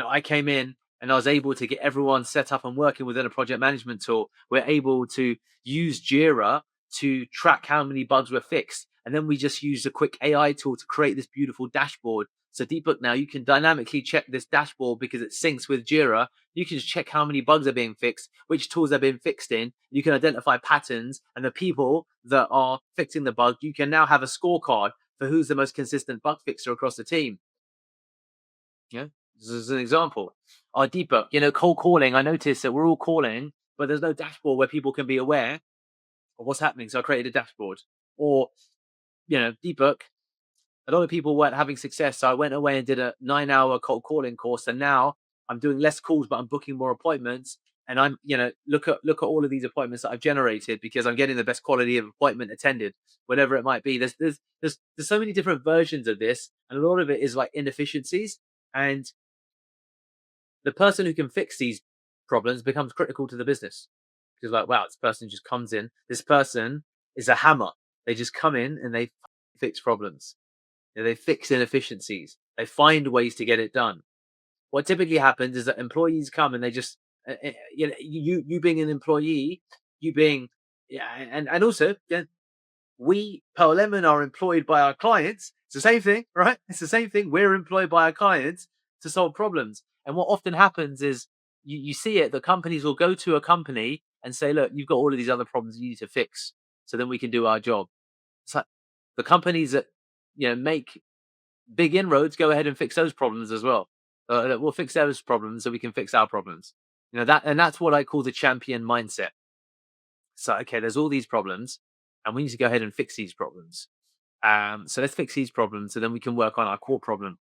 I came in and I was able to get everyone set up and working within a project management tool. We're able to use Jira to track how many bugs were fixed. And then we just used a quick AI tool to create this beautiful dashboard. So Deepak, now you can dynamically check this dashboard because it syncs with Jira. You can just check how many bugs are being fixed, which tools are being fixed in. You can identify patterns and the people that are fixing the bug. You can now have a scorecard for who's the most consistent bug fixer across the team. Yeah, this is an example. Deepak, cold calling. I noticed that we're all calling, but there's no dashboard where people can be aware of what's happening. So I created a dashboard. Or, Deepak, a lot of people weren't having success. So I went away and did a 9-hour cold calling course. And now I'm doing less calls, but I'm booking more appointments. And I'm, look at all of these appointments that I've generated because I'm getting the best quality of appointment attended, whatever it might be. There's so many different versions of this, and a lot of it is like inefficiencies. And the person who can fix these problems becomes critical to the business. Because like, wow, this person just comes in. This person is a hammer. They just come in and they fix problems. They fix inefficiencies. They find ways to get it done. What typically happens is that employees come and they just, you being an employee, you being, and also, we, Pearl Lemon, are employed by our clients. It's the same thing, right? It's the same thing. We're employed by our clients to solve problems. And what often happens is you see it, that companies will go to a company and say, look, you've got all of these other problems you need to fix, so then we can do our job. It's like the companies that, make big inroads, go ahead and fix those problems as well. We'll fix those problems so we can fix our problems. That's what I call the champion mindset. So, okay, there's all these problems, and we need to go ahead and fix these problems. So let's fix these problems, so then we can work on our core problem.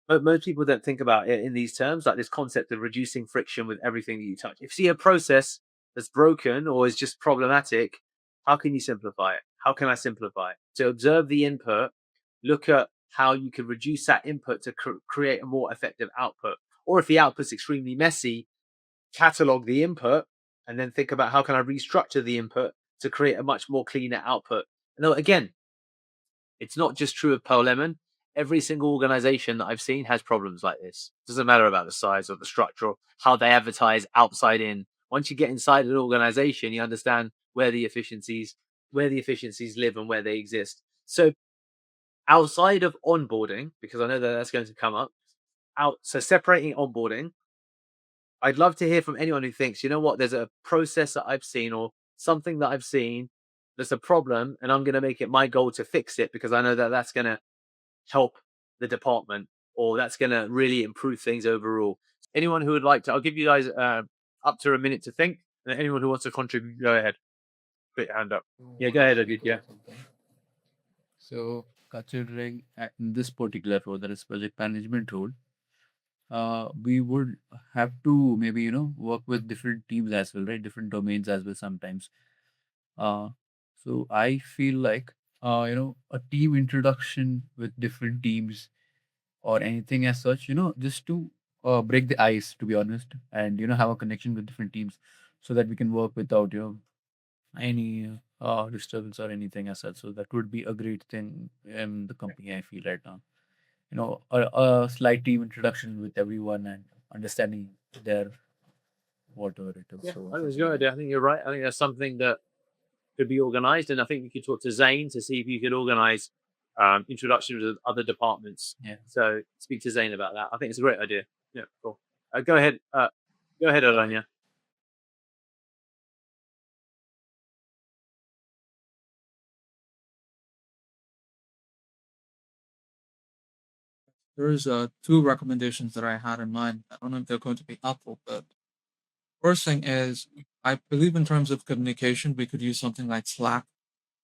But most people don't think about it in these terms, like this concept of reducing friction with everything that you touch. If you see a process that's broken or is just problematic, how can you simplify it? How can I simplify it? So observe the input, look at how you can reduce that input to create a more effective output. Or if the output's extremely messy, catalog the input and then think about how can I restructure the input to create a much more cleaner output. And again, it's not just true of Pearl Lemon. Every single organization that I've seen has problems like this. It doesn't matter about the size or the structure or how they advertise outside in. Once you get inside an organization, you understand where the efficiencies live and where they exist. So outside of onboarding, because I know that that's going to come up, so separating onboarding, I'd love to hear from anyone who thinks, you know what, there's a process that I've seen or something that I've seen that's a problem, and I'm going to make it my goal to fix it because I know that that's going to help the department or that's going to really improve things overall. Anyone who would like to, I'll give you guys up to a minute to think. And anyone who wants to contribute, go ahead. Put your hand up. Yeah, go ahead, Ajit. Yeah. So, considering in this particular role, that is project management role, we would have to maybe work with different teams as well, right? Different domains as well sometimes. Uh, so I feel like a team introduction with different teams or anything as such, just to break the ice, to be honest, and have a connection with different teams, so that we can work without any disturbance or anything as such. So that would be a great thing in the company, I feel right now. A slight team introduction with everyone and understanding their whatever it is. Yeah, So I think it's a good idea. I think you're right. I think that's something that could be organized, and I think we could talk to Zane to see if you could organize introductions with other departments. yeah. So speak to Zane about that. I think it's a great idea. Yeah, cool. Go ahead. Go ahead, Alanya. There's two recommendations that I had in mind. I don't know if they're going to be helpful, but first thing is I believe in terms of communication, we could use something like Slack,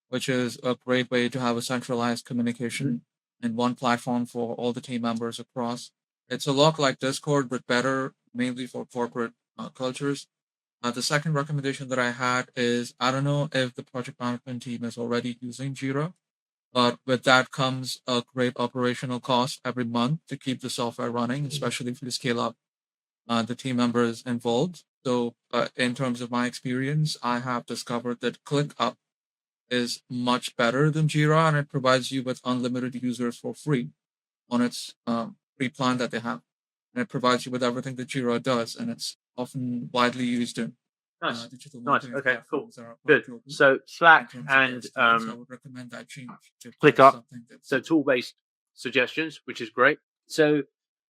which is a great way to have a centralized communication in one platform for all the team members across. It's a lot like Discord, but better, mainly for corporate cultures. The second recommendation that I had is I don't know if the project management team is already using Jira, but with that comes a great operational cost every month to keep the software running, especially if you scale up the team members involved. So, in terms of my experience, I have discovered that ClickUp is much better than Jira, and it provides you with unlimited users for free on its free plan that they have. And it provides you with everything that Jira does, and it's often widely used in Nice. digital Nice. marketing Okay, cool. platforms that are quite Good. global So in Slack terms of and their style. So I would recommend that change if ClickUp. that's something that's So tool-based suggestions, which is great. So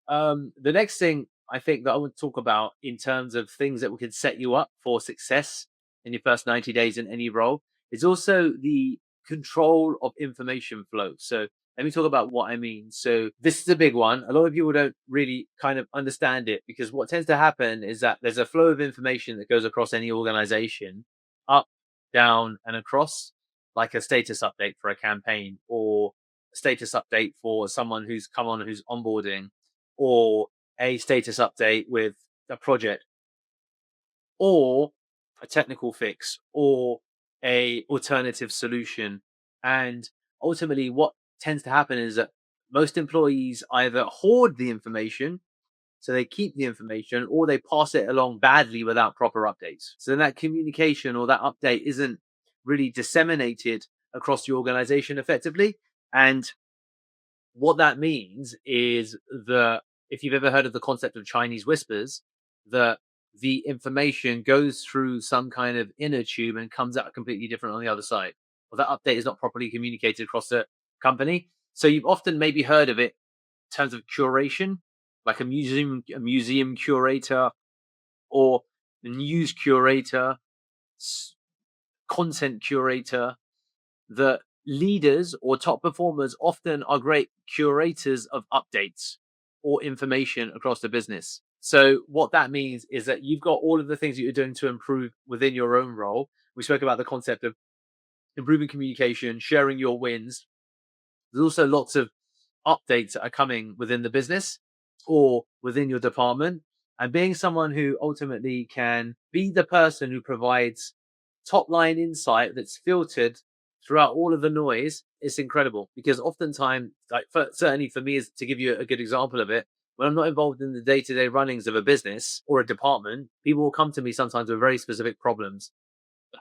the next thing I think that I want to talk about in terms of things that we can set you up for success in your first 90 days in any role is also the control of information flow. So let me talk about what I mean. So this is a big one. A lot of people don't really kind of understand it, because what tends to happen is that there's a flow of information that goes across any organization, up, down, and across, like a status update for a campaign, or a status update for someone who's come on, who's onboarding, or a status update with a project, or a technical fix, or a alternative solution. And ultimately what tends to happen is that most employees either hoard the information, so they keep the information, or they pass it along badly without proper updates. So then that communication or that update isn't really disseminated across the organization effectively. And what that means is that if you've ever heard of the concept of Chinese whispers, that the information goes through some kind of inner tube and comes out completely different on the other side. Well, that update is not properly communicated across the company. So you've often maybe heard of it in terms of curation, like a museum curator, or a news curator, content curator. The leaders or top performers often are great curators of updates or information across the business. So what that means is that you've got all of the things that you're doing to improve within your own role. We spoke about the concept of improving communication, sharing your wins. There's also lots of updates that are coming within the business or within your department, and being someone who ultimately can be the person who provides top line insight that's filtered throughout all of the noise is incredible. Because oftentimes, like certainly for me, is to give you a good example of it, when I'm not involved in the day-to-day runnings of a business or a department, people will come to me sometimes with very specific problems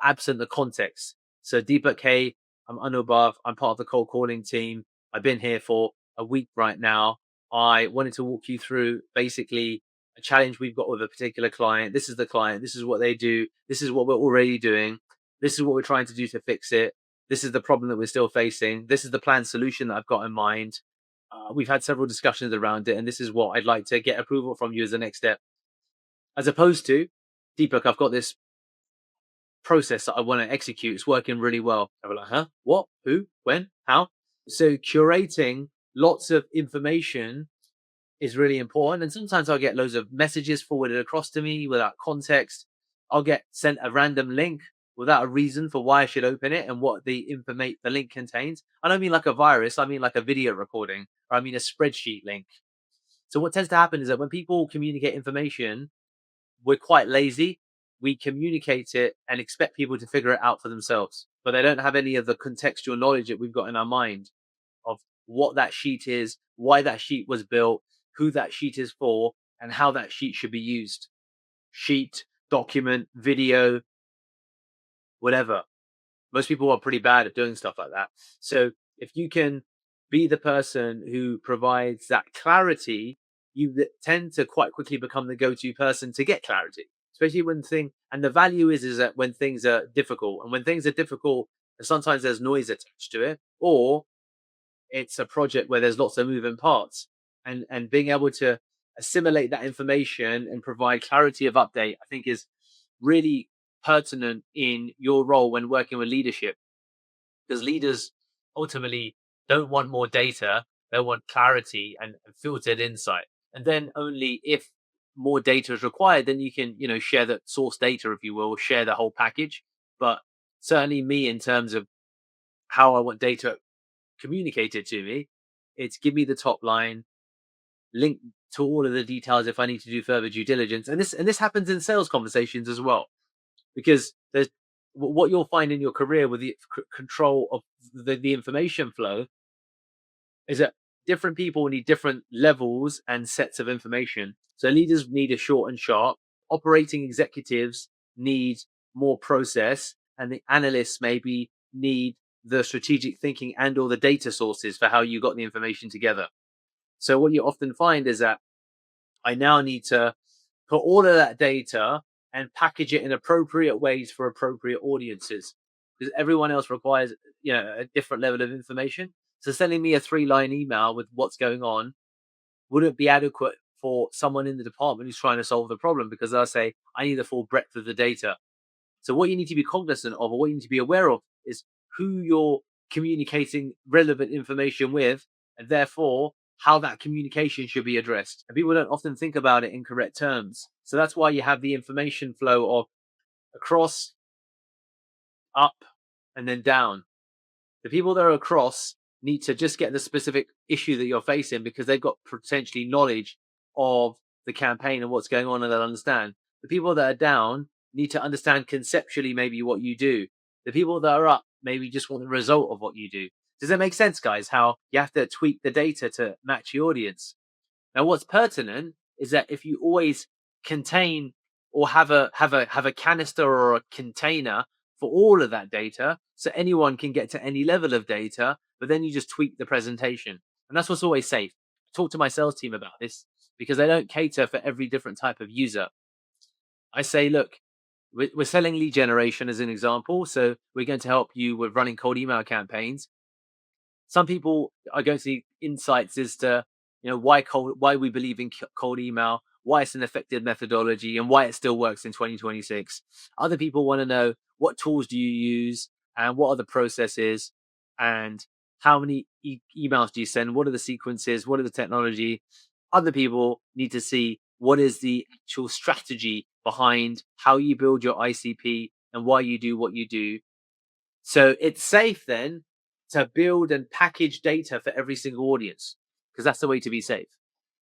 absent the context. So Deepak, hey, I'm Anubhav. I'm part of the cold calling team. I've been here for a week right now. I wanted to walk you through basically a challenge we've got with a particular client. This is the client. This is what they do. This is what we're already doing. This is what we're trying to do to fix it. This is the problem that we're still facing. This is the planned solution that I've got in mind. We've had several discussions around it, and this is what I'd like to get approval from you as the next step. As opposed to, Deepak, I've got this process that I want to execute. It's working really well. I was like, huh? What? Who? When? How? So curating lots of information is really important. And sometimes I'll get loads of messages forwarded across to me without context. I'll get sent a random link without a reason for why I should open it and what the link contains. I don't mean like a virus. I mean like a video recording, or I mean a spreadsheet link. So what tends to happen is that when people communicate information, we're quite lazy. We communicate it and expect people to figure it out for themselves, but they don't have any of the contextual knowledge that we've got in our mind of what that sheet is, why that sheet was built, who that sheet is for, and how that sheet should be used. Sheet, document, video, whatever. Most people are pretty bad at doing stuff like that. So if you can be the person who provides that clarity, you tend to quite quickly become the go-to person to get clarity, especially when and the value is that when things are difficult, and when things are difficult, sometimes there's noise attached to it, or it's a project where there's lots of moving parts, and being able to assimilate that information and provide clarity of update, I think is really pertinent in your role when working with leadership, because leaders ultimately don't want more data, they want clarity and filtered insight. And then only if more data is required, then you can share the source data, if you will, share the whole package. But certainly me, in terms of how I want data communicated to me, it's give me the top line, link to all of the details if I need to do further due diligence. And this happens in sales conversations as well, because there's what you'll find in your career with the control of the information flow is that different people need different levels and sets of information. So leaders need a short and sharp, operating executives need more process, and the analysts maybe need the strategic thinking and or the data sources for how you got the information together. So what you often find is that I now need to put all of that data and package it in appropriate ways for appropriate audiences, because everyone else requires, a different level of information. So sending me a 3-line email with what's going on wouldn't be adequate for someone in the department who's trying to solve the problem, because they'll say, I need the full breadth of the data. So what you need to be cognizant of, or what you need to be aware of, is who you're communicating relevant information with, and therefore how that communication should be addressed. And people don't often think about it in correct terms. So that's why you have the information flow of across, up, and then down. The people that are across need to just get the specific issue that you're facing, because they've got potentially knowledge of the campaign and what's going on, and they'll understand. The people that are down need to understand conceptually maybe what you do. The people that are up maybe just want the result of what you do. Does that make sense, guys? How you have to tweak the data to match the audience. Now, what's pertinent is that if you always contain or have a canister or a container for all of that data, so anyone can get to any level of data, but then you just tweak the presentation. And that's what's always safe. I talk to my sales team about this, because they don't cater for every different type of user. I say, look, we're selling lead generation as an example. So we're going to help you with running cold email campaigns. Some people are going to see insights as to, why we believe in cold email, why it's an effective methodology, and why it still works in 2026. Other people want to know, what tools do you use, and what are the processes, and how many emails do you send? What are the sequences? What are the technology? Other people need to see, what is the actual strategy behind how you build your ICP and why you do what you do. So it's safe then to build and package data for every single audience, because that's the way to be safe.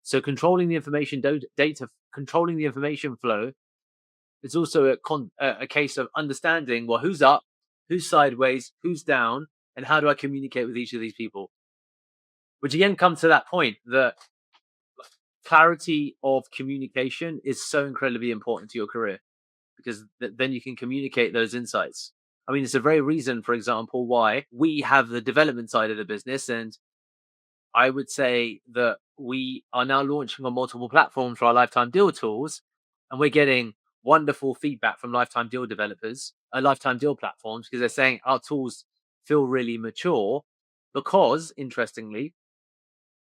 So controlling the information data, controlling the information flow, is also a case of understanding, well, who's up, who's sideways, who's down, and how do I communicate with each of these people? Which again comes to that point that clarity of communication is so incredibly important to your career, because then you can communicate those insights. I mean, it's the very reason, for example, why we have the development side of the business. And I would say that we are now launching on multiple platforms for our lifetime deal tools. And we're getting wonderful feedback from lifetime deal developers, lifetime deal platforms, because they're saying our tools feel really mature. Because, interestingly,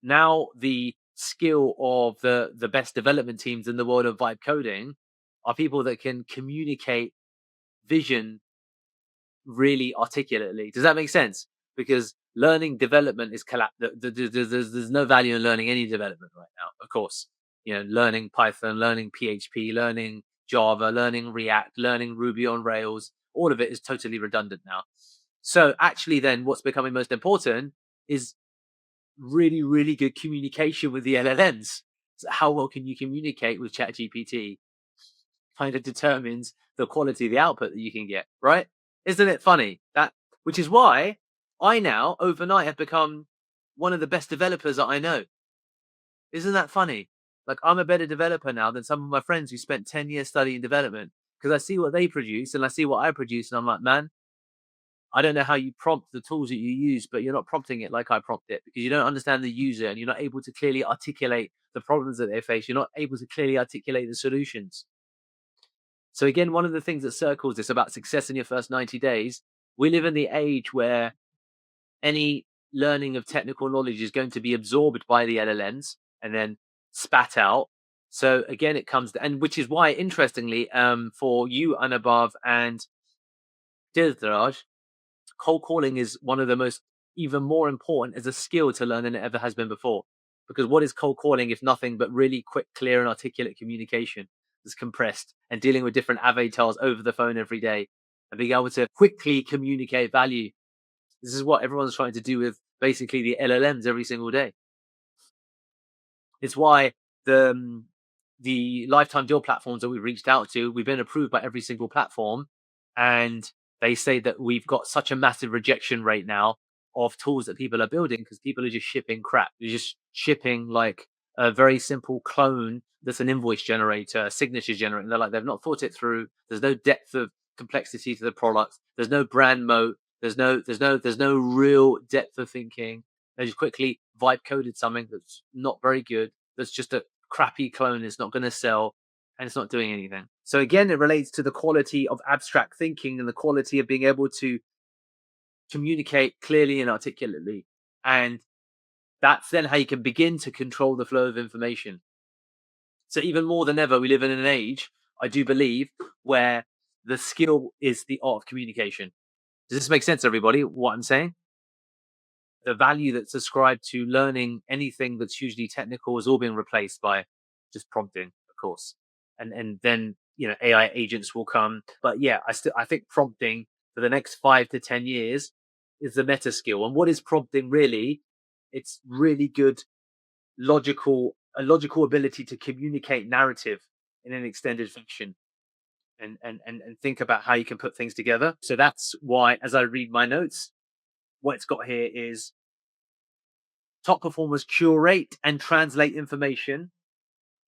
now the skill of the best development teams in the world of vibe coding are people that can communicate vision really articulately. Does that make sense? Because learning development is there's no value in learning any development right now. Of course, learning Python, learning PHP, learning Java, learning React, learning Ruby on Rails, all of it is totally redundant now. So actually then what's becoming most important is really, really good communication with the LLMs. So how well can you communicate with ChatGPT kind of determines the quality of the output that you can get, right? Isn't it funny? Which is why I now overnight have become one of the best developers that I know. Isn't that funny? Like, I'm a better developer now than some of my friends who spent 10 years studying development, because I see what they produce and I see what I produce, and I'm like, man, I don't know how you prompt the tools that you use, but you're not prompting it like I prompt it, because you don't understand the user and you're not able to clearly articulate the problems that they face. You're not able to clearly articulate the solutions. So again, one of the things that circles this about success in your first 90 days, we live in the age where any learning of technical knowledge is going to be absorbed by the LLMs and then spat out. So again, it comes to, and which is why, interestingly, for you, Anubhav and Diraj, cold calling is one of the most, even more important as a skill to learn than it ever has been before. Because what is cold calling if nothing but really quick, clear, and articulate communication that's compressed, and dealing with different avatars over the phone every day and being able to quickly communicate value? This is what everyone's trying to do with basically the LLMs every single day. It's why the lifetime deal platforms that we reached out to, we've been approved by every single platform, and they say that we've got such a massive rejection rate now of tools that people are building, because people are just shipping crap. They're just shipping like a very simple clone that's an invoice generator, a signature generator. And they're like, they've not thought it through. There's no depth of complexity to the product. There's no brand moat. There's no real depth of thinking. They just quickly vibe coded something that's not very good. That's just a crappy clone. It's not going to sell. and it's not doing anything. So again, it relates to the quality of abstract thinking and the quality of being able to communicate clearly and articulately. And that's then how you can begin to control the flow of information. So even more than ever, we live in an age, I do believe, where the skill is the art of communication. Does this make sense, everybody? What I'm saying? The value that's ascribed to learning anything that's usually technical has all been replaced by just prompting, of course. And then AI agents will come. But yeah, I think prompting for the next 5 to 10 years is the meta skill. And what is prompting really? It's really good logical ability to communicate narrative in an extended fashion and think about how you can put things together. So that's why, as I read my notes, what it's got here is top performers curate and translate information.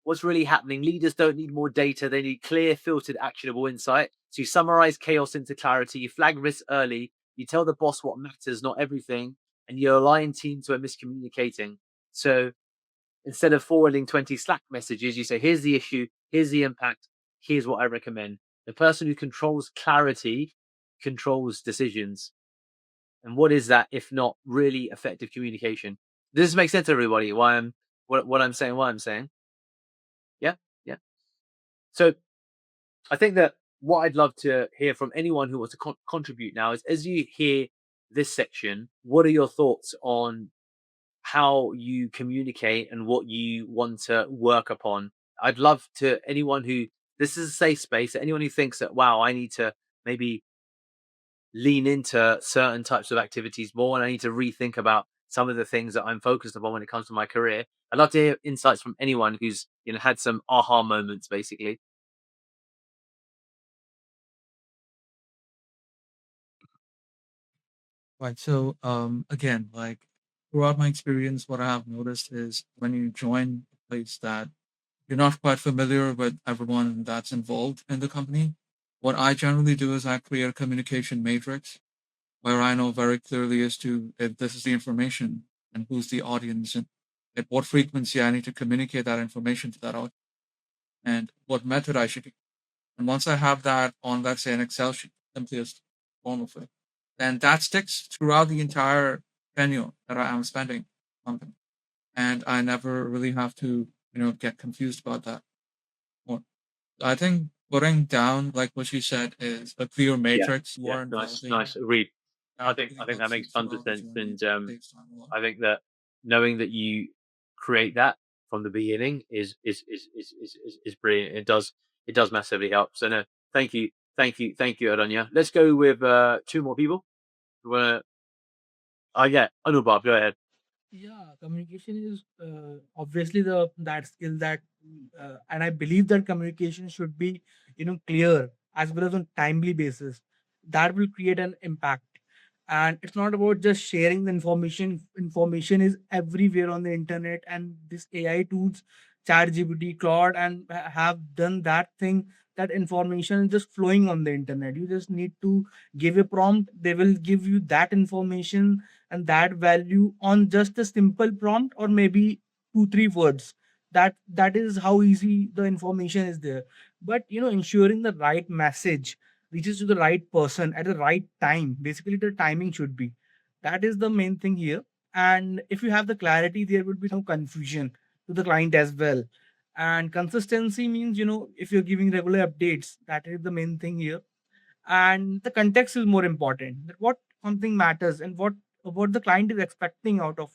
What's really happening? Leaders don't need more data, they need clear, filtered, actionable insight. So you summarize chaos into clarity, you flag risks early, you tell the boss what matters, not everything, and you align teams who are miscommunicating. So instead of forwarding 20 Slack messages, you say, here's the issue, here's the impact, here's what I recommend. The person who controls clarity controls decisions. And what is that if not really effective communication? Does this make sense to everybody? Why I'm what I'm saying, what I'm saying? Yeah, yeah. So I think that what I'd love to hear from anyone who wants to contribute now is, as you hear this section, what are your thoughts on how you communicate and what you want to work upon? I'd love to anyone who this is a safe space. Anyone who thinks that wow, I need to maybe lean into certain types of activities more, and I need to rethink about some of the things that I'm focused upon when it comes to my career. I'd love to hear insights from anyone who's had some aha moments, basically. Right. So, again, like throughout my experience, what I have noticed is when you join a place that you're not quite familiar with everyone that's involved in the company, what I generally do is I create a communication matrix where I know very clearly as to if this is the information and who's the audience and at what frequency I need to communicate that information to that audience and what method I should use. And once I have that on, let's say, an Excel sheet, simplest form of it, then that sticks throughout the entire tenure that I am spending on them. And I never really have to, get confused about that. Or I think putting down, like what you said, is a clear Yeah, matrix you yeah, are nice, involving. nice. Agreed. I That think really I think that helps you makes tons of throughout the sense, journey. and Saves time a lot. I think that knowing that you create that from the beginning is brilliant. It does massively help. So no, thank you, Adonia. Let's go with two more people. You wanna? Yeah, Anubhav, go ahead. Yeah, communication is obviously the that skill that, and I believe that communication should be clear as well as on timely basis. That will create an impact, and it's not about just sharing the information. Information is everywhere on the internet, and this AI tools, ChatGPT, Claude, and have done that thing. That information is just flowing on the internet. You just need to give a prompt; they will give you that information and that value on just a simple prompt, or maybe 2 3 words. That is how easy the information is there. But ensuring the right message reaches to the right person at the right time, basically the timing should be, that is the main thing here. And if you have the clarity, there will be no confusion to the client as well. And consistency means, if you're giving regular updates, that is the main thing here. And the context is more important, that what something matters and what the client is expecting out of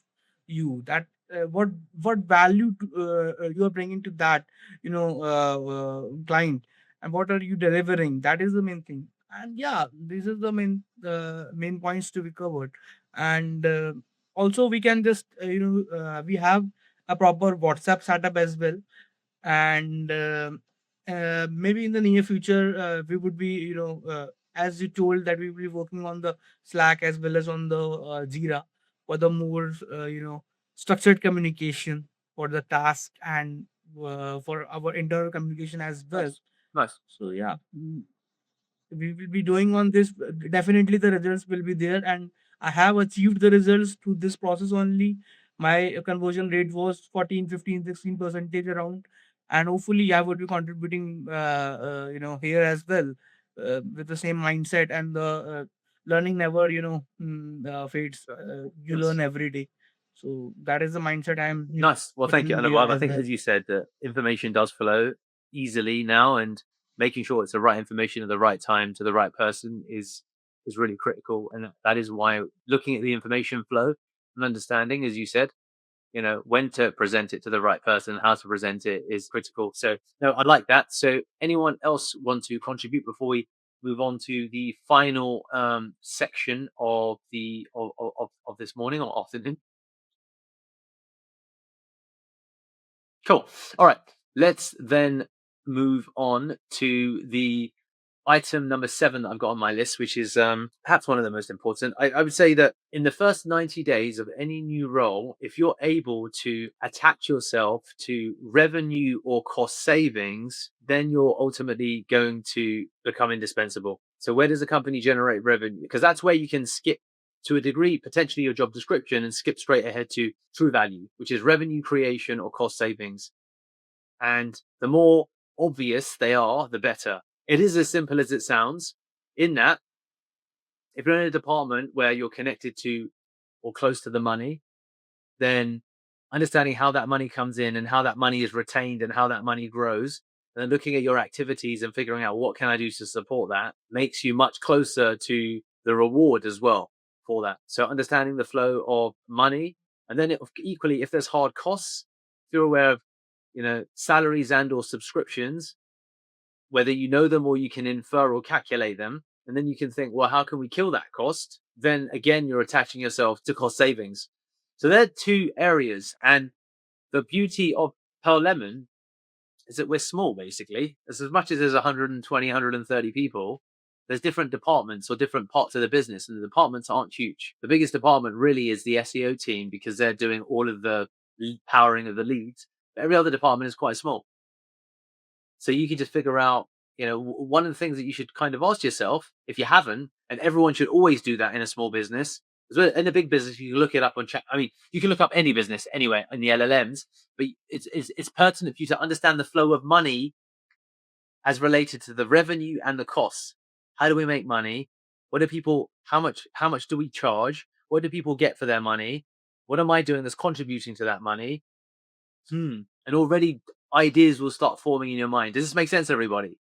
you, that what value you are bringing to that client, and what are you delivering, that is the main thing. And yeah, this is the main points to be covered. And also we can just we have a proper WhatsApp setup as well. And maybe in the near future, we would be as you told, that we will be working on the Slack as well as on the Jira for the more structured communication for the task, and for our internal communication as well. Nice, nice. So yeah, we will be doing on this. Definitely the results will be there, and I have achieved the results through this process only. My conversion rate was 14 15 16 percentage around. and hopefully I would be contributing here as well, with the same mindset, and the learning never fades. You learn every day, so that is the mindset I'm Nice. Well, thank you. putting And here I as think, well. as you said, that information does flow easily now, and making sure it's the right information at the right time to the right person is really critical. And that is why looking at the information flow and understanding, as you said, when to present it to the right person, how to present it is critical. So no, I like that. So anyone else want to contribute before we move on to the final section of the of this morning or afternoon? Cool. All right. Let's then move on to the item number 7 that I've got on my list, which is perhaps one of the most important. I would say that in the first 90 days of any new role, if you're able to attach yourself to revenue or cost savings, then you're ultimately going to become indispensable. So where does a company generate revenue? Because that's where you can skip to a degree, potentially your job description, and skip straight ahead to true value, which is revenue creation or cost savings. And the more obvious they are, the better. It is as simple as it sounds, in that if you're in a department where you're connected to or close to the money, then understanding how that money comes in and how that money is retained and how that money grows, and then looking at your activities and figuring out what can I do to support that makes you much closer to the reward as well for that. So understanding the flow of money, and then equally, if there's hard costs, if you're aware of salaries and or subscriptions, whether you know them or you can infer or calculate them, and then you can think, well, how can we kill that cost? Then again, you're attaching yourself to cost savings. So there are two areas, and the beauty of Pearl Lemon is that we're small, basically. As much as there's 120, 130 people, there's different departments or different parts of the business, and the departments aren't huge. The biggest department really is the SEO team, because they're doing all of the powering of the leads. But every other department is quite small. So you can just figure out, one of the things that you should kind of ask yourself, if you haven't, and everyone should always do that in a small business. In a big business, you can look it up on chat. I mean, you can look up any business anyway in the LLMs, but it's pertinent for you to understand the flow of money as related to the revenue and the costs. How do we make money? What do people? How much do we charge? What do people get for their money? What am I doing that's contributing to that money? And already ideas will start forming in your mind. Does this make sense, everybody?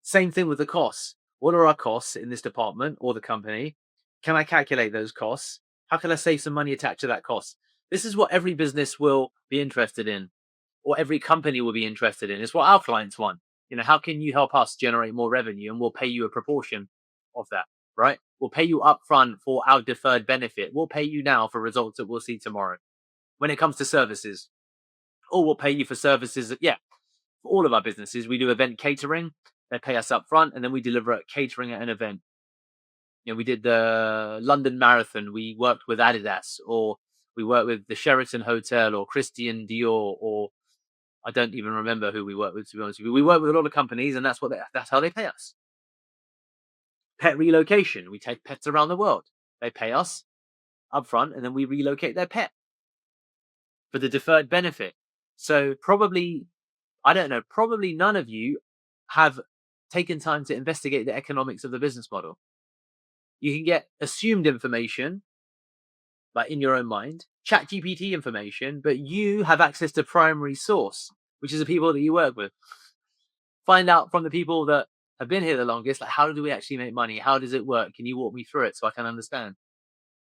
Same thing with the costs. What are our costs in this department or the company? Can I calculate those costs? How can I save some money attached to that cost? This is what every business will be interested in, or every company will be interested in. It's what our clients want. How can you help us generate more revenue? And we'll pay you a proportion of that, right? We'll pay you upfront for our deferred benefit. We'll pay you now for results that we'll see tomorrow. When it comes to services, or we'll pay you for services. Yeah, for all of our businesses, we do event catering. They pay us up front, and then we deliver catering at an event. We did the London Marathon. We worked with Adidas, or we worked with the Sheraton Hotel, or Christian Dior, or I don't even remember who we worked with, to be honest with you. We work with a lot of companies, and that's how they pay us. Pet relocation. We take pets around the world. They pay us up front, and then we relocate their pet for the deferred benefit. So probably none of you have taken time to investigate the economics of the business model. You can get assumed information, like in your own mind, ChatGPT information, but you have access to primary source, which is the people that you work with. Find out from the people that have been here the longest, like, how do we actually make money? How does it work? Can you walk me through it so I can understand?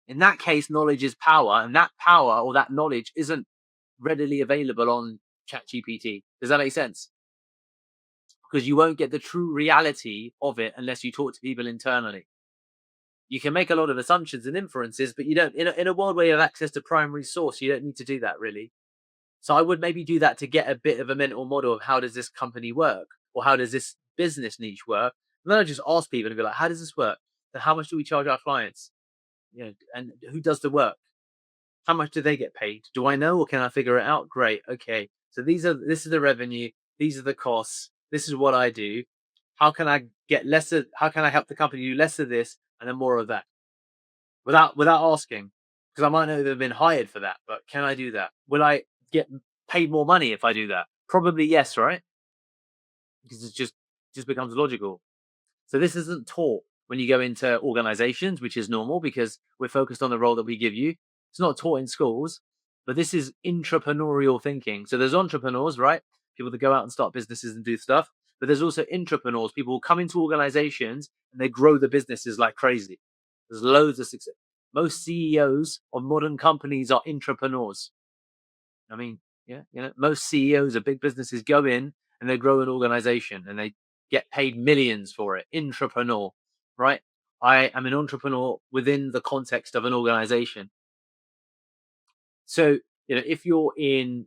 In that case, knowledge is power, and that power or that knowledge isn't readily available on ChatGPT. Does that make sense? Because you won't get the true reality of it unless you talk to people internally. You can make a lot of assumptions and inferences, but you don't, in a world where you have access to primary source, you don't need to do that, really. So I would maybe do that to get a bit of a mental model of how does this company work, or how does this business niche work. And then I just ask people and be like, how does this work? And how much do we charge our clients? And who does the work? How much do they get paid? Do I know, or can I figure it out? Great. Okay. So this is the revenue. These are the costs. This is what I do. How can I get lesser? How can I help the company do less of this and then more of that? Without asking, because I might not have been hired for that, but can I do that? Will I get paid more money if I do that? Probably yes, right? Because it just becomes logical. So this isn't taught when you go into organizations, which is normal because we're focused on the role that we give you. It's not taught in schools, but this is entrepreneurial thinking. So there's entrepreneurs, right? People that go out and start businesses and do stuff. But there's also intrapreneurs, people who come into organizations and they grow the businesses like crazy. There's loads of success. Most CEOs of modern companies are intrapreneurs. I mean, yeah, most CEOs of big businesses go in and they grow an organization and they get paid millions for it. Intrapreneur, right? I am an entrepreneur within the context of an organization. So, if you're in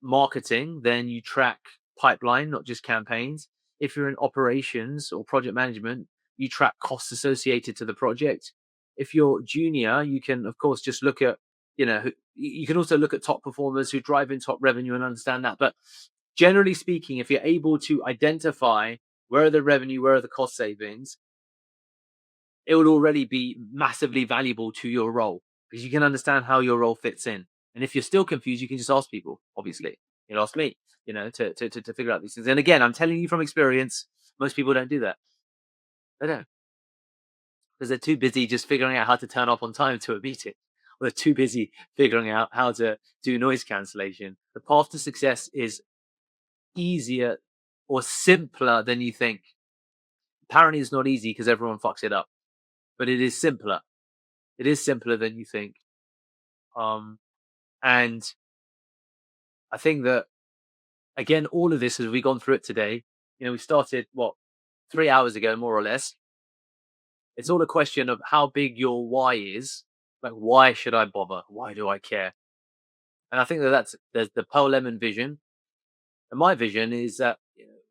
marketing, then you track pipeline, not just campaigns. If you're in operations or project management, you track costs associated to the project. If you're junior, you can, of course, just look at, you can also look at top performers who drive in top revenue and understand that. But generally speaking, if you're able to identify where are the revenue, where are the cost savings, it will already be massively valuable to your role because you can understand how your role fits in. And if you're still confused, you can just ask people, obviously. You'll ask me, to figure out these things. And again, I'm telling you from experience, most people don't do that. They don't. Because they're too busy just figuring out how to turn up on time to a meeting. Or they're too busy figuring out how to do noise cancellation. The path to success is easier or simpler than you think. Apparently, it's not easy because everyone fucks it up. But it is simpler. It is simpler than you think. And I think that, again, all of this, as we've gone through it today, we started, 3 hours ago, more or less. It's all a question of how big your why is. Like, why should I bother? Why do I care? And I think there's the Pearl Lemon vision. And my vision is that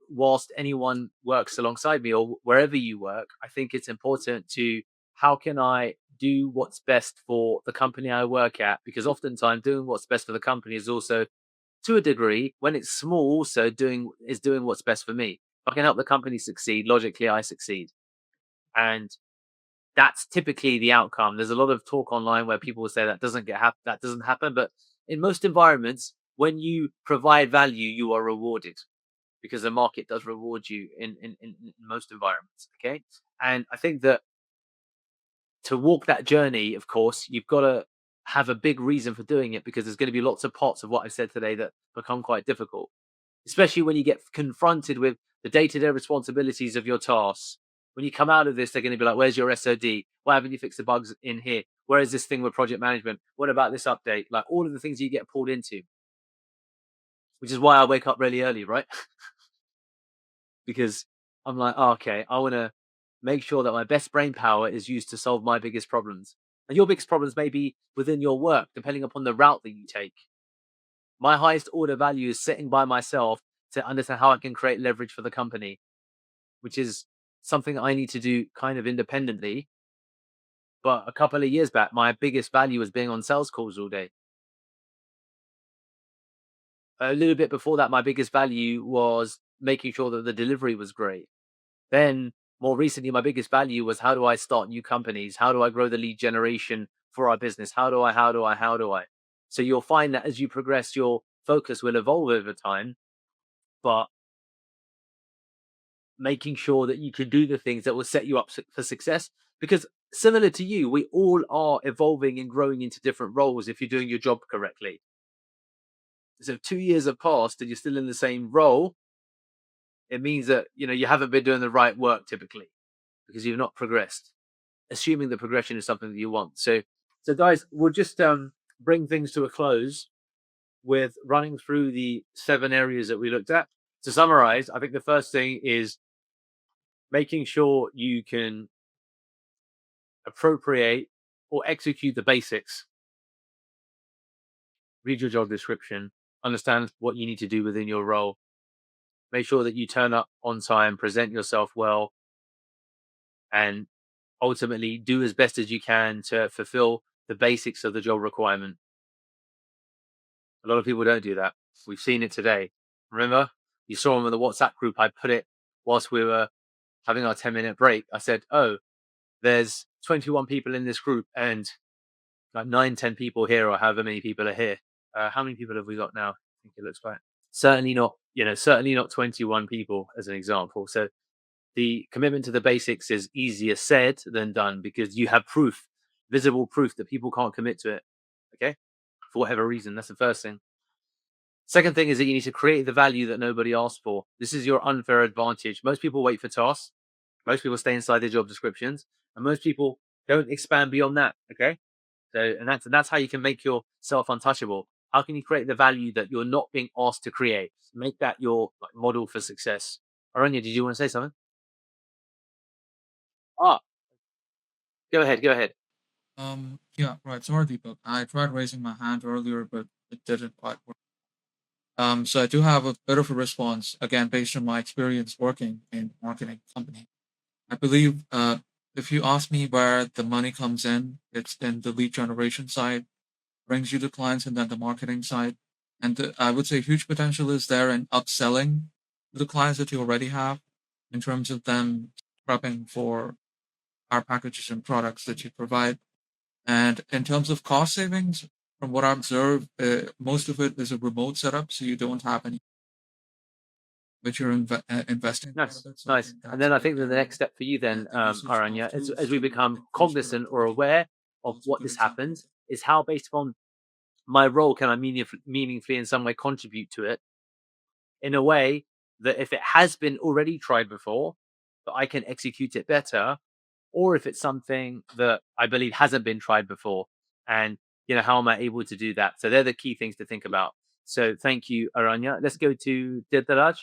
whilst anyone works alongside me or wherever you work, I think it's important to, how can I do what's best for the company I work at? Because oftentimes doing what's best for the company is also, to a degree, when it's small, also doing what's best for me. If I can help the company succeed, logically I succeed. And that's typically the outcome. There's a lot of talk online where people will say that doesn't happen. But in most environments, when you provide value, you are rewarded because the market does reward you in most environments. Okay. And I think that to walk that journey, of course, you've got to have a big reason for doing it because there's going to be lots of parts of what I said today that become quite difficult, especially when you get confronted with the day-to-day responsibilities of your tasks. When you come out of this, they're going to be like, where's your SOD? Why haven't you fixed the bugs in here? Where is this thing with project management? What about this update? Like all of the things you get pulled into, which is why I wake up really early, right? Because I'm like, oh, okay, I want to make sure that my best brain power is used to solve my biggest problems. And your biggest problems may be within your work, depending upon the route that you take. My highest order value is sitting by myself to understand how I can create leverage for the company, which is something I need to do kind of independently. But a couple of years back, my biggest value was being on sales calls all day. A little bit before that, my biggest value was making sure that the delivery was great. Then more recently, my biggest value was how do I start new companies? How do I grow the lead generation for our business? How do I? So you'll find that as you progress, your focus will evolve over time, but making sure that you can do the things that will set you up for success. Because similar to you, we all are evolving and growing into different roles if you're doing your job correctly. So if 2 years have passed and you're still in the same role, it means that you haven't been doing the right work typically because you've not progressed. Assuming the progression is something that you want. So guys, we'll just bring things to a close with running through the 7 areas that we looked at. To summarize, I think the first thing is making sure you can appropriate or execute the basics. Read your job description, understand what you need to do within your role. Make sure that you turn up on time, present yourself well, and ultimately do as best as you can to fulfill the basics of the job requirement. A lot of people don't do that. We've seen it today. Remember, you saw them in the WhatsApp group. I put it whilst we were having our 10-minute break. I said, oh, there's 21 people in this group and like 9-10 people here or however many people are here. How many people have we got now? I think it looks right. Certainly not, certainly not 21 people as an example. So the commitment to the basics is easier said than done because you have proof, visible proof that people can't commit to it. Okay. For whatever reason, that's the first thing. Second thing is that you need to create the value that nobody asked for. This is your unfair advantage. Most people wait for tasks. Most people stay inside their job descriptions, and most people don't expand beyond that. Okay, so and that's how you can make yourself untouchable. How can you create the value that you're not being asked to create? Make that your model for success. Aranya, did you want to say something? Ah, go ahead. Go ahead. Yeah, right. Sorry, Deepak. I tried raising my hand earlier, but it didn't quite work. So I do have a bit of a response, again, based on my experience working in marketing company. I believe if you ask me where the money comes in, it's in the lead generation side, brings you the clients, and then the marketing side. And I would say huge potential is there in upselling to the clients that you already have in terms of them prepping for our packages and products that you provide. And in terms of cost savings, from what I observe, most of it is a remote setup, so you don't have any, but you're investing part Nice, of it. So I nice. think And that's then a I big think that the area. next step for you then, The usage of Aranya, as tools we to become increase cognizant or productivity. aware of Also, a what good this example. happens, is how based upon my role can I meaningfully in some way contribute to it in a way that if it has been already tried before, that I can execute it better, or if it's something that I believe hasn't been tried before, and how am I able to do that? So they're the key things to think about. So thank you, Aranya. Let's go to Dirtaraj.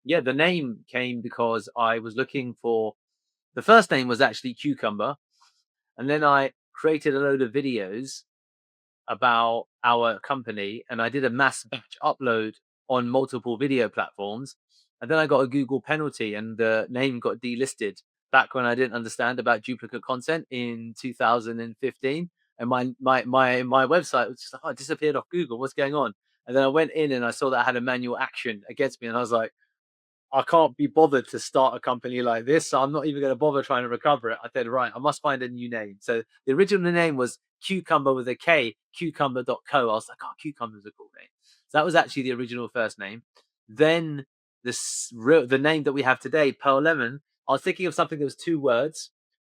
Yeah, the name came because I was looking for the first name was actually Cucumber, and then I created a load of videos about our company and I did a mass batch upload on multiple video platforms. And then I got a Google penalty and the name got delisted back when I didn't understand about duplicate content in 2015. And my website was just like, oh, it disappeared off Google. What's going on? And then I went in and I saw that I had a manual action against me. And I was like, I can't be bothered to start a company like this, so I'm not even going to bother trying to recover it. I said, right, I must find a new name. So the original name was Cucumber with a K, cucumber.co. I was like, oh, Cucumber's a cool name. So that was actually the original first name. Then the name that we have today, Pearl Lemon, I was thinking of something that was two words.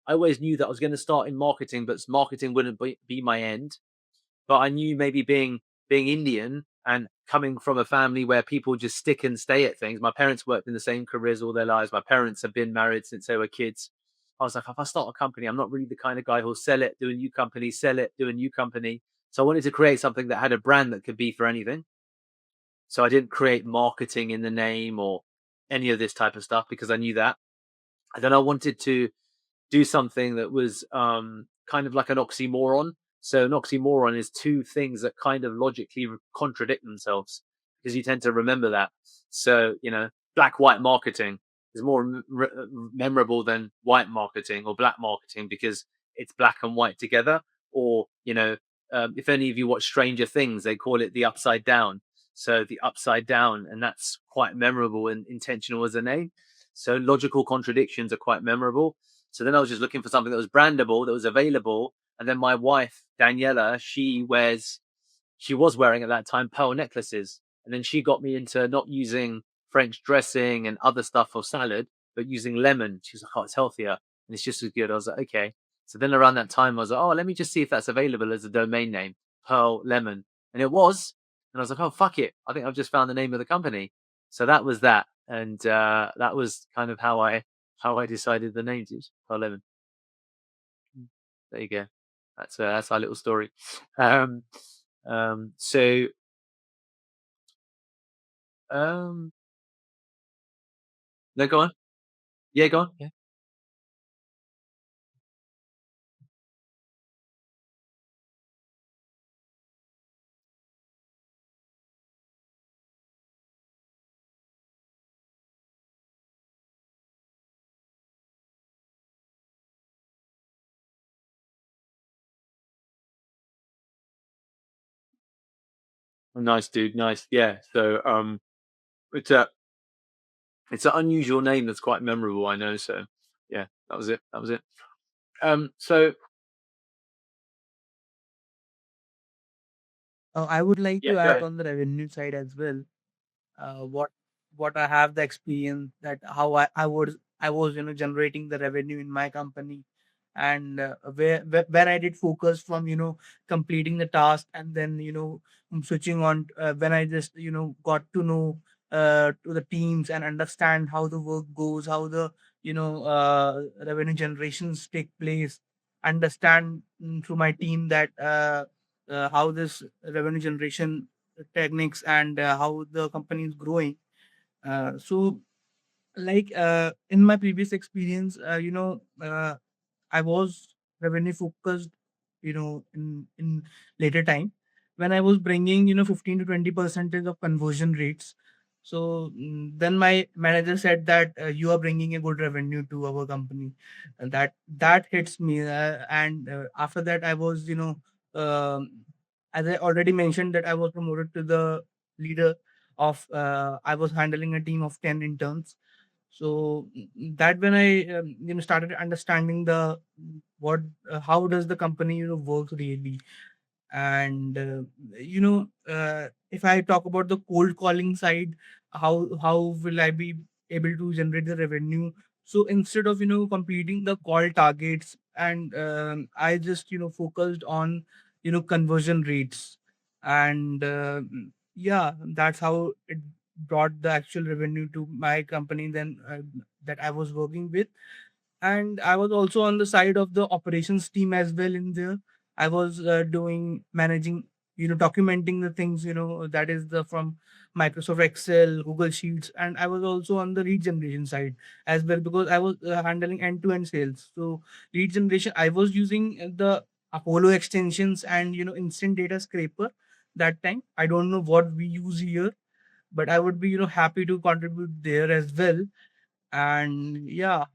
I always knew that I was going to start in marketing, but marketing wouldn't be my end. But I knew maybe being Indian and coming from a family where people just stick and stay at things. My parents worked in the same careers all their lives. My parents have been married since they were kids. I was like, if I start a company, I'm not really the kind of guy who'll sell it, do a new company, sell it, do a new company. So I wanted to create something that had a brand that could be for anything. So I didn't create marketing in the name or any of this type of stuff because I knew that. And then I wanted to do something that was kind of like an oxymoron. So an oxymoron is two things that kind of logically contradict themselves because you tend to remember that. So black white marketing is more memorable than white marketing or black marketing because it's black and white together. Or if any of you watch Stranger Things, they call it the upside down. So the upside down, and that's quite memorable and intentional as a name. So logical contradictions are quite memorable. So then I was just looking for something that was brandable, that was available. And then my wife, Daniela, she was wearing at that time pearl necklaces. And then she got me into not using French dressing and other stuff for salad, but using lemon. She was like, oh, it's healthier and it's just as good. I was like, okay. So then around that time, I was like, oh, let me just see if that's available as a domain name, Pearl Lemon. And it was. And I was like, oh, fuck it. I think I've just found the name of the company. So that was that. And that was kind of how I decided the name to use Pearl Lemon. There you go. That's our little story. Um, so um, no, go on. Yeah, go on. Yeah. Nice, dude. Nice. Yeah. So it's a it's an unusual name that's quite memorable, I know. So yeah, that was it. That was it. So I would like yeah, to go add ahead. on the revenue side as well. uh, what what I have the experience that how I was generating the revenue in my company, and where I did focus from completing the task, and then switching on when I just got to know to the teams and understand how the work goes, how the revenue generations take place, understand through my team that how this revenue generation techniques and how the company is growing. So like in my previous experience, I was revenue focused, in later time when I was bringing 15 to 20% of conversion rates. So then my manager said that you are bringing a good revenue to our company, and that hits me. And after that, I was um, as I already mentioned that I was promoted to the leader of. I was handling a team of 10 interns. So that when I started understanding the what how does the company work really. And if I talk about the cold calling side, how will I be able to generate the revenue? So instead of completing the call targets, and I just focused on conversion rates. And yeah, that's how it brought the actual revenue to my company then, that I was working with. And I was also on the side of the operations team as well in there. I was doing managing, documenting the things, that is the from Microsoft Excel, Google Sheets. And I was also on the lead generation side as well, because I was handling end-to-end sales. So lead generation, I was using the Apollo extensions and instant data scraper that time. I don't know what we use here, but I would be happy to contribute there as well. And yeah,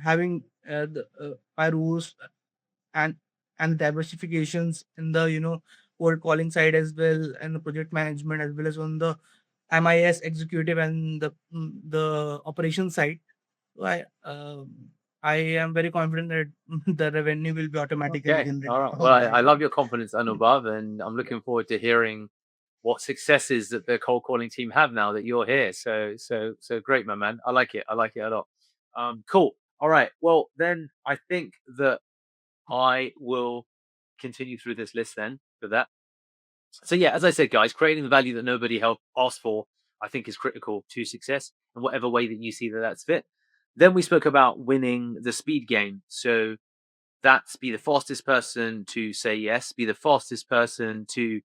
having my rules and diversifications in the cold calling side as well, and the project management as well as on the MIS executive and the operation side. So I am very confident that the revenue will be automatically Okay. generated All right. from Well, my I end. love your confidence, Anubhav, and I'm looking forward to hearing what successes that the cold calling team have now that you're here. So great, my man. I like it. I like it a lot. Cool. All right. Well, then I think that I will continue through this list then for that. So yeah, as I said, guys, creating the value that nobody asked for, I think, is critical to success in whatever way that you see that that's fit. Then we spoke about winning the speed game. So that's be the fastest person to say yes, be the fastest person to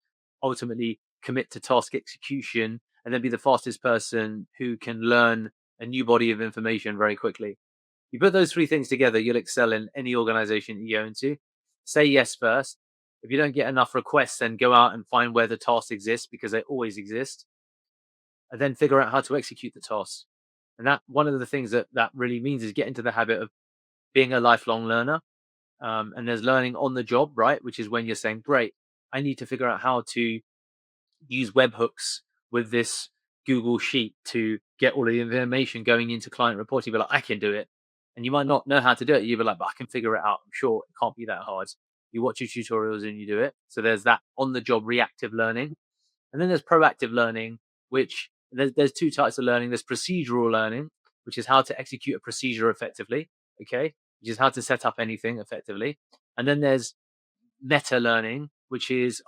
ultimately commit to task execution, and then be the fastest person who can learn a new body of information very quickly. You put those three things together, you'll excel in any organization you go into. Say yes first. If you don't get enough requests, then go out and find where the tasks exist, because they always exist, and then figure out how to execute the tasks. And that one of the things that really means is get into the habit of being a lifelong learner. And there's learning on the job, right? Which is when you're saying, great, I need to figure out how to use webhooks with this Google Sheet to get all of the information going into client reporting. You'll be like, I can do it. And you might not know how to do it. You'll be like, but I can figure it out. I'm sure it can't be that hard. You watch your tutorials and you do it. So there's that on the job reactive learning. And then there's proactive learning, which there's two types of learning. There's procedural learning, which is how to execute a procedure effectively. Okay. Which is how to set up anything effectively. And then there's meta learning, which is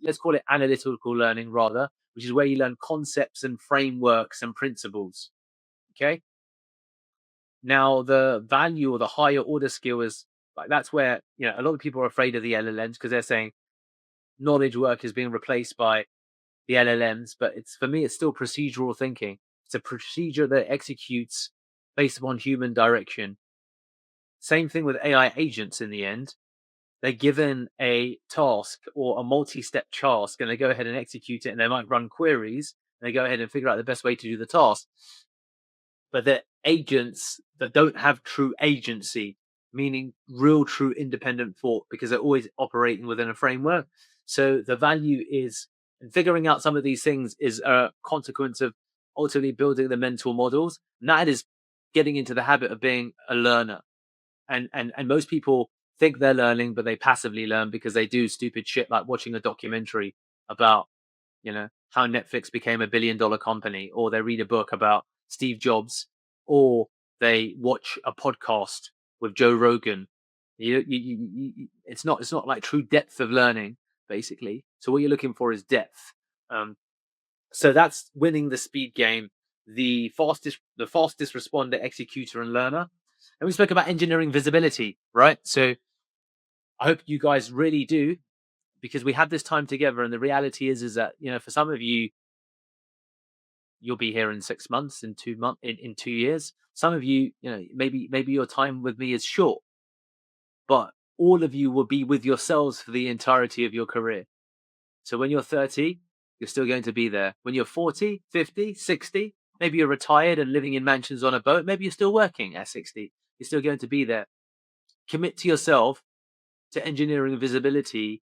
let's call it analytical learning rather, which is where you learn concepts and frameworks and principles. Okay. Now, the value or the higher order skill is like that's where a lot of people are afraid of the LLMs because they're saying knowledge work is being replaced by the LLMs, but it's for me, it's still procedural thinking. It's a procedure that executes based upon human direction. Same thing with AI agents in the end. They're given a task or a multi-step task and they go ahead and execute it, and they might run queries and they go ahead and figure out the best way to do the task. But they're agents that don't have true agency, meaning real, true independent thought, because they're always operating within a framework. So the value is And figuring out some of these things is a consequence of ultimately building the mental models. And that is getting into the habit of being a learner. And most people think they're learning, but they passively learn because they do stupid shit like watching a documentary about, how Netflix became $1 billion company, or they read a book about Steve Jobs, or they watch a podcast with Joe Rogan. It's not like true depth of learning, basically. So what you're looking for is depth. So that's winning the speed game, the fastest responder, executor, and learner. And we spoke about engineering visibility, right? So I hope you guys really do, because we had this time together, and the reality is that, for some of you, you'll be here in 6 months, in 2 months, in 2 years. Some of you, maybe your time with me is short, but all of you will be with yourselves for the entirety of your career. So when you're 30, you're still going to be there. When you're 40, 50, 60, maybe you're retired and living in mansions on a boat, maybe you're still working at 60, you're still going to be there. Commit to yourself to engineering visibility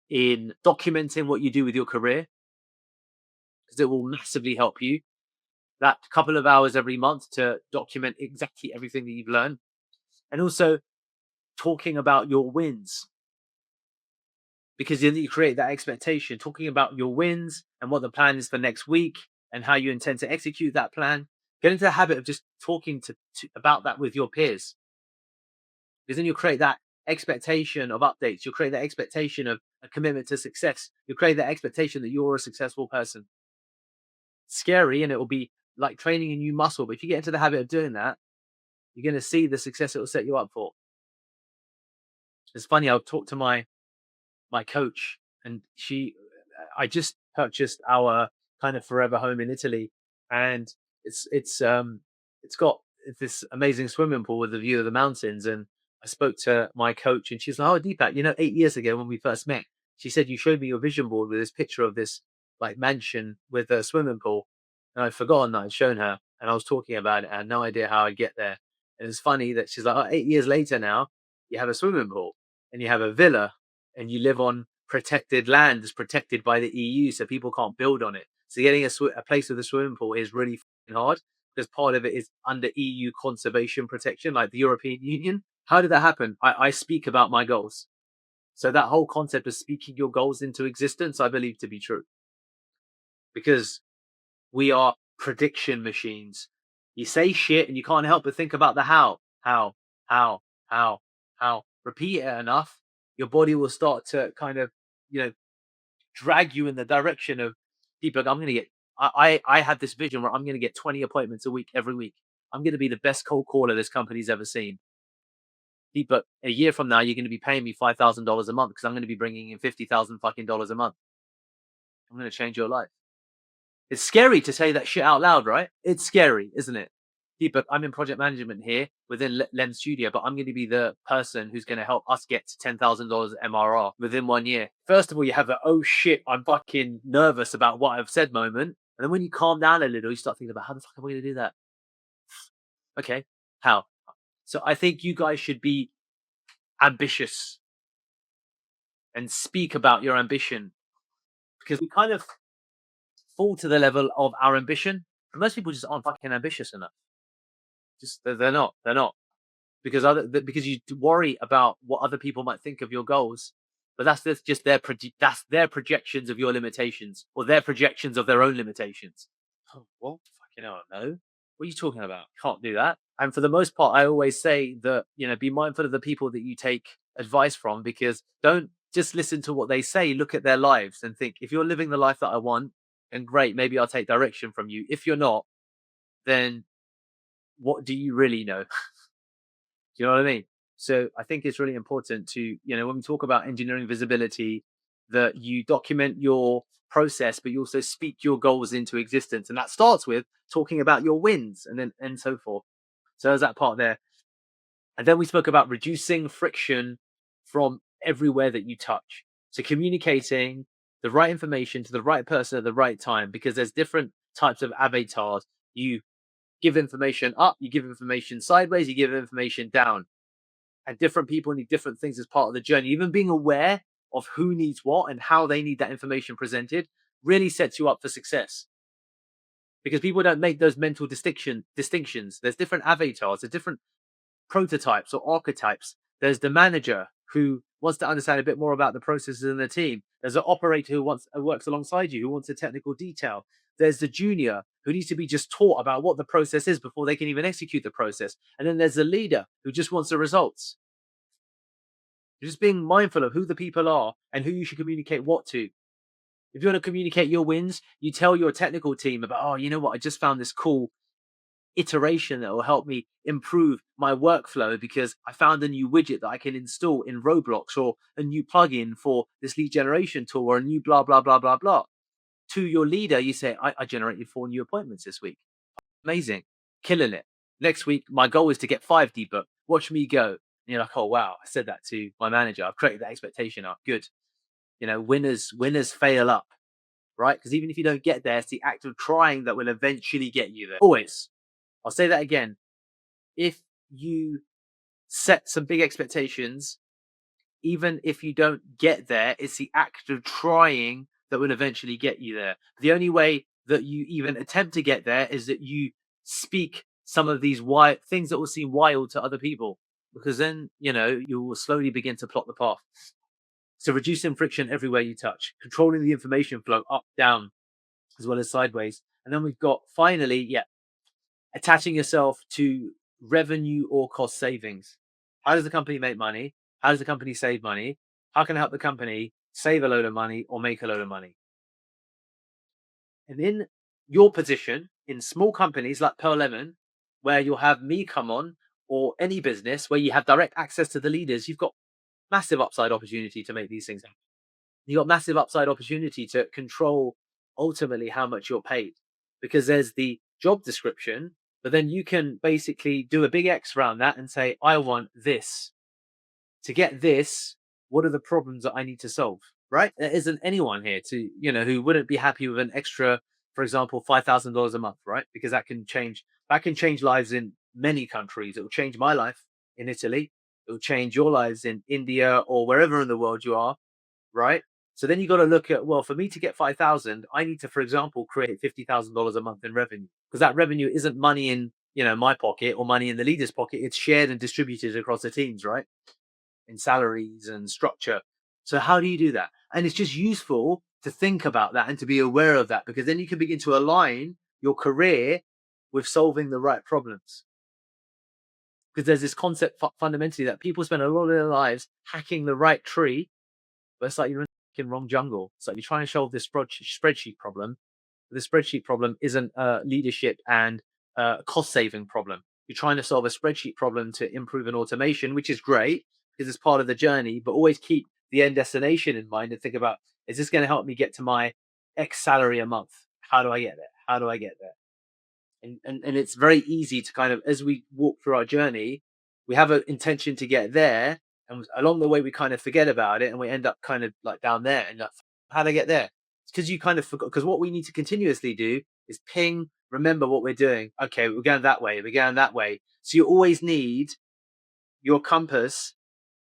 in documenting what you do with your career, because it will massively help you. That couple of hours every month to document exactly everything that you've learned. And also talking about your wins, because then you create that expectation, talking about your wins and what the plan is for next week and how you intend to execute that plan. Get into the habit of just talking about that with your peers, because then you'll create that expectation of updates. You'll create that expectation of a commitment to success. You'll create that expectation that you're a successful person. It's scary, and it will be like training a new muscle. But if you get into the habit of doing that, you're going to see the success it will set you up for. It's funny. I'll talk to my coach, and I just purchased our kind of forever home in Italy, and it's got this amazing swimming pool with a view of the mountains. And I spoke to my coach, and she's like, "Oh, Deepak, 8 years ago when we first met, she said you showed me your vision board with this picture of this like mansion with a swimming pool." And I'd forgotten that I'd shown her, and I was talking about it. I had no idea how I'd get there. And it's funny that she's like, "Oh, 8 years later now, you have a swimming pool and you have a villa and you live on protected land that's protected by the EU, so people can't build on it. So getting a place with a swimming pool is really hard, because part of it is under EU conservation protection, like the European Union. How did that happen? I speak about my goals. So that whole concept of speaking your goals into existence, I believe to be true, because we are prediction machines. You say shit and you can't help but think about the how. Repeat it enough, your body will start to kind of, drag you in the direction of, Deepak, I'm going to get, I had this vision where I'm going to get 20 appointments a week, every week. I'm going to be the best cold caller this company's ever seen. Deepak, a year from now, you're going to be paying me $5,000 a month because I'm going to be bringing in $50,000 fucking dollars a month. I'm going to change your life. It's scary to say that shit out loud, right? It's scary, isn't it? Deepak, I'm in project management here within Lens Studio, but I'm going to be the person who's going to help us get to $10,000 MRR within 1 year. First of all, you have a, oh shit, I'm fucking nervous about what I've said moment. And then when you calm down a little, you start thinking about, how the fuck am I going to do that? Okay, how? So I think you guys should be ambitious and speak about your ambition, because we kind of fall to the level of our ambition. And most people just aren't fucking ambitious enough. Just they're not because you worry about what other people might think of your goals, but that's just their projections of your limitations, or their projections of their own limitations. Oh, well, fucking hell, no. What are you talking about? Can't do that. And for the most part, I always say that, be mindful of the people that you take advice from, because don't just listen to what they say. Look at their lives and think, if you're living the life that I want, then great, maybe I'll take direction from you. If you're not, then what do you really know? Do you know what I mean? So I think it's really important to, when we talk about engineering visibility, that you document your process, but you also speak your goals into existence. And that starts with talking about your wins and so forth. So there's that part there. And then we spoke about reducing friction from everywhere that you touch. So communicating the right information to the right person at the right time, because there's different types of avatars. You give information up, you give information sideways, you give information down. And different people need different things as part of the journey. Even being aware of who needs what and how they need that information presented really sets you up for success. Because people don't make those mental distinctions. There's different avatars, there's different prototypes or archetypes. There's the manager who wants to understand a bit more about the processes in the team. There's an operator who works alongside you, who wants a technical detail. There's the junior who needs to be just taught about what the process is before they can even execute the process. And then there's the leader who just wants the results. You're just being mindful of who the people are and who you should communicate what to. If you want to communicate your wins, you tell your technical team about, oh, you know what, I just found this cool iteration that will help me improve my workflow because I found a new widget that I can install in Roblox, or a new plugin for this lead generation tool, or a new blah, blah, blah, blah, blah. To your leader, you say, I generated 4 new appointments this week. Amazing. Killing it. Next week, my goal is to get 5 Deepak. Watch me go. And you're like, oh, wow, I said that to my manager. I've created that expectation up. Good. You know, winners fail up, right? Because even if you don't get there, it's the act of trying that will eventually get you there. Always. I'll say that again. If you set some big expectations, even if you don't get there, it's the act of trying that will eventually get you there. The only way that you even attempt to get there is that you speak some of these wild things that will seem wild to other people, because then, you know, you will slowly begin to plot the path. So reducing friction everywhere you touch, controlling the information flow up, down, as well as sideways. And then we've got finally, attaching yourself to revenue or cost savings. How does the company make money? How does the company save money? How can I help the company save a load of money or make a load of money? And in your position in small companies like Pearl Lemon, where you'll have me come on, or any business where you have direct access to the leaders, you've got massive upside opportunity to make these things happen. You've got massive upside opportunity to control ultimately how much you're paid, because there's the job description, but then you can basically do a big X around that and say, I want this. To get this, what are the problems that I need to solve? Right? There isn't anyone here to, you know, who wouldn't be happy with an extra, for example, $5,000 a month, right? Because that can change lives in many countries. It will change my life in Italy. It will change your lives in India or wherever in the world you are, right? So then you got to look at, well, for me to get 5,000, I need to, for example, create $50,000 a month in revenue, because that revenue isn't money in, you know, my pocket or money in the leader's pocket. It's shared and distributed across the teams, right? In salaries and structure. So how do you do that? And it's just useful to think about that and to be aware of that, because then you can begin to align your career with solving the right problems. Because there's this concept fundamentally that people spend a lot of their lives hacking the right tree, but it's like you're in the wrong jungle. It's like you're trying to solve this spreadsheet problem. The spreadsheet problem isn't a leadership and cost saving problem. You're trying to solve a spreadsheet problem to improve an automation, which is great because it's part of the journey, but always keep the end destination in mind and think about, is this going to help me get to my X salary a month? How do I get there? How do I get there? And it's very easy to kind of, as we walk through our journey, we have an intention to get there, and along the way we kind of forget about it, and we end up kind of like down there, and like, how do I get there? It's because you kind of forgot. Because what we need to continuously do is remember what we're doing. Okay, we're going that way, we're going that way. So you always need your compass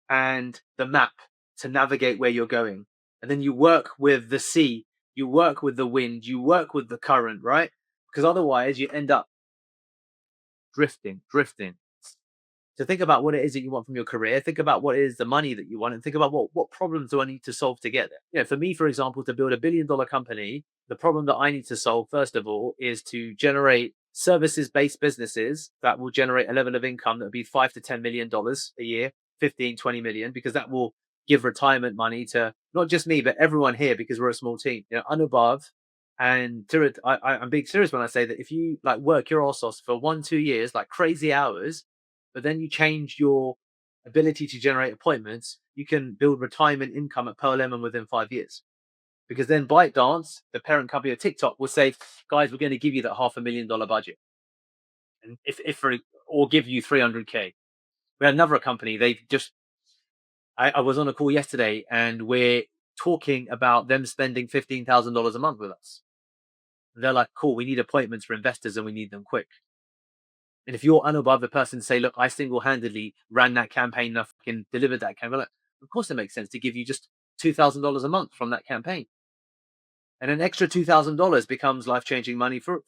and the map to navigate where you're going, and then you work with the sea, you work with the wind, you work with the current, right? Because otherwise you end up drifting. So think about what it is that you want from your career. Think about what is the money that you want, and think about what problems do I need to solve to get there. You know, for me, for example, to build $1 billion company, the problem that I need to solve, first of all, is to generate services-based businesses that will generate a level of income that would be $5 to $10 million a year, 15, 20 million, because that will give retirement money to not just me, but everyone here, because we're a small team. You know, Anubhav and Tirit, I'm being serious when I say that if you like work your arse off for 1-2 years, like crazy hours, but then you change your ability to generate appointments, you can build retirement income at Pearl Lemon within 5 years. Because then ByteDance, the parent company of TikTok, will say, guys, we're going to give you that $500,000 budget. And or give you 300K. We had another company, I was on a call yesterday, and we're talking about them spending $15,000 a month with us. And they're like, cool, we need appointments for investors and we need them quick. And if you're Anubhav, the person, say, look, I single-handedly ran that campaign and I fucking delivered that campaign, like, of course it makes sense to give you just $2,000 a month from that campaign. And an extra $2,000 becomes life-changing money for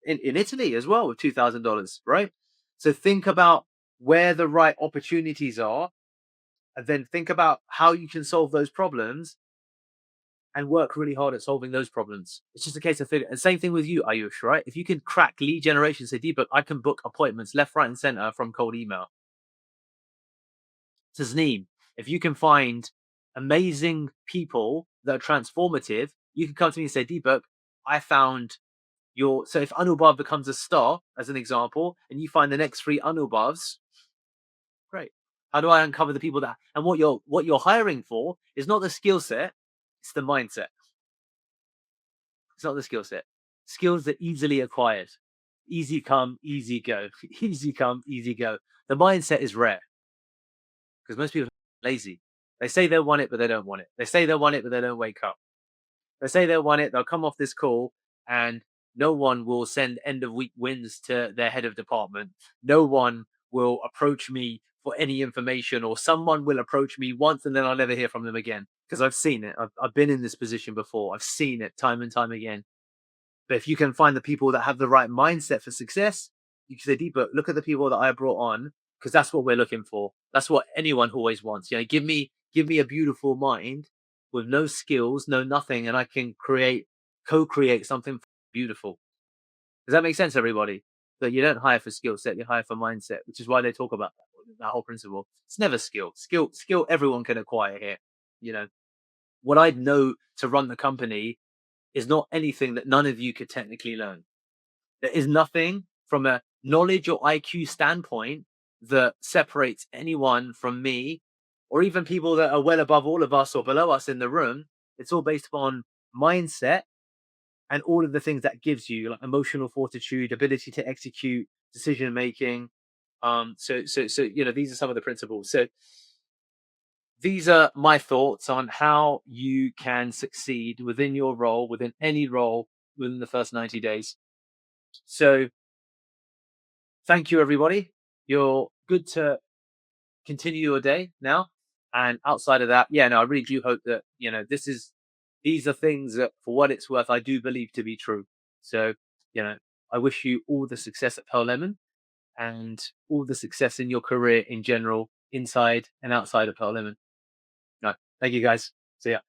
in Italy as well with $2,000, right? So think about where the right opportunities are, and then think about how you can solve those problems and work really hard at solving those problems. It's just a case of figuring. And same thing with you, Ayush, right? If you can crack lead generation, say, Deepak, I can book appointments left, right, and center from cold email. Tasneem, if you can find amazing people that are transformative, you can come to me and say, Deepak, I found your. So if Anubhav becomes a star, as an example, and you find the next 3 Anubhavs, great. How do I uncover the people that? And what you're hiring for is not the skill set, it's the mindset. It's not the skill set. Skills are easily acquired. Easy come, easy go. Easy come, easy go. The mindset is rare because most people are lazy. They say they want it, but they don't want it. They say they want it, but they don't wake up. They say they want it, they'll come off this call and no one will send end of week wins to their head of department. No one will approach me for any information, or someone will approach me once and then I'll never hear from them again because I've seen it. I've been in this position before. I've seen it time and time again. But if you can find the people that have the right mindset for success, you can say, Deepak, look at the people that I brought on, because that's what we're looking for. That's what anyone always wants. You know, give me a beautiful mind with no skills, no nothing, and I can co-create something beautiful. Does that make sense, everybody? That you don't hire for skill set, you hire for mindset, which is why they talk about that whole principle. It's never skill. Skill everyone can acquire here. You know, what I'd know to run the company is not anything that none of you could technically learn. There is nothing from a knowledge or IQ standpoint that separates anyone from me, or even people that are well above all of us or below us in the room. It's all based upon mindset and all of the things that gives you, like emotional fortitude, ability to execute, decision making. So you know, these are some of the principles. So these are my thoughts on how you can succeed within your role, within any role, within the first 90 days. So thank you, everybody. You're good to continue your day now. And outside of that, yeah, no, I really do hope that, you know, these are things that, for what it's worth, I do believe to be true. So, you know, I wish you all the success at Pearl Lemon and all the success in your career in general, inside and outside of Pearl Lemon. No, thank you guys. See ya.